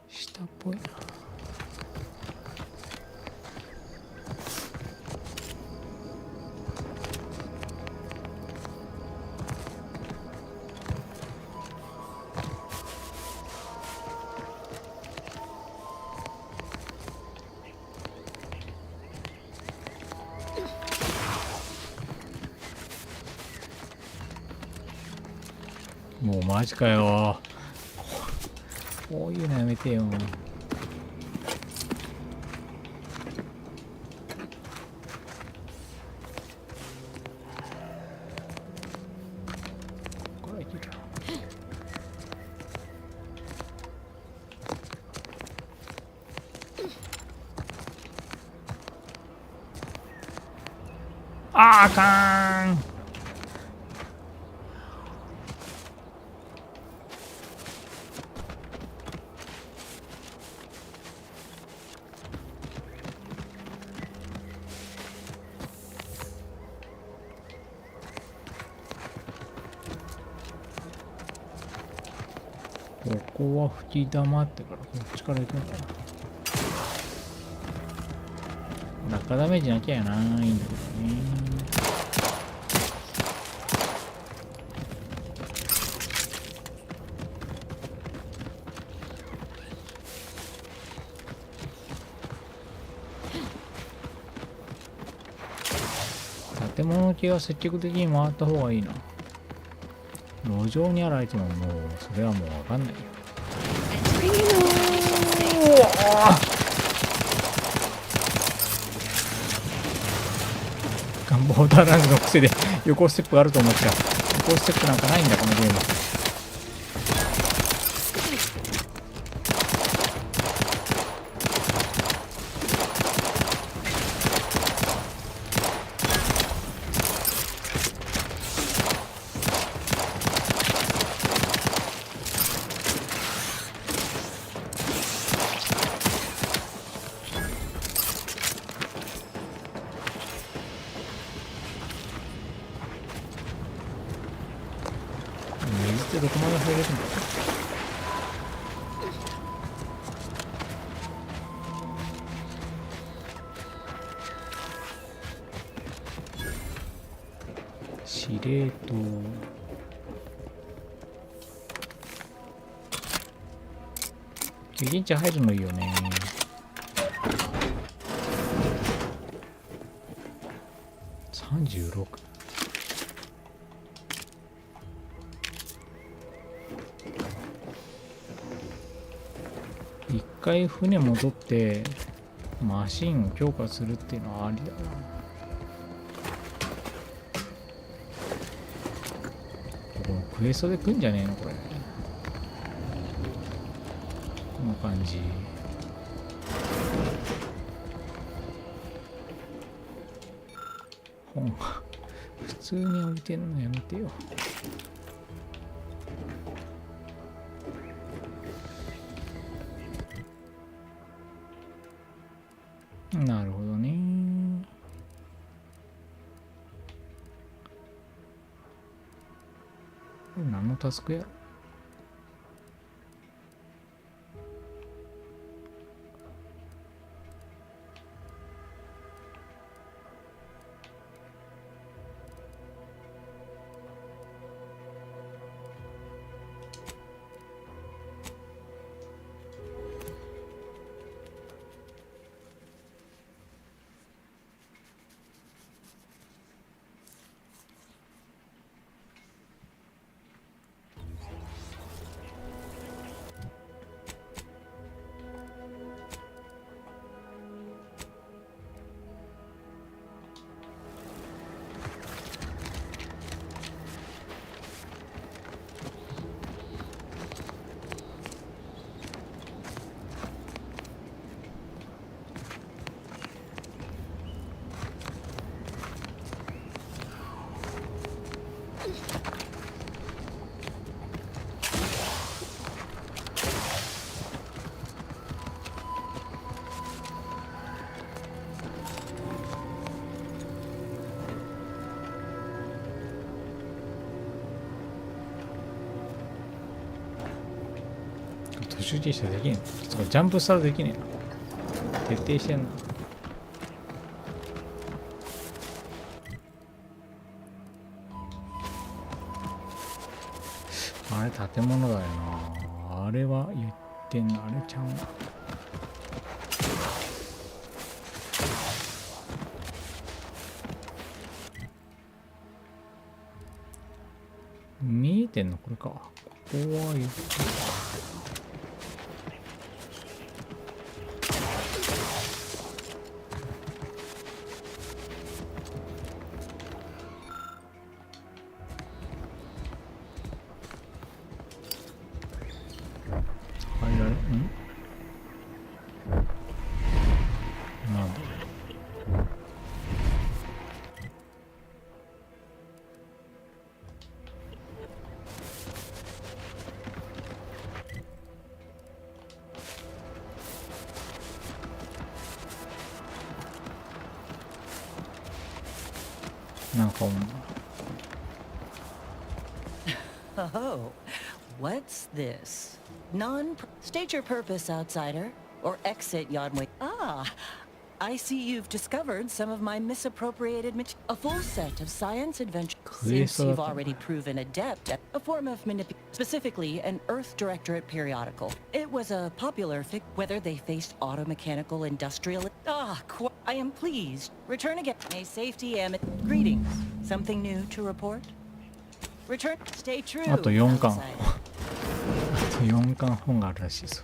下っぽいな。もうマジかよ。こういうのやめてよ。これいける。あかん。ここは吹き溜ってからこっちから行くのかな。落下ダメージなきゃやないんだけどね。建物系は積極的に回った方がいいな。路上にあるアイテムはもうそれはもう分かんないよ。ボーダーランズの癖で横ステップがあると思っちゃう。横ステップなんかないんだこのゲーム。水ってどこまで入れるんだろう。司令塔。経験値入るのいいよね。16。一回船戻ってマシンを強化するっていうのはありだな。このクエストで来んじゃねえのこれ。この感じ。本が普通に置いてるのやめてよ。なるほどね。これ何のタスクやろ。途中停車できんの？そうか、ジャンプスタートできねえな。徹底してんの。あれ建物だよな。あれは言ってんの。あれちゃうな。見えてんのこれか。ここは言って入られん？なんだなんかOh, what's this? State your purpose, outsider, or exit Yodway. Ah, I see you've discovered some of my misappropriated material. A full set of science adventure. Since you've already proven adept at a form of manipulation, specifically an Earth Directorate periodical. It was a popular whether they faced automechanical industrial. I am pleased. Return again. A safety greetings. Something new to report? Return. Stay true. あと4巻。 outsider. あと4巻本があるらしいぞ。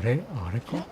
あれか。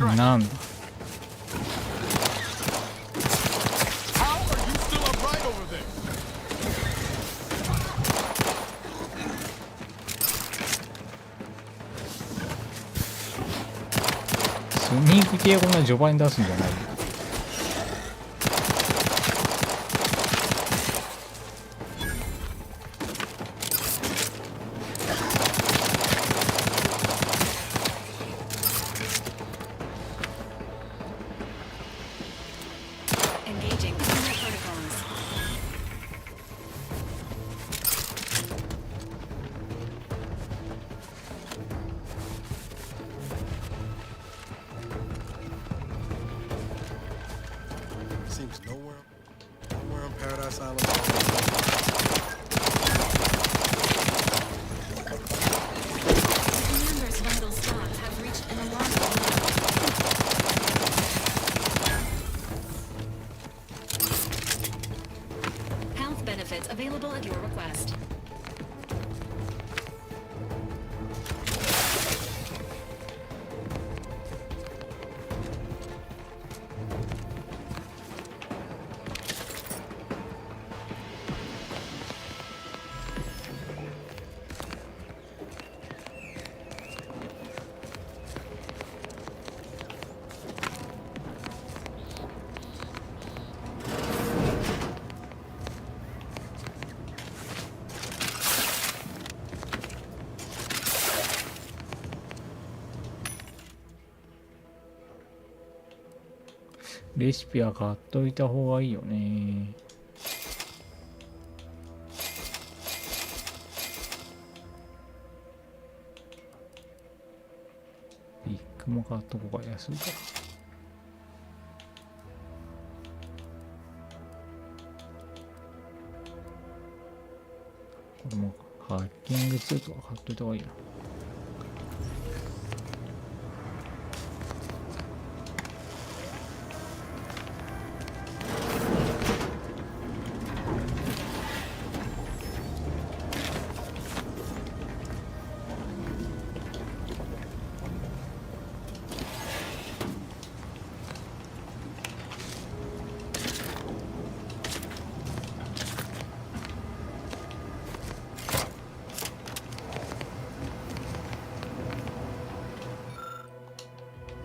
なんだ。 How are you still upright over there? スニーク系こんな序盤に出すんじゃない。 Engaging combat protocols. Seems nowhere on Paradise Island. Commander's vital stocks have reached an alarming level. Health benefits available at your request.「レシピは買っといた方がいいよね」「ビッグも買っとこうか、安いから」これもハッキング2とか買っといた方がいいな。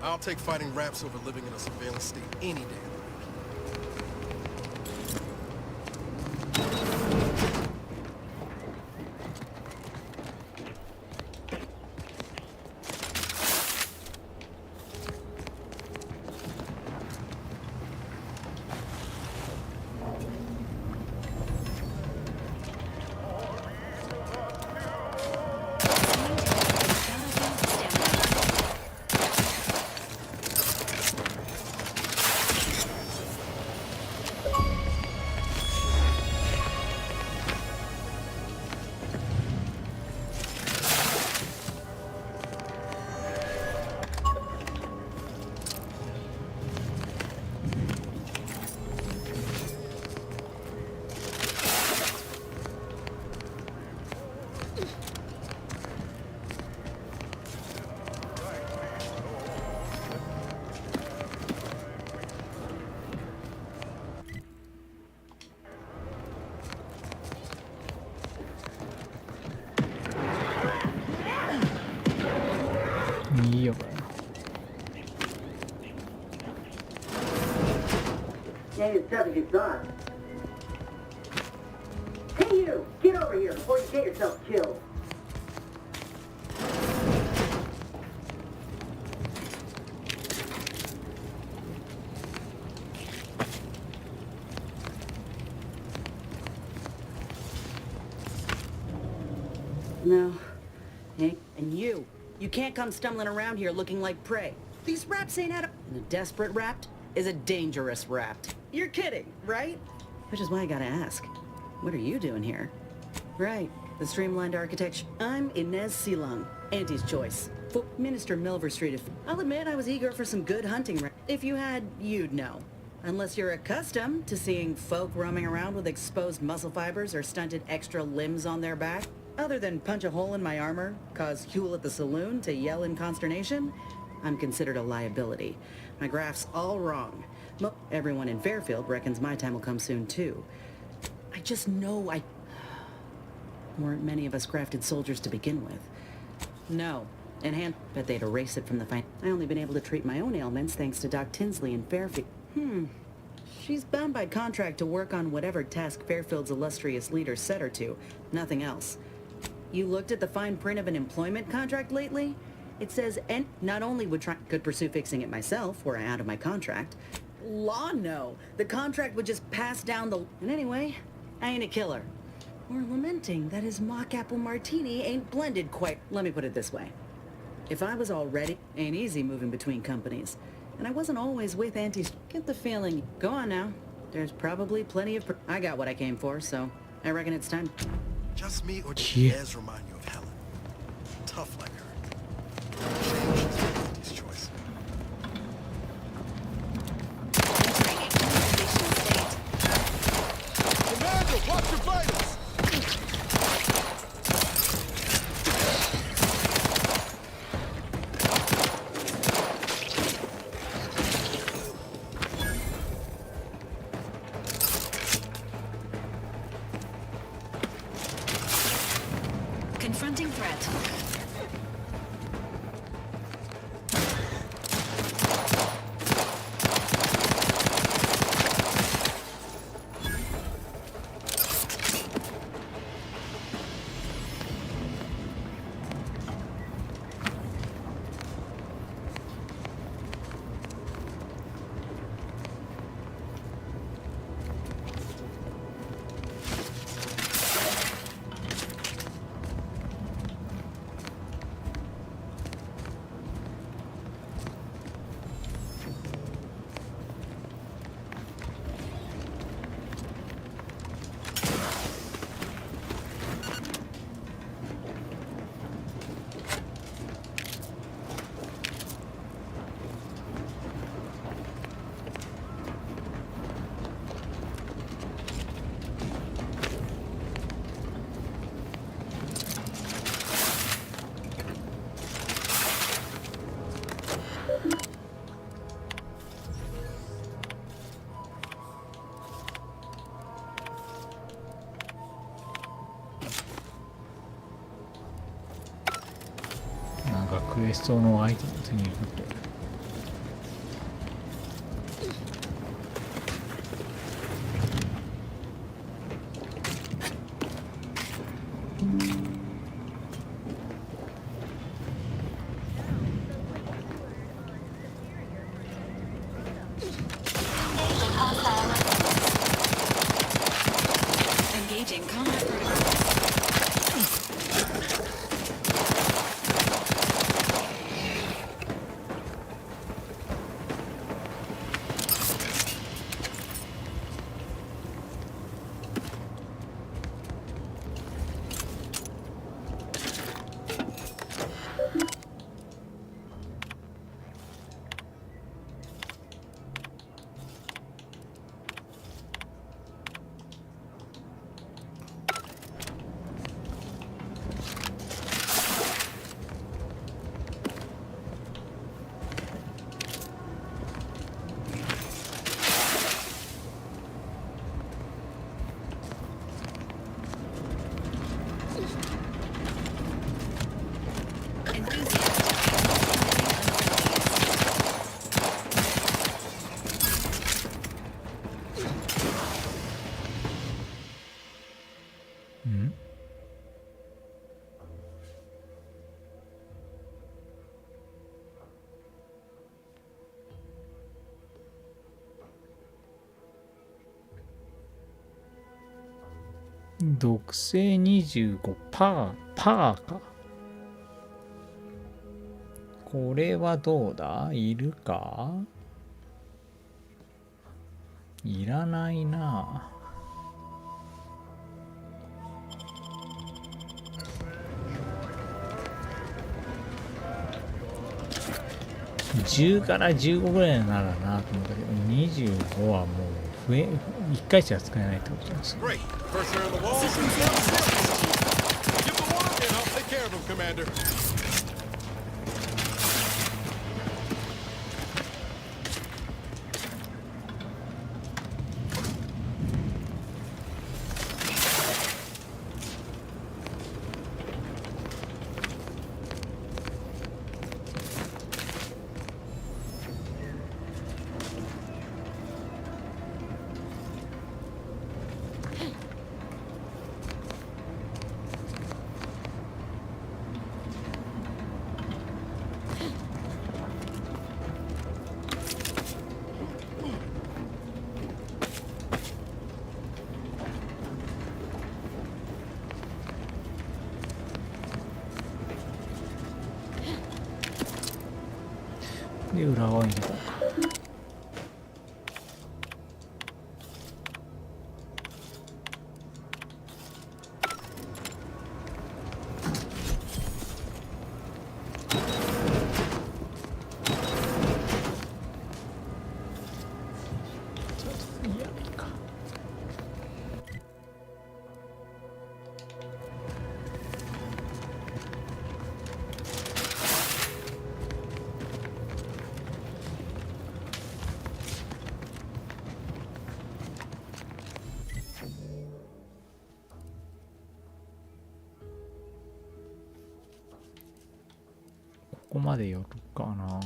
I'll take fighting raps over living in a surveillance state any day. Ain't as tough as you thought. Hey you! Get over here before you get yourself killed. No. Hey, and you can't come stumbling around here looking like prey. These raps ain't and a desperate rapt is a dangerous rapt. You're kidding, right? Which is why I gotta ask, what are you doing here? Right, the streamlined architecture. I'm Inez Silung, Auntie's choice. Minister Milver Street. I'll admit I was eager for some good hunting. If you had, you'd know. Unless you're accustomed to seeing folk roaming around with exposed muscle fibers or stunted extra limbs on their back. Other than punch a hole in my armor, cause Huel at the saloon to yell in consternation, I'm considered a liability. My graph's all wrong. Everyone in Fairfield reckons my time will come soon, too. I just know weren't many of us crafted soldiers to begin with. No. And bet they'd erase it from the fight. I only been able to treat my own ailments thanks to Doc Tinsley in Fairfield. She's bound by contract to work on whatever task Fairfield's illustrious leader set her to. Nothing else. You looked at the fine print of an employment contract lately? It says, and not only could pursue fixing it myself, were I out of my contract. Law, no. The contract would just pass down the... And anyway, I ain't a killer. Or lamenting that his mock apple martini ain't blended quite... Let me put it this way. If I was already... Ain't easy moving between companies. And I wasn't always with Auntie's... Get the feeling... Go on now. There's probably plenty of... I got what I came for, so I reckon it's time. Just me, or did Yes remind you of Helen? Tough like her. Auntie's choice. Commander, watch your vitals! Confronting threat.クエストのアイテム手に入れてEngaging combat protocol.ん毒性25%パーか。これはどうだ？いるか？いらないな。10から15ぐらいならなと思ったけど、25はもう1回しか使えないってことなんですね。で裏側に出た。ここまで寄るかな。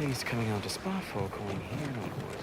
He's coming out to spot folk going here and on board.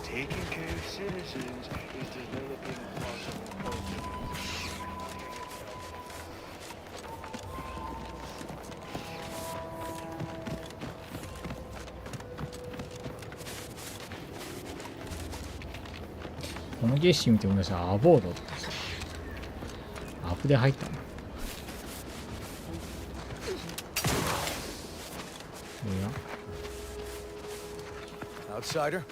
Taking care of citizens is developing possible culture. この景色見て思い出したアボードってさ、アップで入ったの。おや Outsider?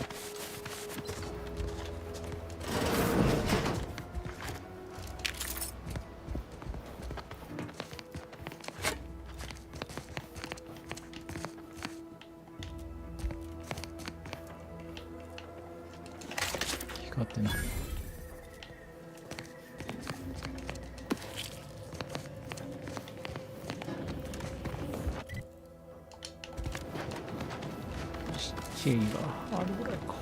経緯があるぐらいか。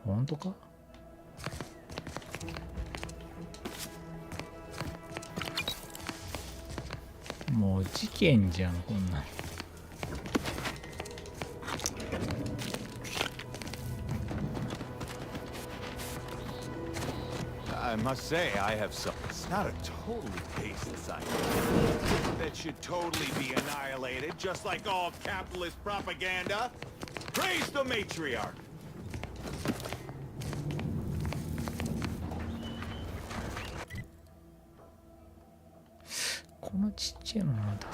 本当か？もう事件じゃん、こんなん。I must say, I have some. It's not a totally tasteless idea that should totally be annihilated, just like all capitalist propaganda. Praise the matriarch. このちっちゃいのなんだ。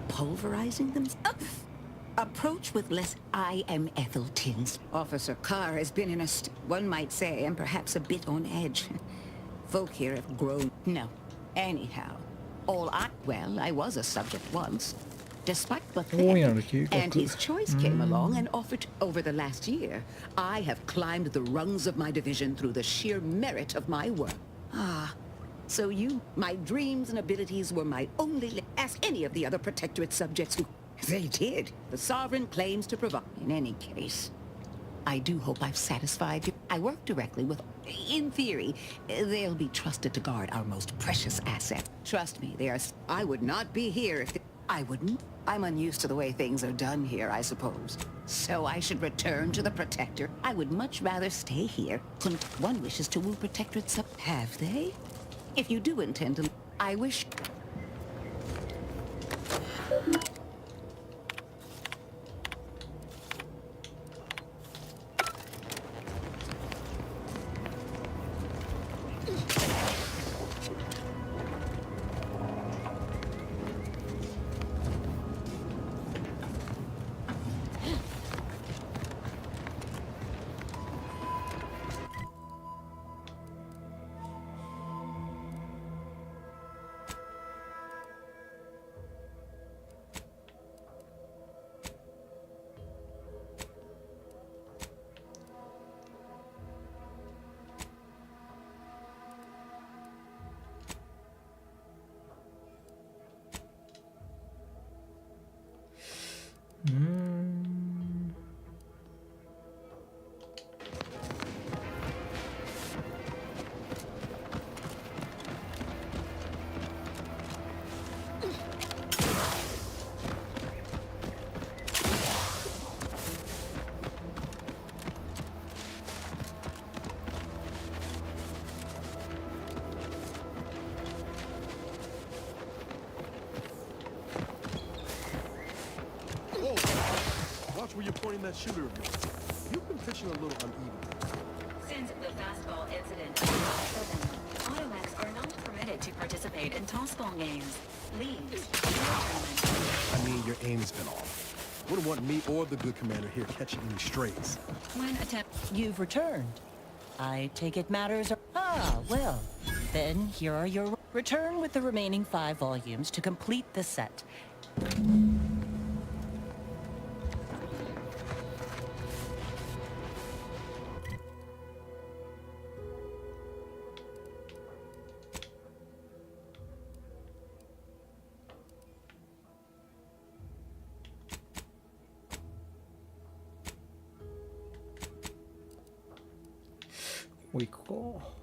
Pulverizing them? Approach with less. I am Ethel Tins. Officer Carr has been in one might say, and perhaps a bit on edge. Folk here have grown. No. Anyhow, well, I was a subject once. Despite but and his choice came along and offered over the last year. I have climbed the rungs of my division through the sheer merit of my work. So my dreams and abilities were my only ask any of the other Protectorate subjects who they did. The Sovereign claims to provide. In any case, I do hope I've satisfied you. I work directly with, in theory, they'll be trusted to guard our most precious asset. Trust me, I would not be here if I wouldn't. I'm unused to the way things are done here, I suppose. So I should return to the Protector. I would much rather stay here. One wishes to woo Protectorate sub. Have they? If you do intend to, I wish. Where you're pointing that shooter of yours. You've been pitching a little uneven. Since the fastball incident, Automacs are not permitted to participate in tossball games, leagues, or tournaments. I mean, your aim's been off. Wouldn't want me or the good commander here catching any strays. When attempt... You've returned. I take it matters are... well. Then here are your... Return with the remaining 5 volumes to complete the set.ここ行くか。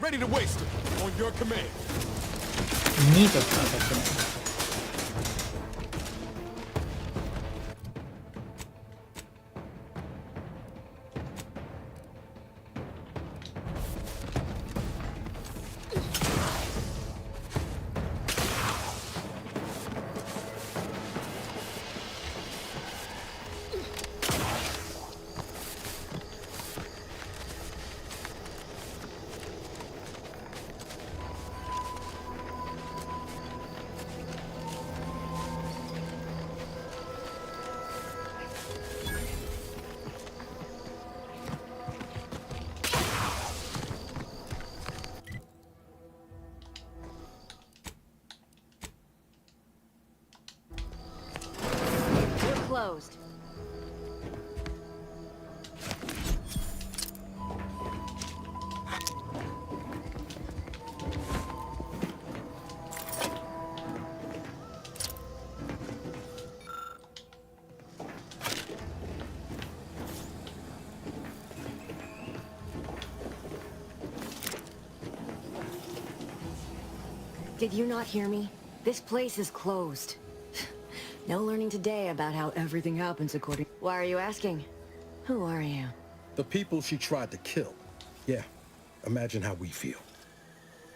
Ready to waste it on your command. 2としか当たってない。Closed. Did you not hear me? This place is closed. No learning today about how everything happens according... Why are you asking? Who are you? The people she tried to kill. Yeah, imagine how we feel.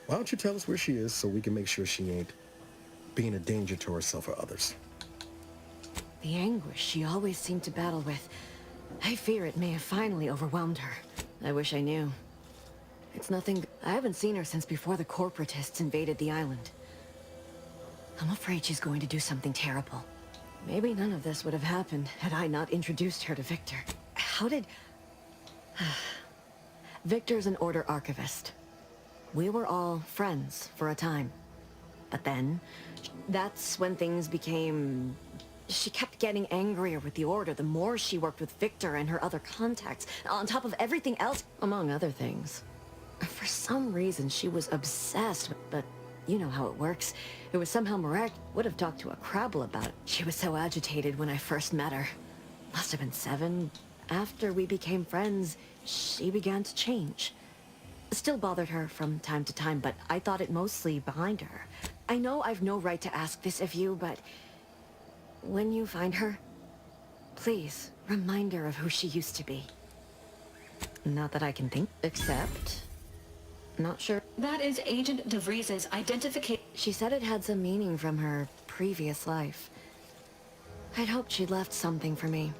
Why don't you tell us where she is so we can make sure she ain't being a danger to herself or others? The anguish she always seemed to battle with. I fear it may have finally overwhelmed her. I wish I knew. It's nothing... I haven't seen her since before the corporatists invaded the island. I'm afraid she's going to do something terrible. Maybe none of this would have happened had I not introduced her to Victor. How did... Victor's an Order archivist. We were all friends for a time. But then, that's when things became... She kept getting angrier with the Order the more she worked with Victor and her other contacts, on top of everything else, among other things. For some reason, she was obsessed with... But you know how it works. It was somehow miraculous. Would have talked to a Crabble about it. She was so agitated when I first met her. Must have been 7. After we became friends, she began to change. Still bothered her from time to time, but I thought it mostly behind her. I know I've no right to ask this of you, but... when you find her, please remind her of who she used to be. Not that I can think, except... Not sure. That is Agent DeVries's identification. She said it had some meaning from her previous life. I'd hoped she'd left something for me.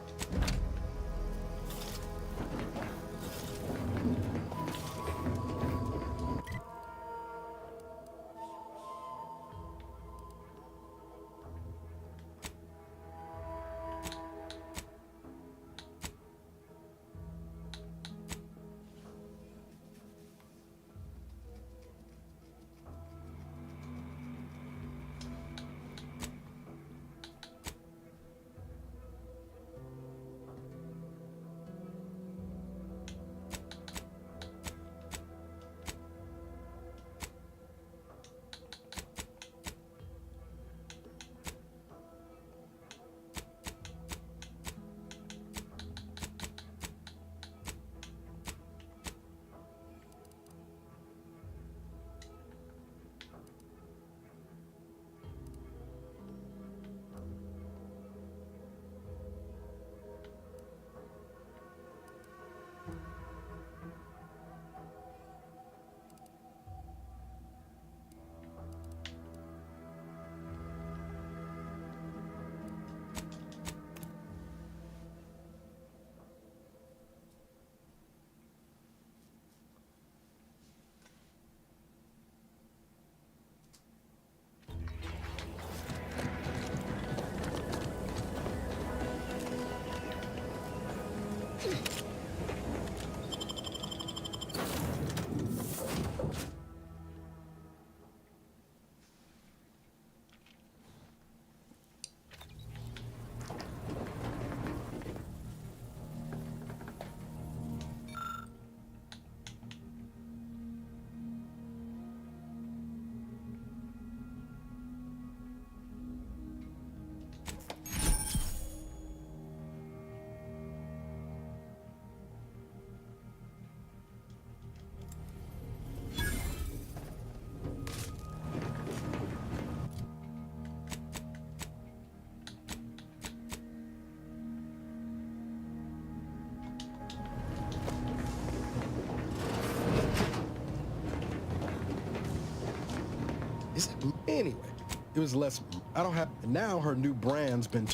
Anyway, it was less... I don't have... And now her new brand's been...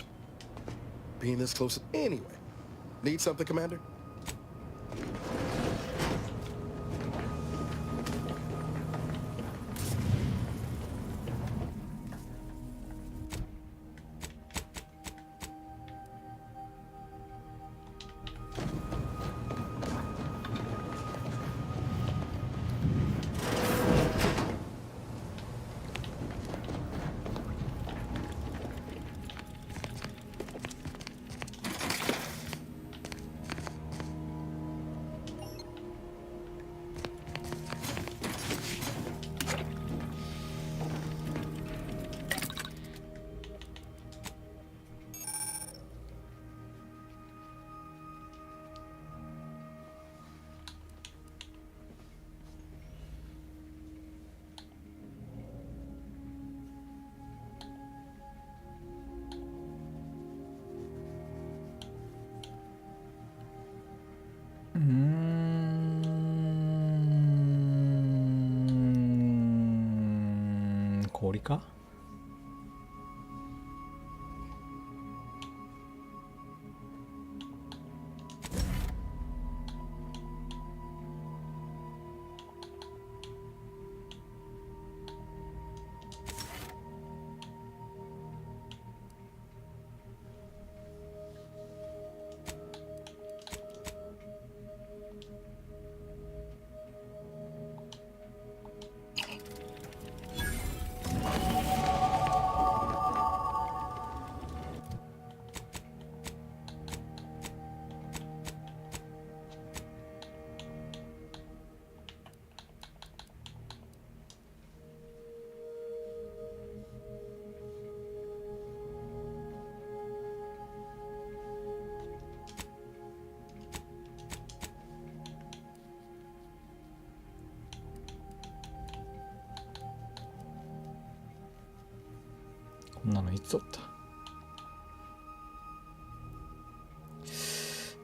being this close... Anyway. Need something, Commander? 氷か。こんなのいつおった。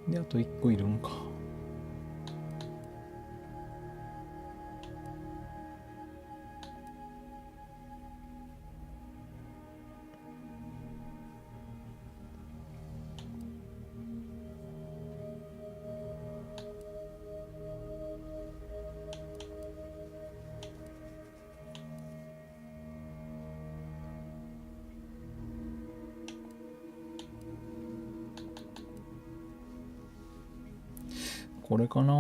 であと1個いるんか。これかな。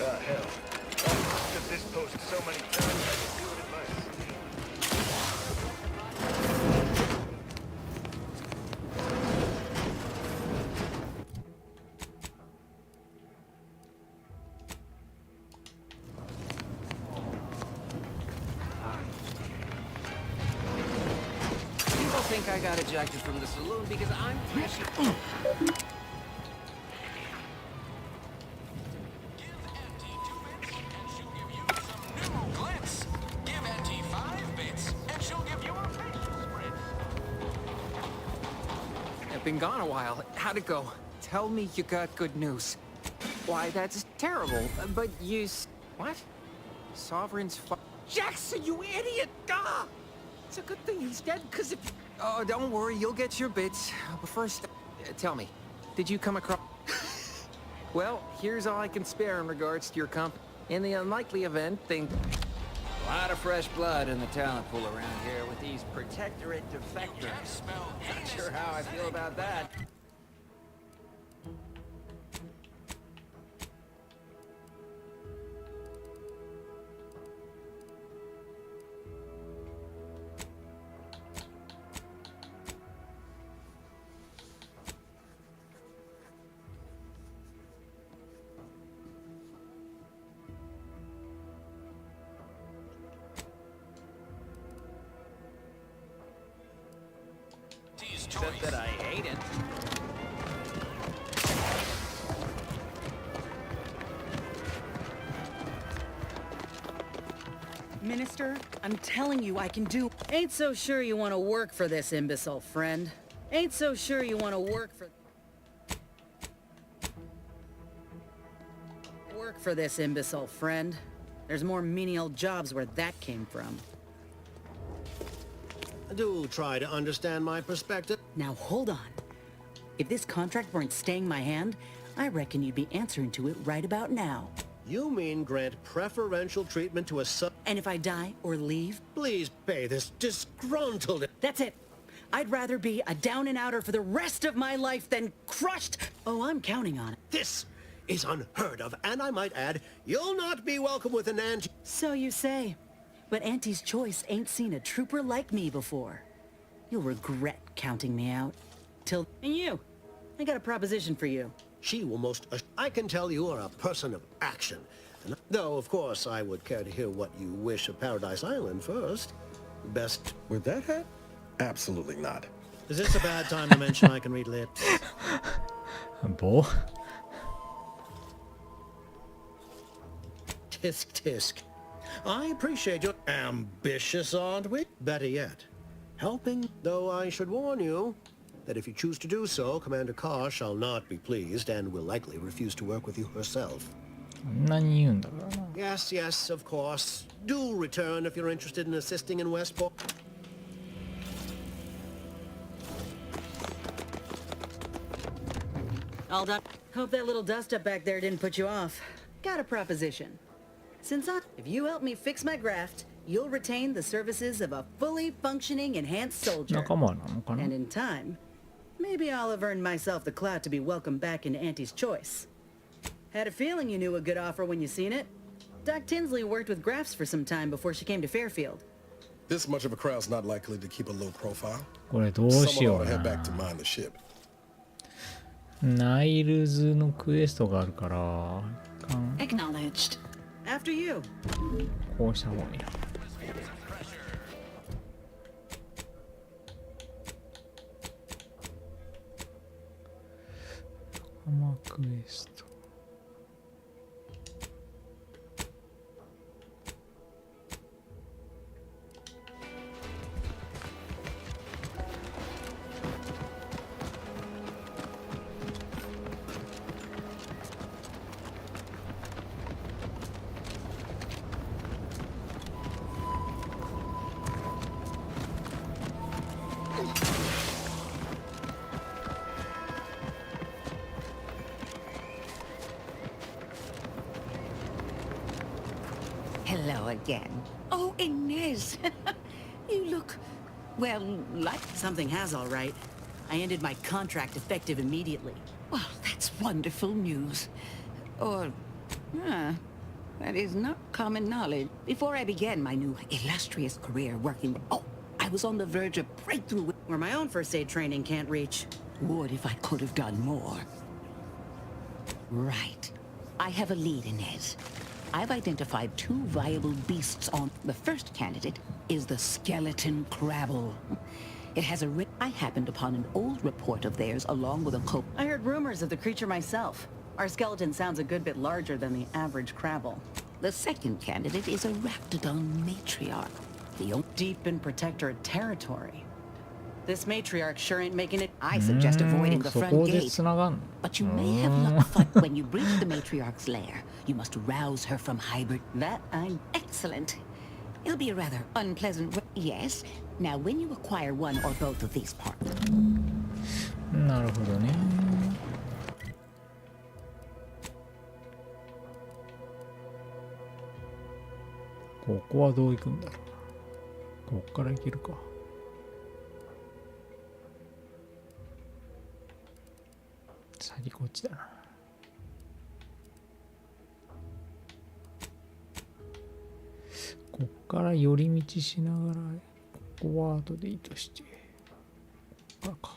Hell. I've stood this post so many times I can do it in my sleep. People think I got ejected from the saloon because I'm passionate. Been gone a while. How'd it go? Tell me you got good news. Why, that's terrible. But you... What? Sovereign's Jackson, you idiot! Ah! It's a good thing he's dead, because if... Oh, don't worry, you'll get your bits. But first, tell me, did you come across... Well, here's all I can spare in regards to your company. In the unlikely event, A lot of fresh blood in the talent pool around here with these protectorate defectors. Not sure how I feel about that. Except that I hate it. Minister, I'm telling you I can do... Ain't so sure you want to work for this imbecile, friend. Ain't so sure you want to work for this imbecile, friend. There's more menial jobs where that came from. Do try to understand my perspective. Now hold on. If this contract weren't staying my hand, I reckon you'd be answering to it right about now. You mean grant preferential treatment to a sub... And if I die or leave? Please pay this disgruntled... That's it. I'd rather be a down-and-outer for the rest of my life than crushed. Oh, I'm counting on it. This is unheard of, and I might add, you'll not be welcome with an Auntie... So you say. But Auntie's Choice ain't seen a trooper like me before. You'll regret counting me out. And you. I got a proposition for you. She will most... I can tell you are a person of action. Though, of course, I would care to hear what you wish of Paradise Island first. Best... With that hat? Absolutely not. Is this a bad time to mention I can read lips? Boy. Tisk tisk. I appreciate your ambitious, aren't we? Better yet, helping, though I should warn you that if you choose to do so, Commander Carr shall not be pleased and will likely refuse to work with you herself. Yes, yes, of course. Do return if you're interested in assisting in Westport. All done. Hope that little dust up back there didn't put you off. Got a proposition. If you help me fix my graft, you'll retain the services of a fully functioning enhanced soldier. And in time, maybe I'll have earned myself the clout to be welcomed back into Auntie's Choice. Had a feeling you knew a good offer when you seen it. Doc Tinsley worked with grafts for some time before she came to Fairfield. This much of a crowd's not likely to keep a low profile. これどうしよう Someone ought to な head back to mind the ship. ナイルズのクエストがあるから Acknowledged. After you. こうした方がいいな。ハマクエスト。Hello again. Oh, Inez. You look, well, like... Something has, all right. I ended my contract effective immediately. Well, that's wonderful news. Or, that is not common knowledge. Before I began my new illustrious career working... Oh, I was on the verge of breakthrough... Where my own first aid training can't reach. Would if I could have done more. Right. I have a lead, Inez. I've identified 2 viable beasts on... The first candidate is the skeleton crabble. It has a... I happened upon an old report of theirs along with a I heard rumors of the creature myself. Our skeleton sounds a good bit larger than the average crabble. The second candidate is a raptidon matriarch. The deep in protectorate territory. This matriarch sure ain't making it. I suggest avoiding the front gate. But you may have luck when you breach the matriarch's lair. You must rouse her from hibernation. That I'm... Excellent. It'll be a rather unpleasant... Yes. Now, when you acquire one or both of these parts... なるほどね。ここはどう行くんだろう。こっから行けるか。先こっちだな。こっから寄り道しながら、ここは後でいいとして、こっからか。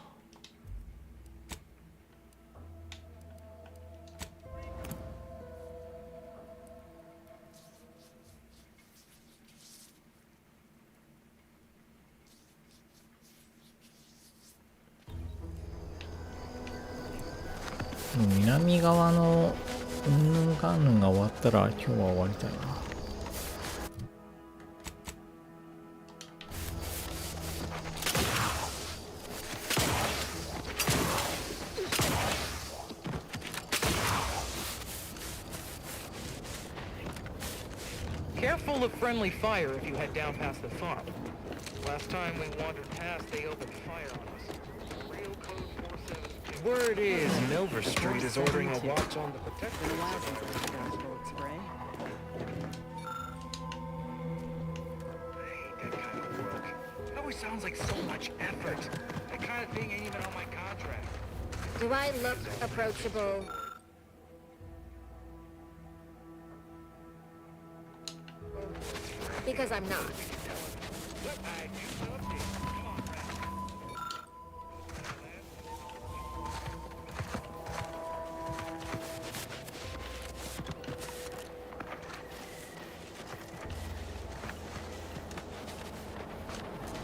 南側のうんぬんかんぬんが終わったら今日は終わりたいな。Careful of friendly fire if you head down past the farm. Last time we wandered past, they opened fire on us. Real code 472. Word is, Nova Street is ordering a watch on the protector. Been a while since I took out a cold spray. I hate that kind of work. It always sounds like so much effort. That kind of thing ain't even on my contract. Do I look approachable? Because I'm not.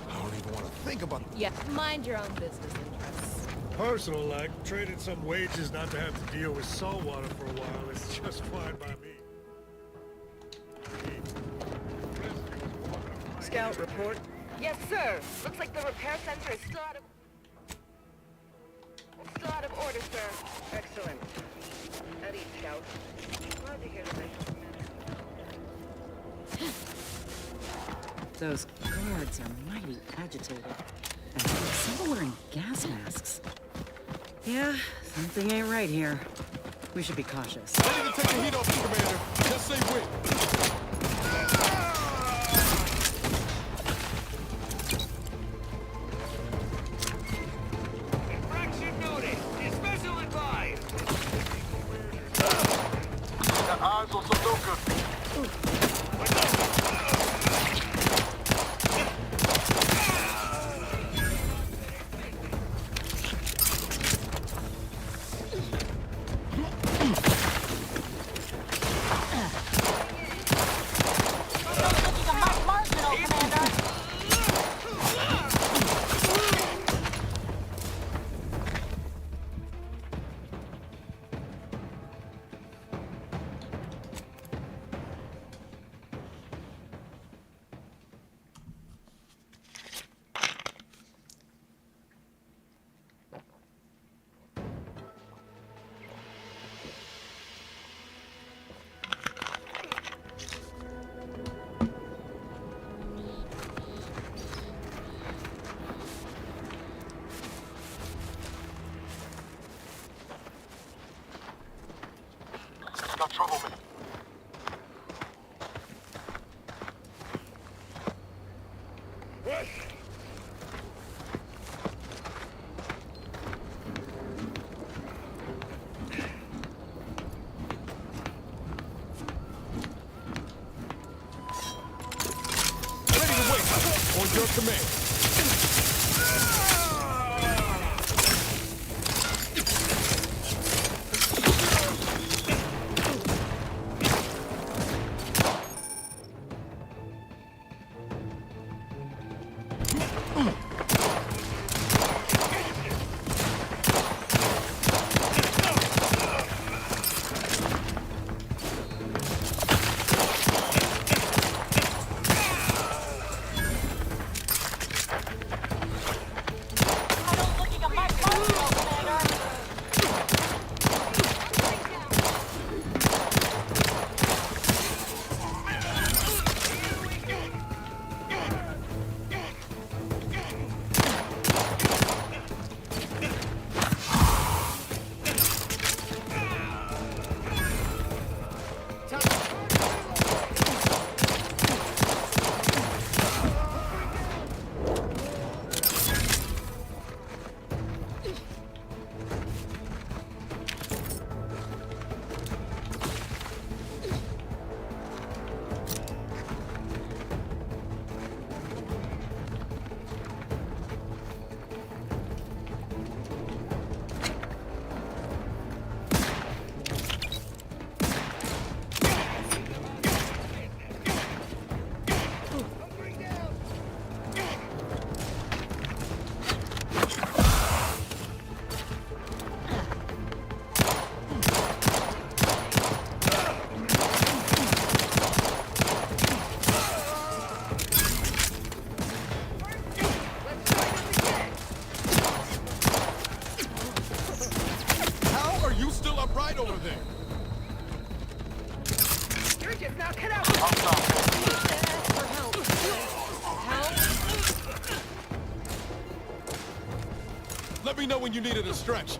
I don't even want to think about Yeah, mind your own business interests. Personal, like, trading some wages not to have to deal with saltwater for a while is just fine by me. Scout report. Yes, sir. Looks like the repair center is still out of order, sir. Excellent. At each, Scout. Glad to hear the Those guards are mighty agitated. And some are wearing gas masks. Yeah, something ain't right here. We should be cautious. Ready to take the heat off you, Commander. Just say when. Infraction noted. Special advised. Got eyes on some no-good. Got trouble, man. What? Ready to wait. On your command. over there. You're just not cut out. For help. Let me know when you needed a stretch.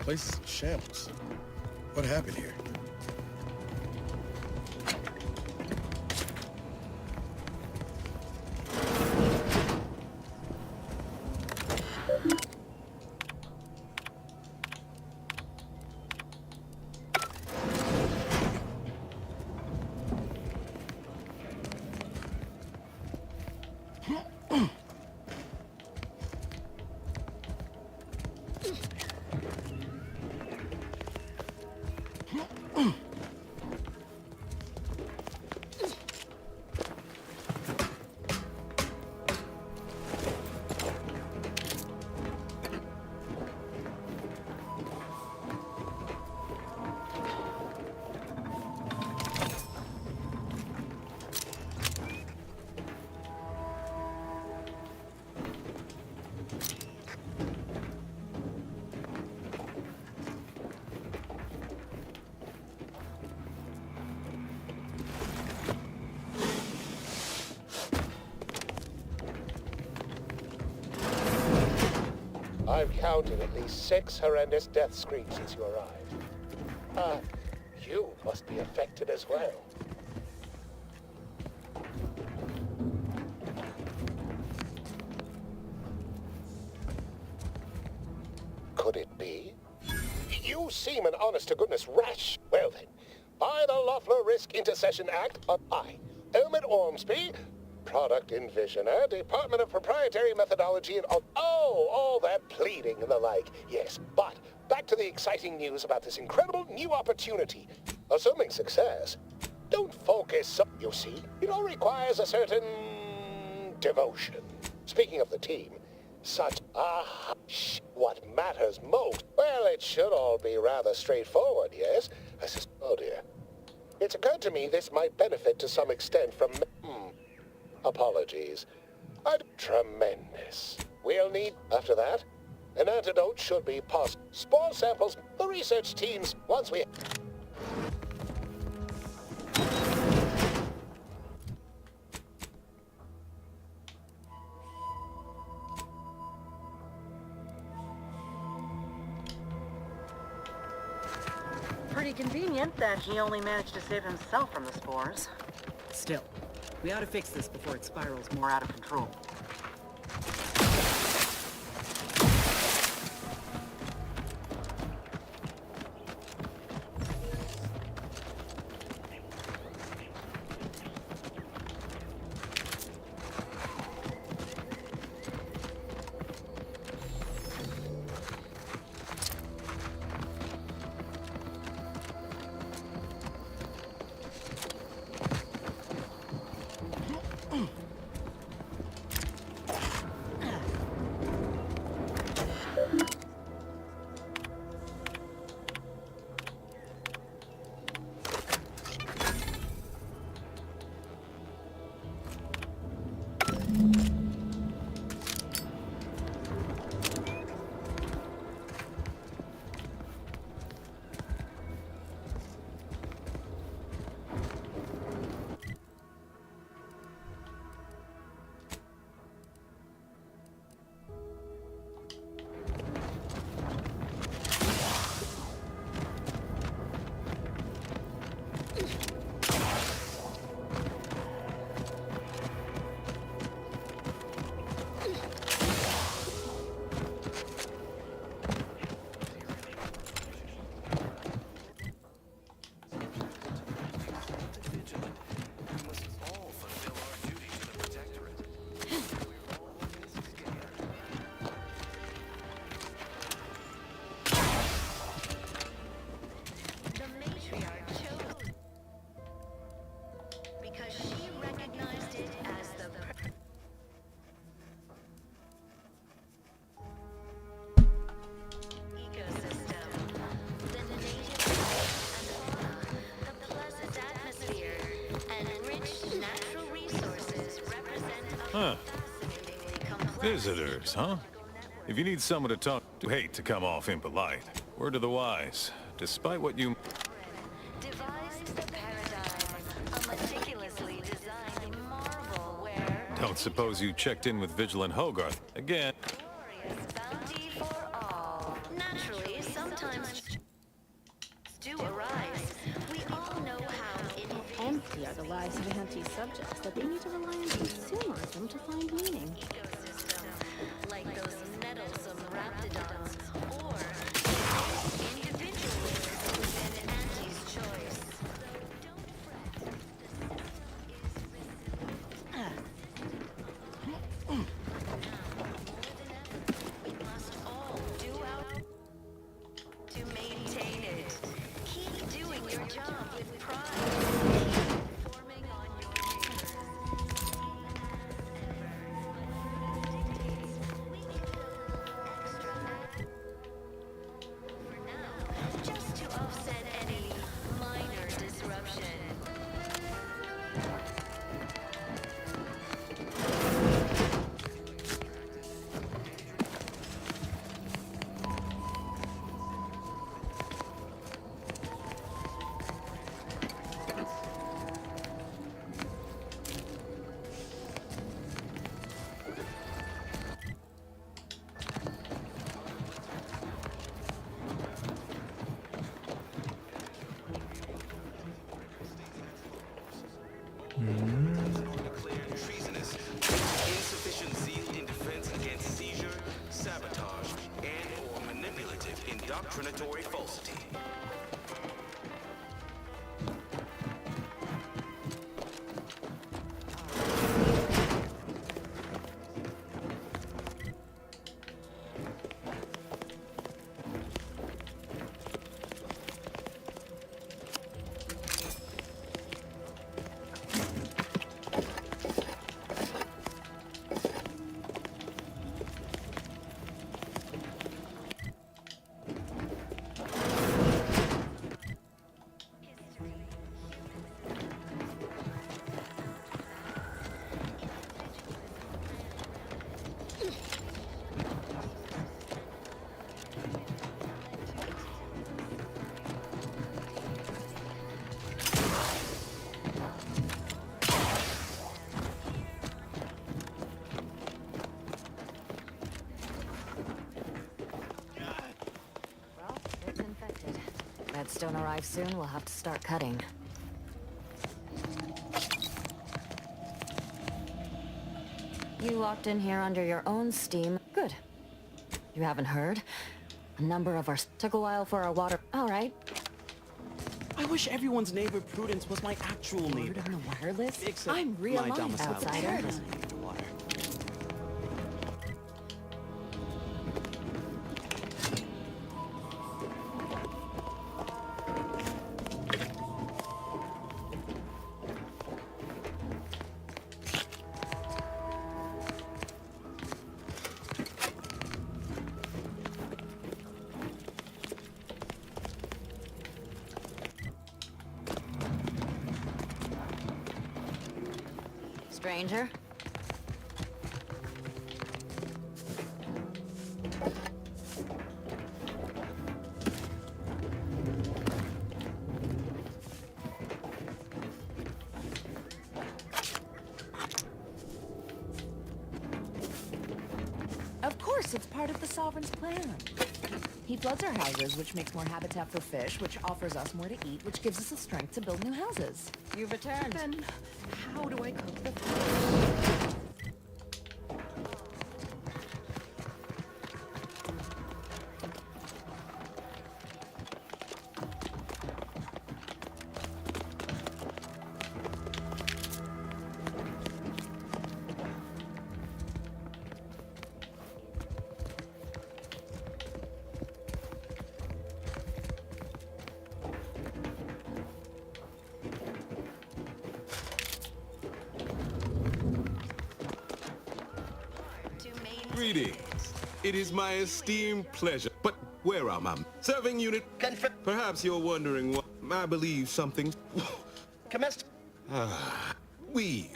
Place is in shambles. What happened here? I've counted at least 6 horrendous death screams since you arrived. You must be affected as well. Could it be? You seem an honest-to-goodness rash. Well then, by the Loeffler Risk Intercession Act, I, Elmet Ormsby, Product Envisioner, Department of Proprietary Methodology, and all that pleading and the like. Yes, but back to the exciting news about this incredible new opportunity. Assuming success, don't focus. You see, it all requires a certain devotion. Speaking of the team, such what matters most? Well, it should all be rather straightforward, yes? Oh dear. It's occurred to me this might benefit to some extent from apologies. Tremendous. We'll need, after that, an antidote should be possible. Spore samples, the research teams, once we... Pretty convenient that he only managed to save himself from the spores. Still, we ought to fix this before it spirals more out of control. Visitors, huh? If you need someone to talk to, hate to come off impolite. Word to the wise. Despite what you... Devised the paradigm, a meticulously designed marvel where... Don't suppose you checked in with Vigilant Hogarth again? Glorious bounty for all. Naturally, sometimes do arise. We all know how empty are the lives of anti-subjects that they need to rely on consumerism to find meaning. like those nettlesome raptidons, or individualists within Auntie's choice. We must all do our to maintain it. Keep doing your job with pride. Keep forming on your just to offset any minor disruption. Declared treasonous, insufficient zeal in defense against seizure, sabotage, and/or manipulative indoctrinatory falsity. Well, it's infected. Meds don't arrive soon, we'll have to start cutting. You locked in here under your own steam. Good. You haven't heard? A number of our... Took a while for our water... All right. I wish everyone's neighbor Prudence was my actual neighbor. Word on a wireless? Except I'm real my domicile outsider. doesn't need the water. Stranger? Of course, it's part of the Sovereign's plan. He floods our houses, which makes more habitat for fish, which offers us more to eat, which gives us the strength to build new houses. You've returned. Then, how do I cook the food? Greetings. It is my esteemed pleasure. But where am I? Serving unit. Perhaps you're wondering why I believe something. We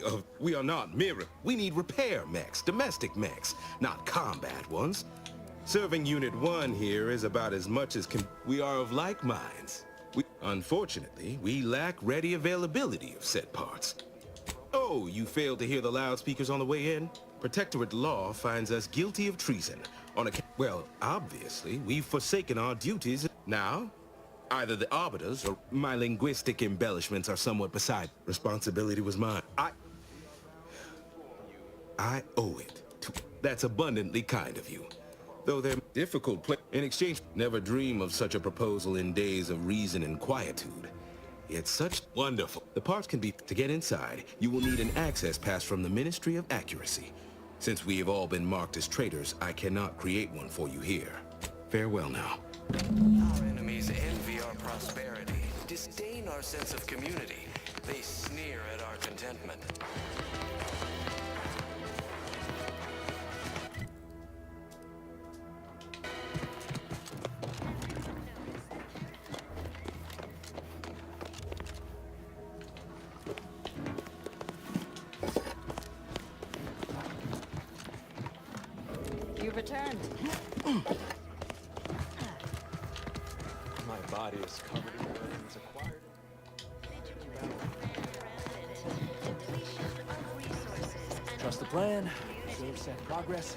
are not mirror. We need repair mechs, domestic mechs, not combat ones. Serving Unit 1 here is about as much as we are of like minds. Unfortunately, we lack ready availability of said parts. Oh, you failed to hear the loudspeakers on the way in? Protectorate law finds us guilty of treason on a... Well, obviously, we've forsaken our duties. Now, either the arbiters or my linguistic embellishments are somewhat beside. Responsibility was mine. I owe it to... That's abundantly kind of you. Though they're difficult in exchange, never dream of such a proposal in days of reason and quietude. It's such wonderful. The parts can be... To get inside, you will need an access pass from the Ministry of Accuracy. Since we have all been marked as traitors, I cannot create one for you here. Farewell now. Our enemies envy our prosperity, disdain our sense of community. They sneer at our contentment. You've returned. My body is covered in burns acquired. Trust the plan. Save set progress.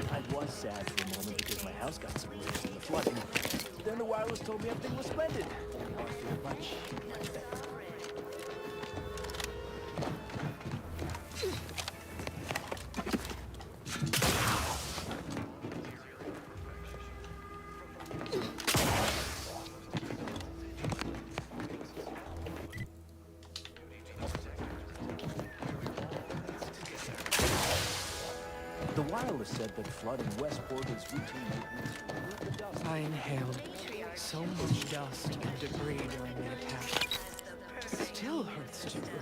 I was sad for a moment because my house got submerged in the flooding. Then the wireless told me everything was splendid. Now I feel much better. The wireless said that flooding Westport is routine maintenance. I inhaled so much dust and debris during the attack. It still hurts to breathe.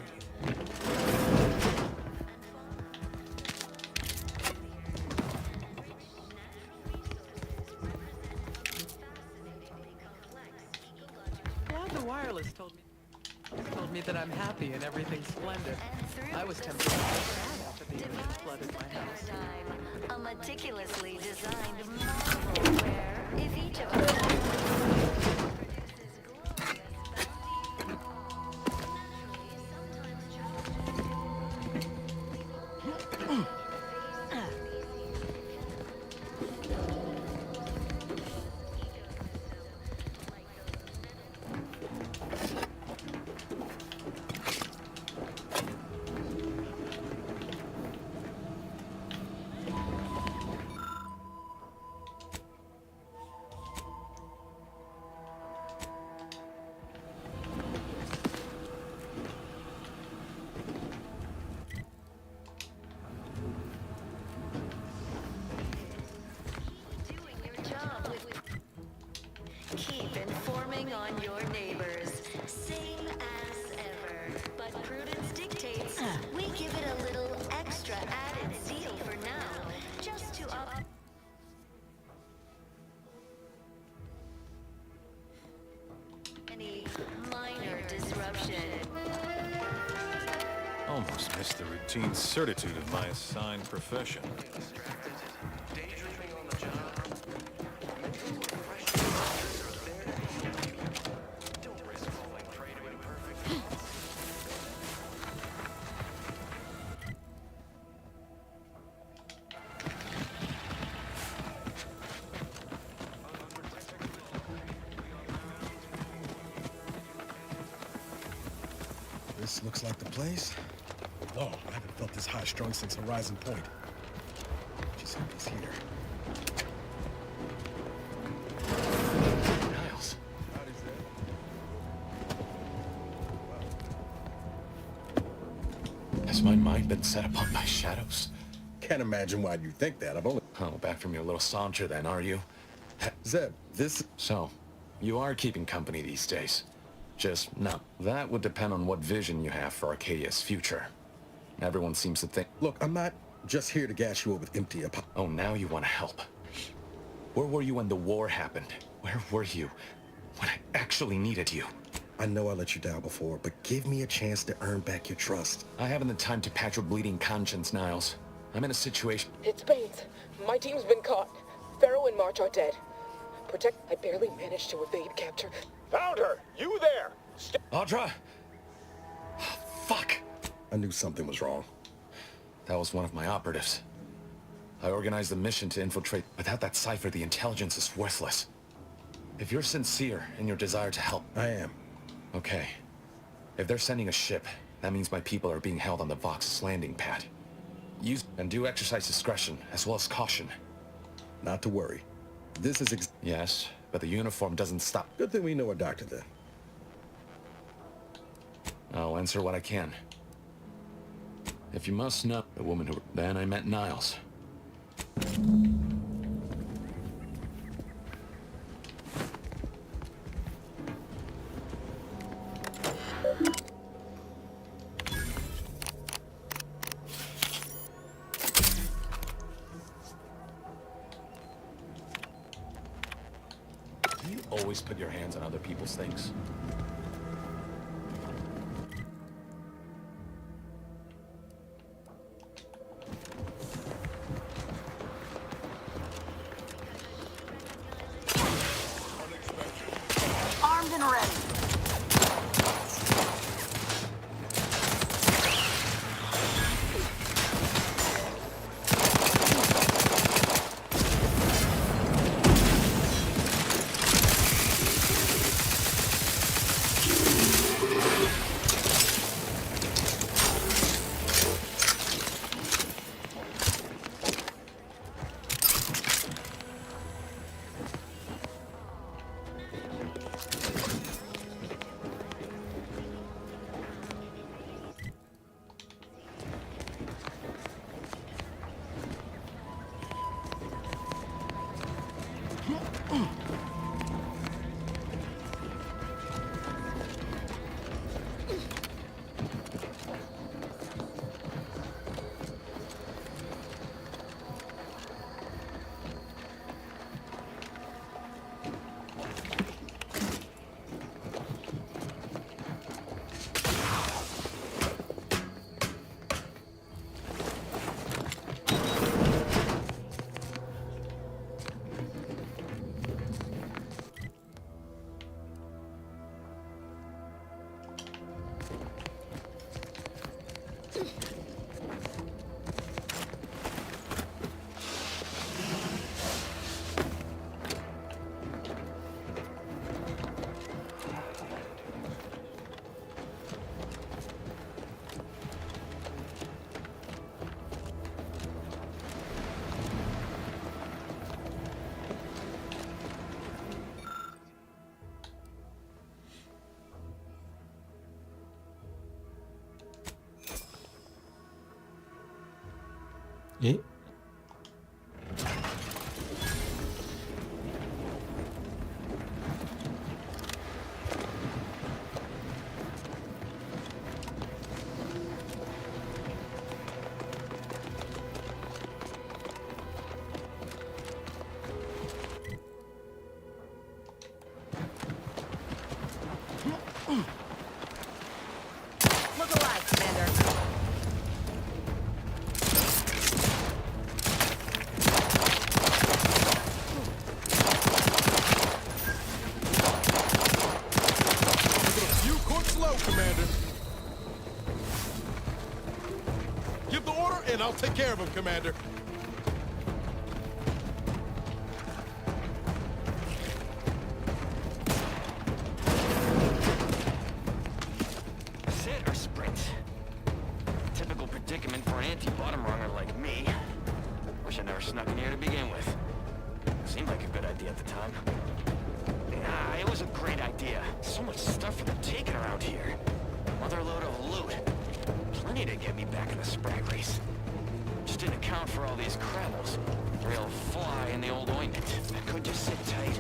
Glad the wireless told me that I'm happy and everything's splendid. I was tempted to get sad after the aliens flooded my house. A meticulously designed marvel where, if each of us keep informing on your neighbors, same as ever. But prudence dictates we give it a little extra added zeal for now, just to up. Any minor disruption. Almost missed the routine certitude of my assigned profession. Daydreaming on the job. Don't risk falling prey to imperfect. This looks like the place. Oh, I haven't felt this high-strung since Horizon Point. Just hope he's here. Niles. my mind been set upon by shadows? Can't imagine why you think that. I've only... Oh, back from your little saunter then, are you? Zeb, this... So, you are keeping company these days. Just, no. That would depend on what vision you have for Arcadia's future. Everyone seems to think... Look, I'm not just here to gas you up with empty... Oh, now you want to help. Where were you when the war happened? Where were you when I actually needed you? I know I let you down before, but give me a chance to earn back your trust. I haven't the time to patch your bleeding conscience, Niles. I'm in a situation... It's Baines. My team's been caught. Pharaoh and March are dead. I barely managed to evade capture. Found her! You there! Audra! Fuck! I knew something was wrong. That was one of my operatives. I organized a mission to infiltrate. Without that cipher, the intelligence is worthless. If you're sincere in your desire to help... I am. Okay. If they're sending a ship, that means my people are being held on the Vox's landing pad. Use and do exercise discretion, as well as caution. Not to worry. This is Yes, but the uniform doesn't stop. Good thing we know a doctor then. I'll answer what I can. If you must know, the woman who... Then I met Niles. Do you always put your hands on other people's things? Armed and ready.えLook alive, Commander. You court slow, Commander. Give the order, and I'll take care of him, Commander. Sit or sprint? Typical predicament for an anti-bottom runner like me. Wish I never snuck in here to begin with. Seemed like a good idea at the time. Nah, it was a great idea. So much stuff for the taking around here. Mother load of loot. Plenty way to get me back in the sprag race. Just didn't account for all these crabbles. Real fly in the old ointment. I could just sit tight,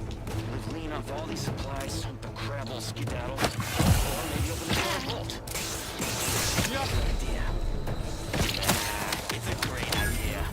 live lean off all these supplies, hunt the crabble skedaddle, or maybe open the door and bolt. Good idea. It's a great idea.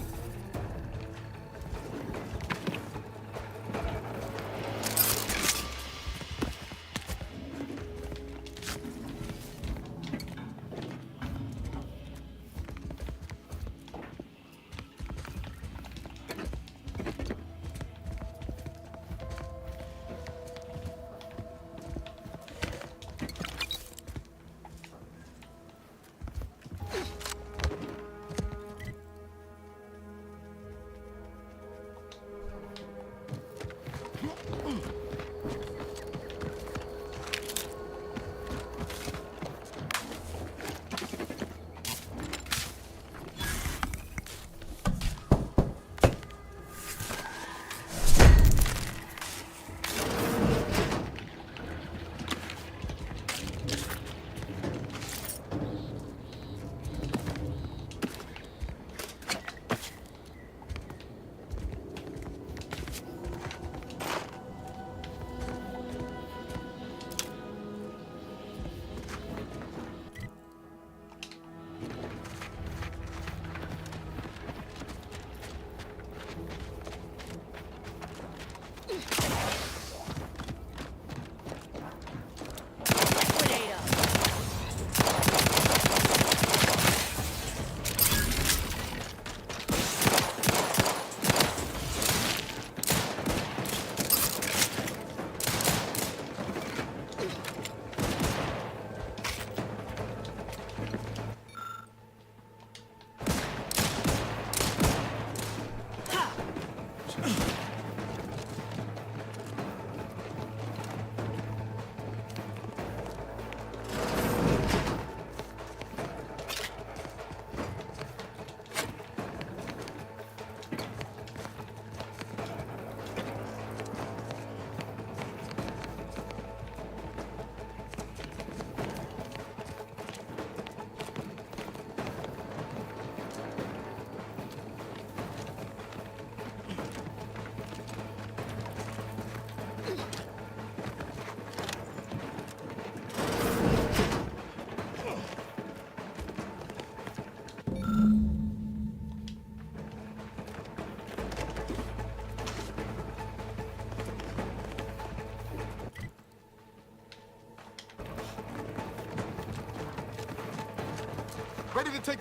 Ready to take...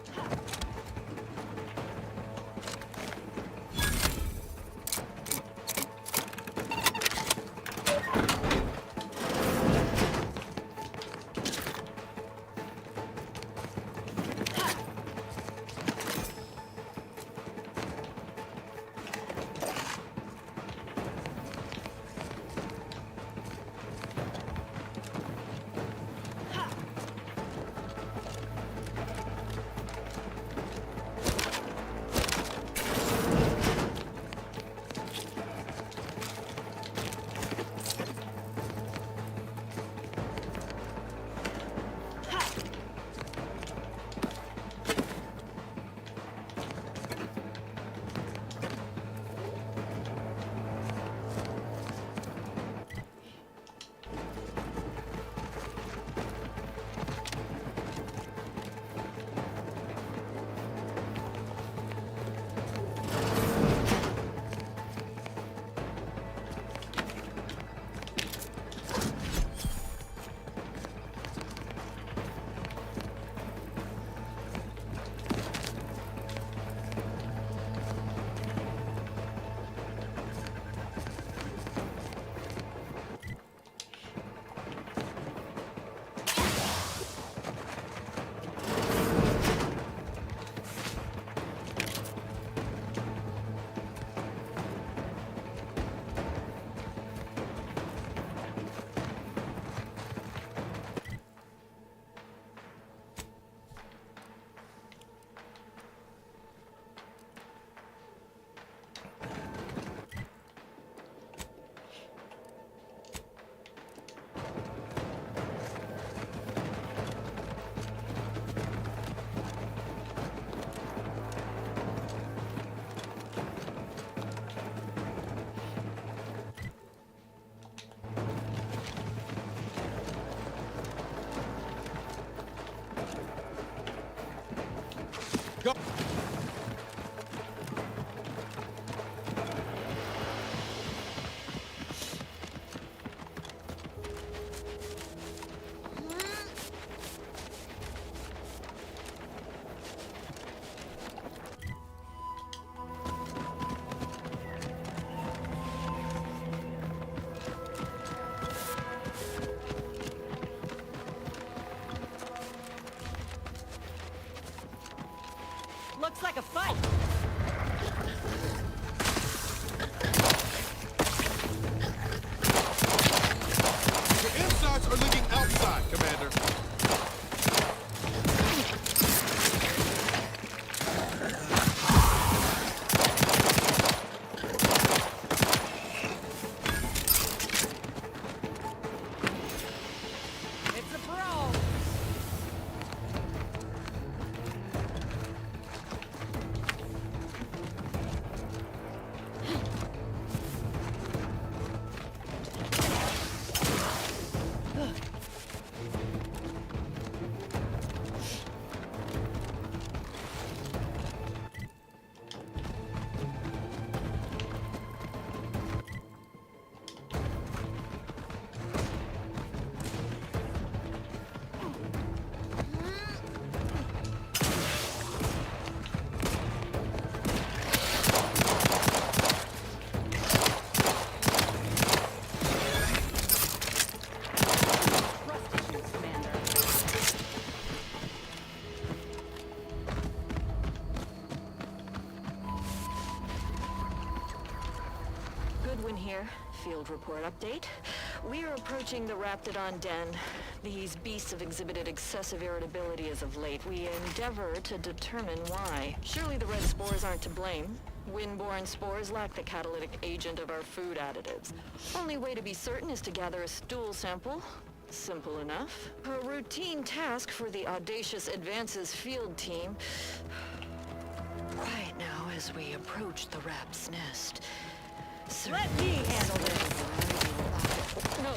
Owen here. Field report update. We are approaching the Raptidon Den. These beasts have exhibited excessive irritability as of late. We endeavor to determine why. Surely the red spores aren't to blame. Wind-borne spores lack the catalytic agent of our food additives. Only way to be certain is to gather a stool sample. Simple enough. A routine task for the audacious Advances field team. Quiet now as we approach the rap's nest. Let me handle this. No.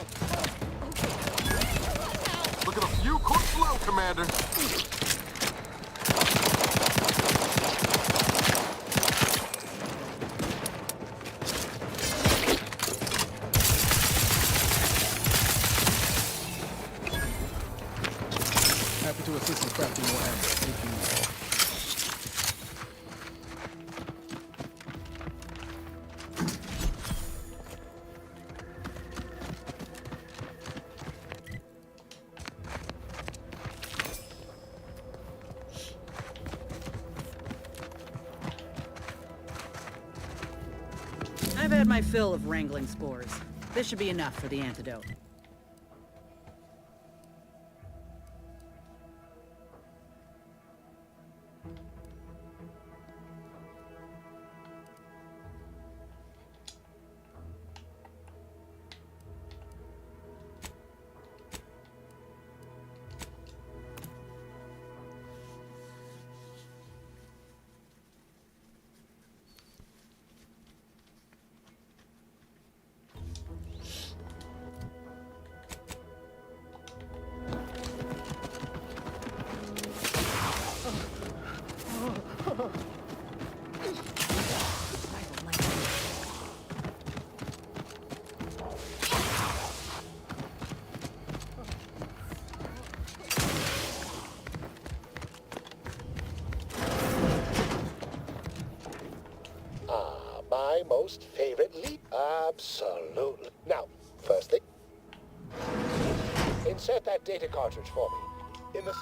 Look at a few cooks slow, Commander. Happy to assist in crafting more ammo. Thank you. I've had my fill of wrangling spores. This should be enough for the antidote. My most favorite lead. Absolutely. Now, first thing, insert that data cartridge for me. In the...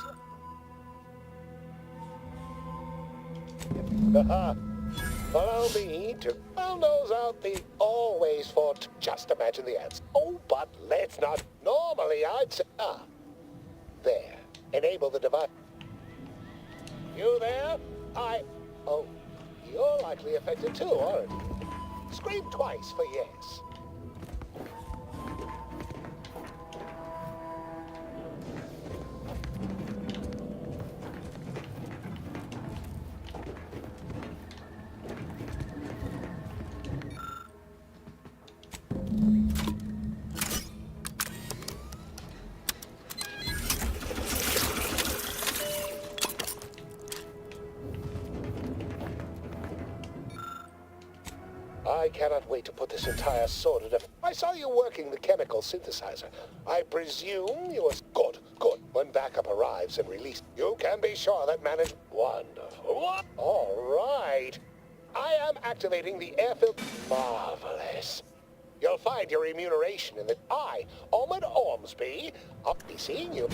Allow me to nose out the always for just imagine the answer. Oh, but let's not. Normally, I'd say... there. Enable the device. You there? Oh, you're likely affected too, aren't you? Scream twice for yes. I cannot wait to put this entire sorted of... I saw you working the chemical synthesizer. I presume you are... Good, good. When backup arrives and released, you can be sure that manage... Wonderful. All right. I am activating the airfield... Marvelous. You'll find your remuneration in the... Ahmed Ormsby, I'll be seeing you.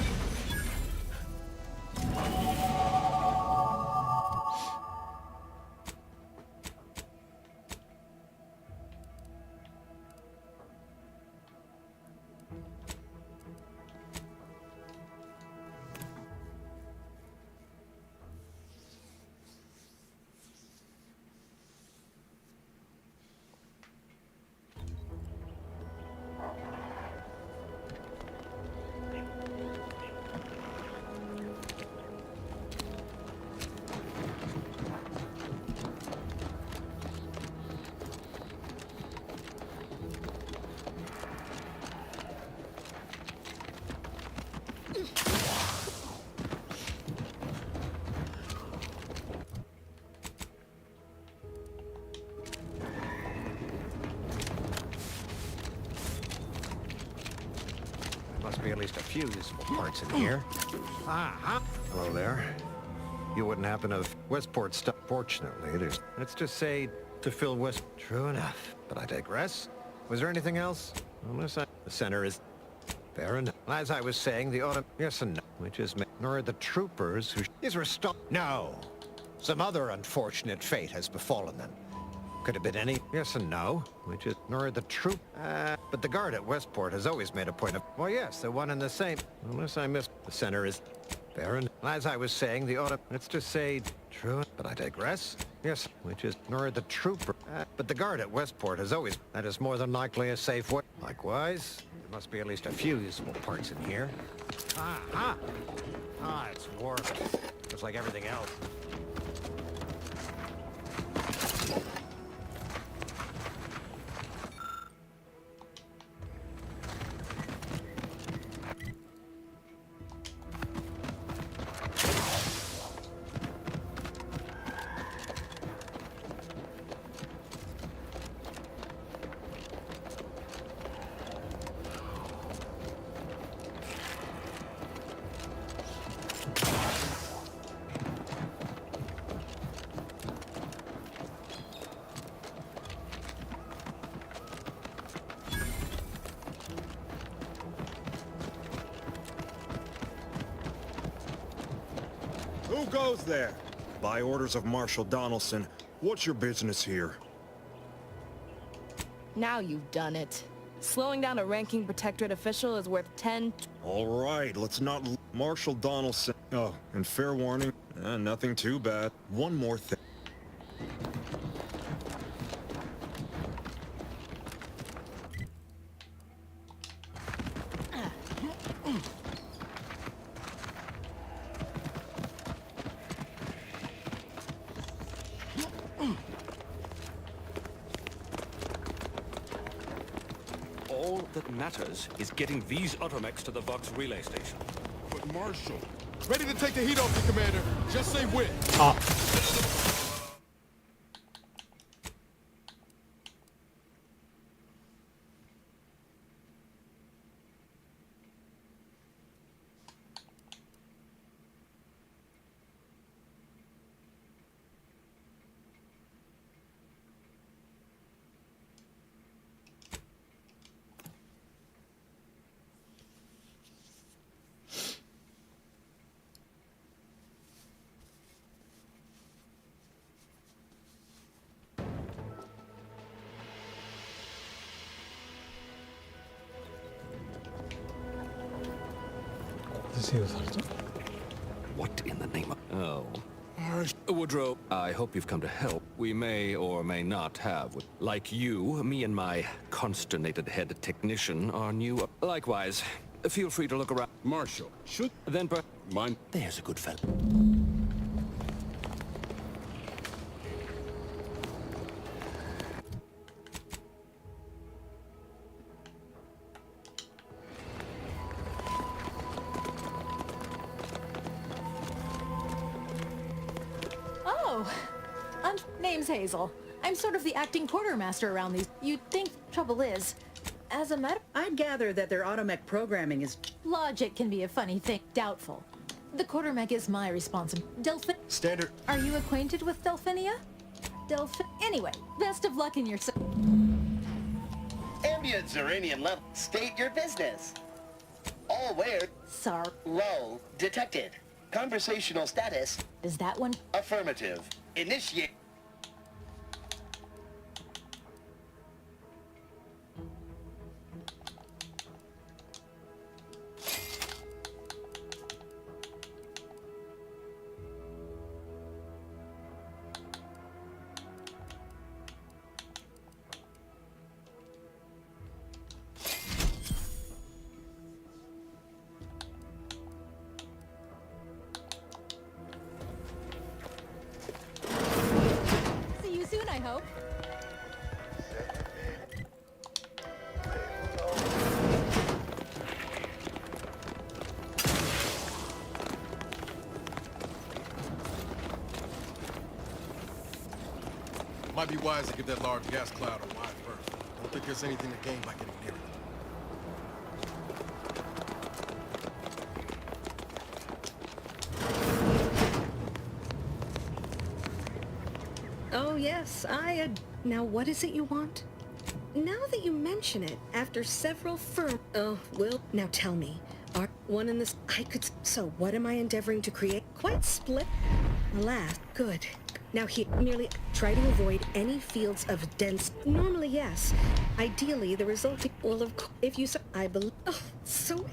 Must be at least a few useful parts in here. Hello there. You wouldn't happen to... Westport stuff. Fortunately, there's... Let's just say to fill West... True enough. But I digress. Was there anything else? Unless the center is... Fair enough. As I was saying, the autumn... Yes and no. Which is... Nor the troopers who... Is restored... No. Some other unfortunate fate has befallen them. Could have been any. Yes and no. Which is nor the troop. But the guard at Westport has always made a point of. Well, yes, the one and the same. Unless I missed. The center is. Baron. As I was saying, the auto. Let's just say true. But I digress. Yes, which is nor the trooper. But the guard at Westport has always. That is more than likely a safe way. Likewise, there must be at least a few useful parts in here. It's warped. Just like everything else. Who goes there? By orders of Marshal Donaldson, what's your business here? Now you've done it. Slowing down a ranking protectorate official is worth 10... All right, let's not... Marshal Donaldson... Oh, and fair warning, nothing too bad. One more thing. All that matters is getting these automechs to the Vox relay station. But Marshal, ready to take the heat off you, Commander. Just say when. What in the name of... Oh. Woodrow, I hope you've come to help. We may or may not have. Like you, me and my consternated head technician are new. Likewise, feel free to look around. Marshal, should... Then Mine. There's a good fellow. Name's Hazel. I'm sort of the acting quartermaster around these. You'd think trouble is, as a matter... I'd gather that their automech programming is... Logic can be a funny thing. Doubtful. The quartermech is my responsibility. Standard. Are you acquainted with Delphinia? Anyway, best of luck in your... Ambient Zeranium level. State your business. All where... Sorry. Lull detected. Conversational status... Is that one? Affirmative. Initiate... See you soon, I hope. Might be wise to get that large gas cloud a wide berth. Don't think there's anything to gain by getting near it. Oh, yes, now what is it you want? Now that you mention it, after several Oh, well, now tell me. Are one in this... So what am I endeavoring to create? Quite split. Alas, good. Now merely try to avoid any fields of dense. Normally, yes. Ideally, the resulting will of if you. I believe. Oh, so.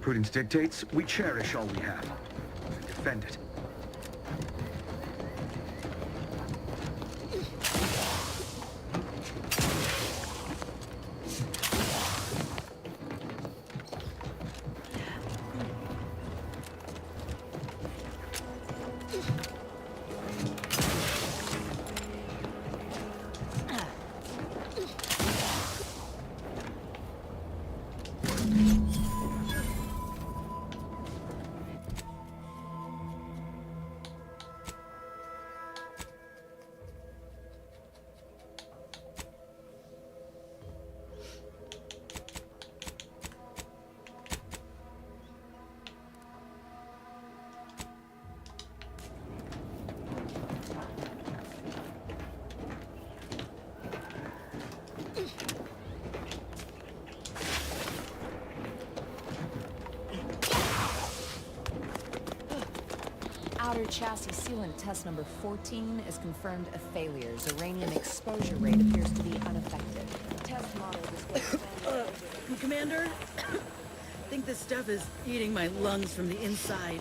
Prudence dictates we cherish all we have and defend it. Outer chassis sealant test number 14 is confirmed a failure. Uranium exposure rate appears to be unaffected. Test model displays... Commander? I think this stuff is eating my lungs from the inside.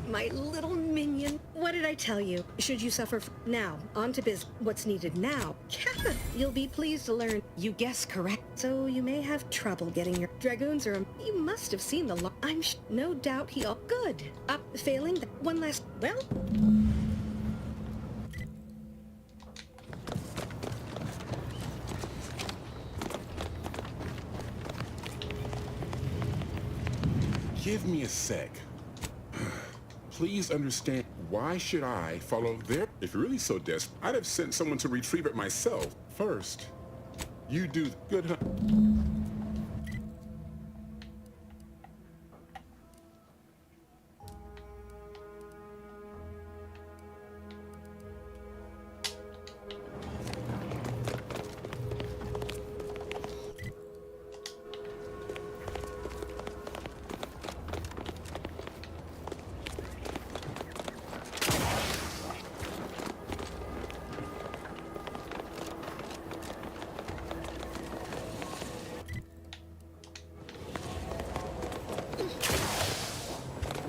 My little minion. What did I tell you? Should you suffer now, on to biz. What's needed now? You'll be pleased to learn you guess correct. So you may have trouble getting your dragoons or you must have seen the I'm no doubt he all good. Failing that one last well. Give me a sec. Please understand, why should I follow their... If you're really so desperate, I'd have sent someone to retrieve it myself. First, you do good, huh?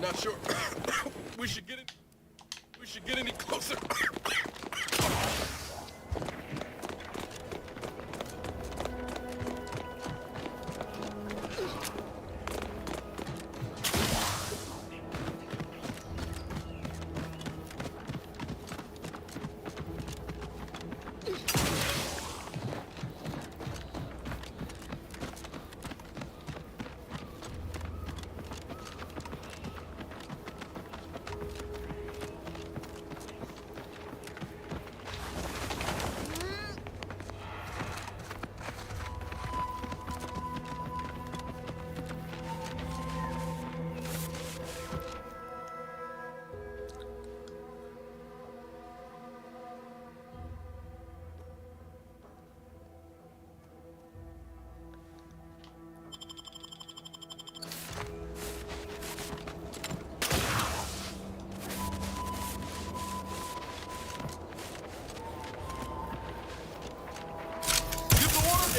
Not sure. We should get any closer.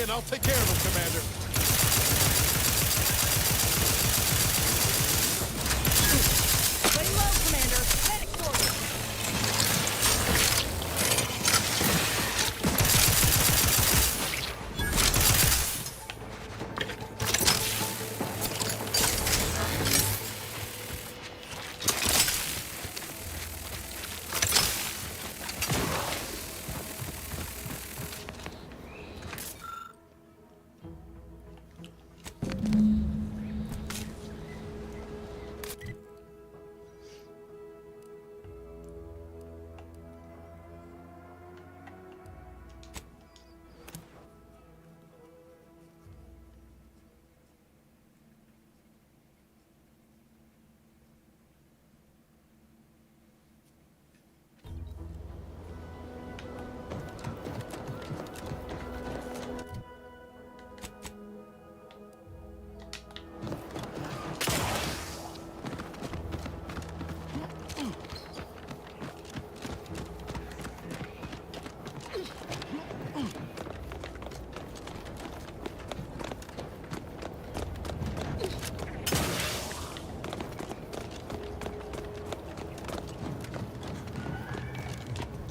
in. I'll take care of him, Commander. Lay low, Commander. Heading forward.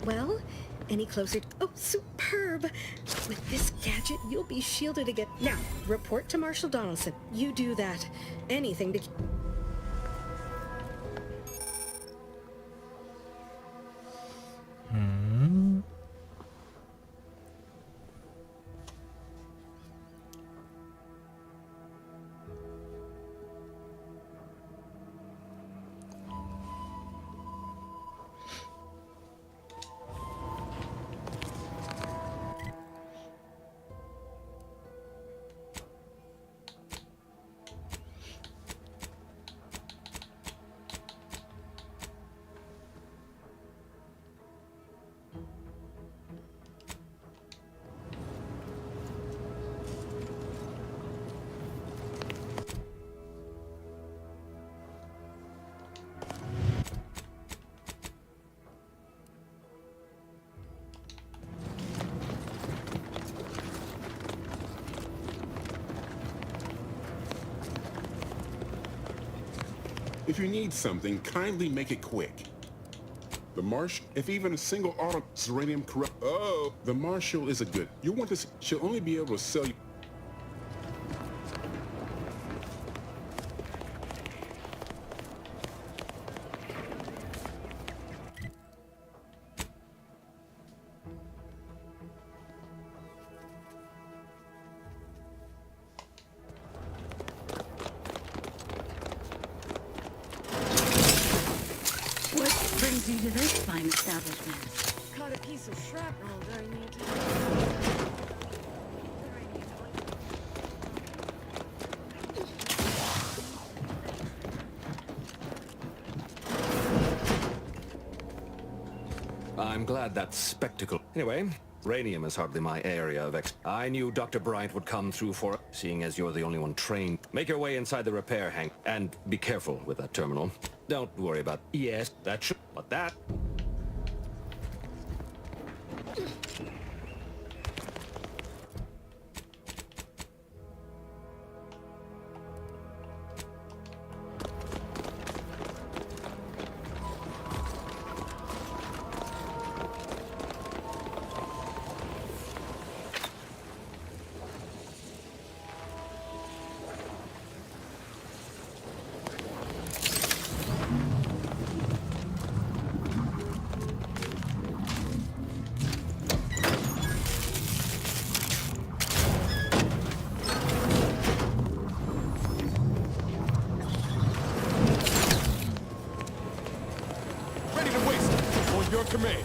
Well, any closer? Oh, superb! With this gadget, you'll be shielded again. Now, report to Marshal Donaldson. You do that. Anything to... If you need something, kindly make it quick. The Marshal, if even a single auto uranium corrupt... Oh, the Marshal is a good... You want this... She'll only be able to sell you... What brings you to this fine establishment? Caught a piece of shrapnel during the attack. I'm glad that spectacle... Anyway, radium is hardly my area of I knew Dr. Bryant would come through for... Seeing as you're the only one trained. Make your way inside the repair hangar. And be careful with that terminal. Don't worry about... Yes, that should... But that... Ready to waste it. On your command.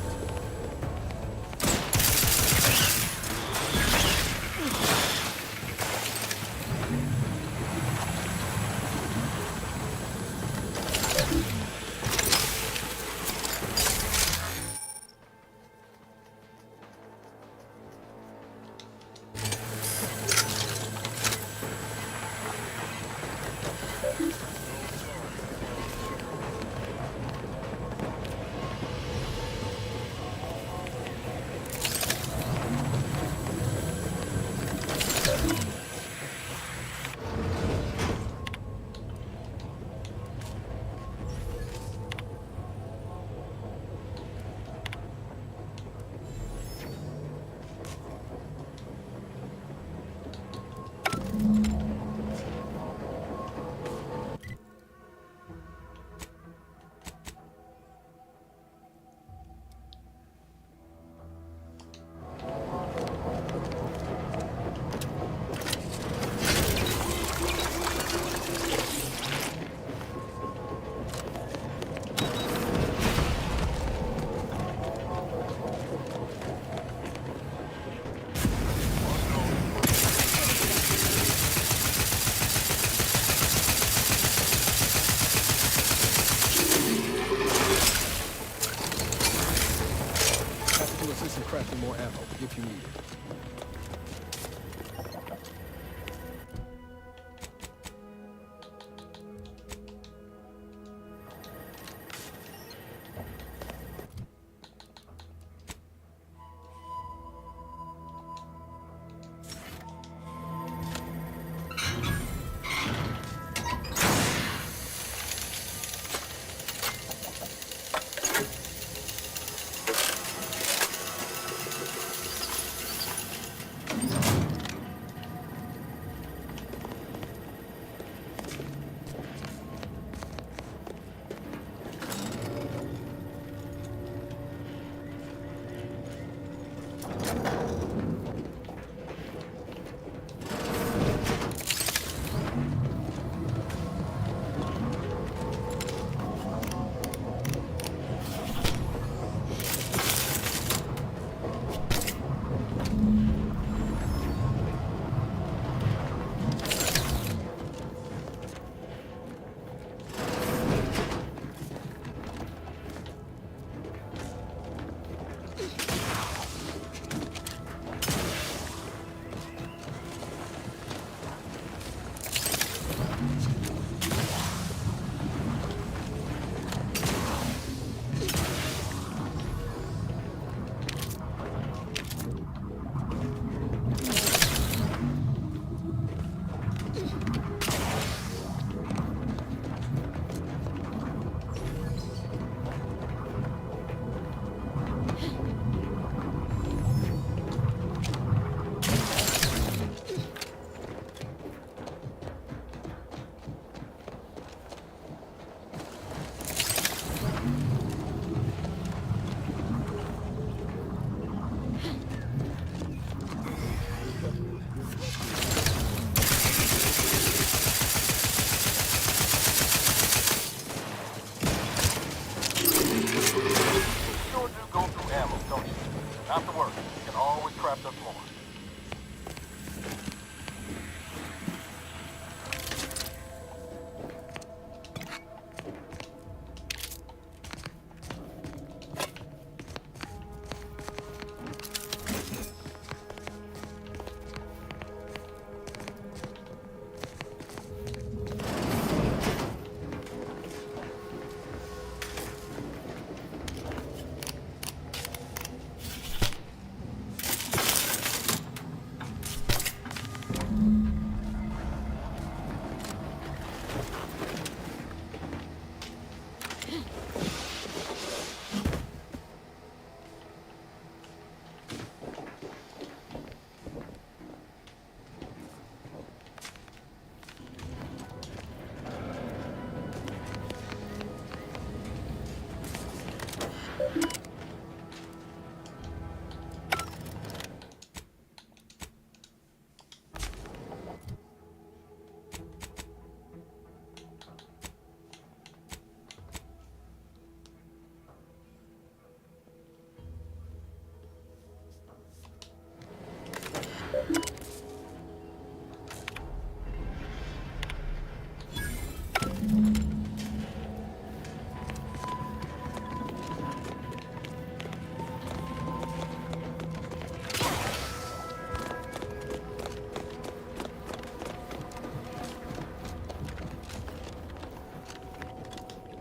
and crafting more ammo if you need it.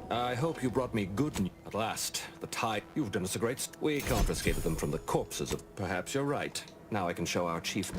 I hope you brought me good news. At last, the tide. You've done us a great... We confiscated them from the corpses of... Perhaps you're right. Now I can show our chief...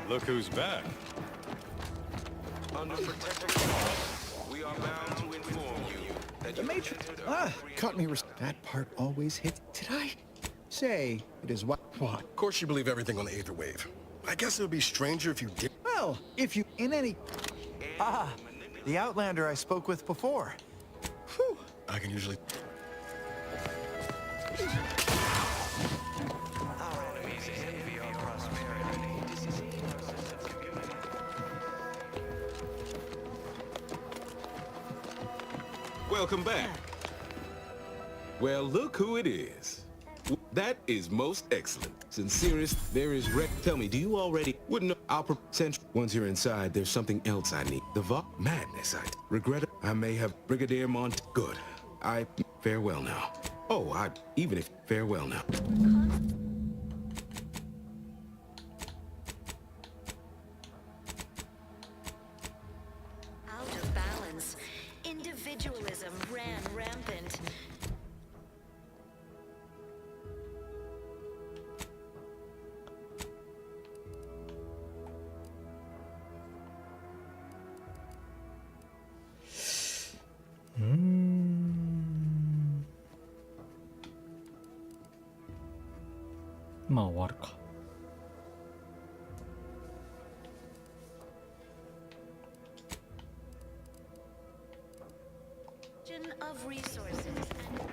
Look who's back. Under protective law, we are bound to inform you that The Matrix. Caught me. That part always hit. Did I say it is what? What? Of course you believe everything on the Aether Wave. I guess it would be stranger if you did. Well, if you in any. Ah, the Outlander I spoke with before. Whew. I can usually. Welcome back. Well, look who it is. That is most excellent. Sincerest, there is Tell me, do you already... Wouldn't know. I'll send... Once you're inside, there's something else I need. The madness. I regret it. I may have Brigadier Mont... Good. Farewell now. Oh, even if... Farewell now. Out of balance. Individualism ran rampant.まあ終わるか。Of resources and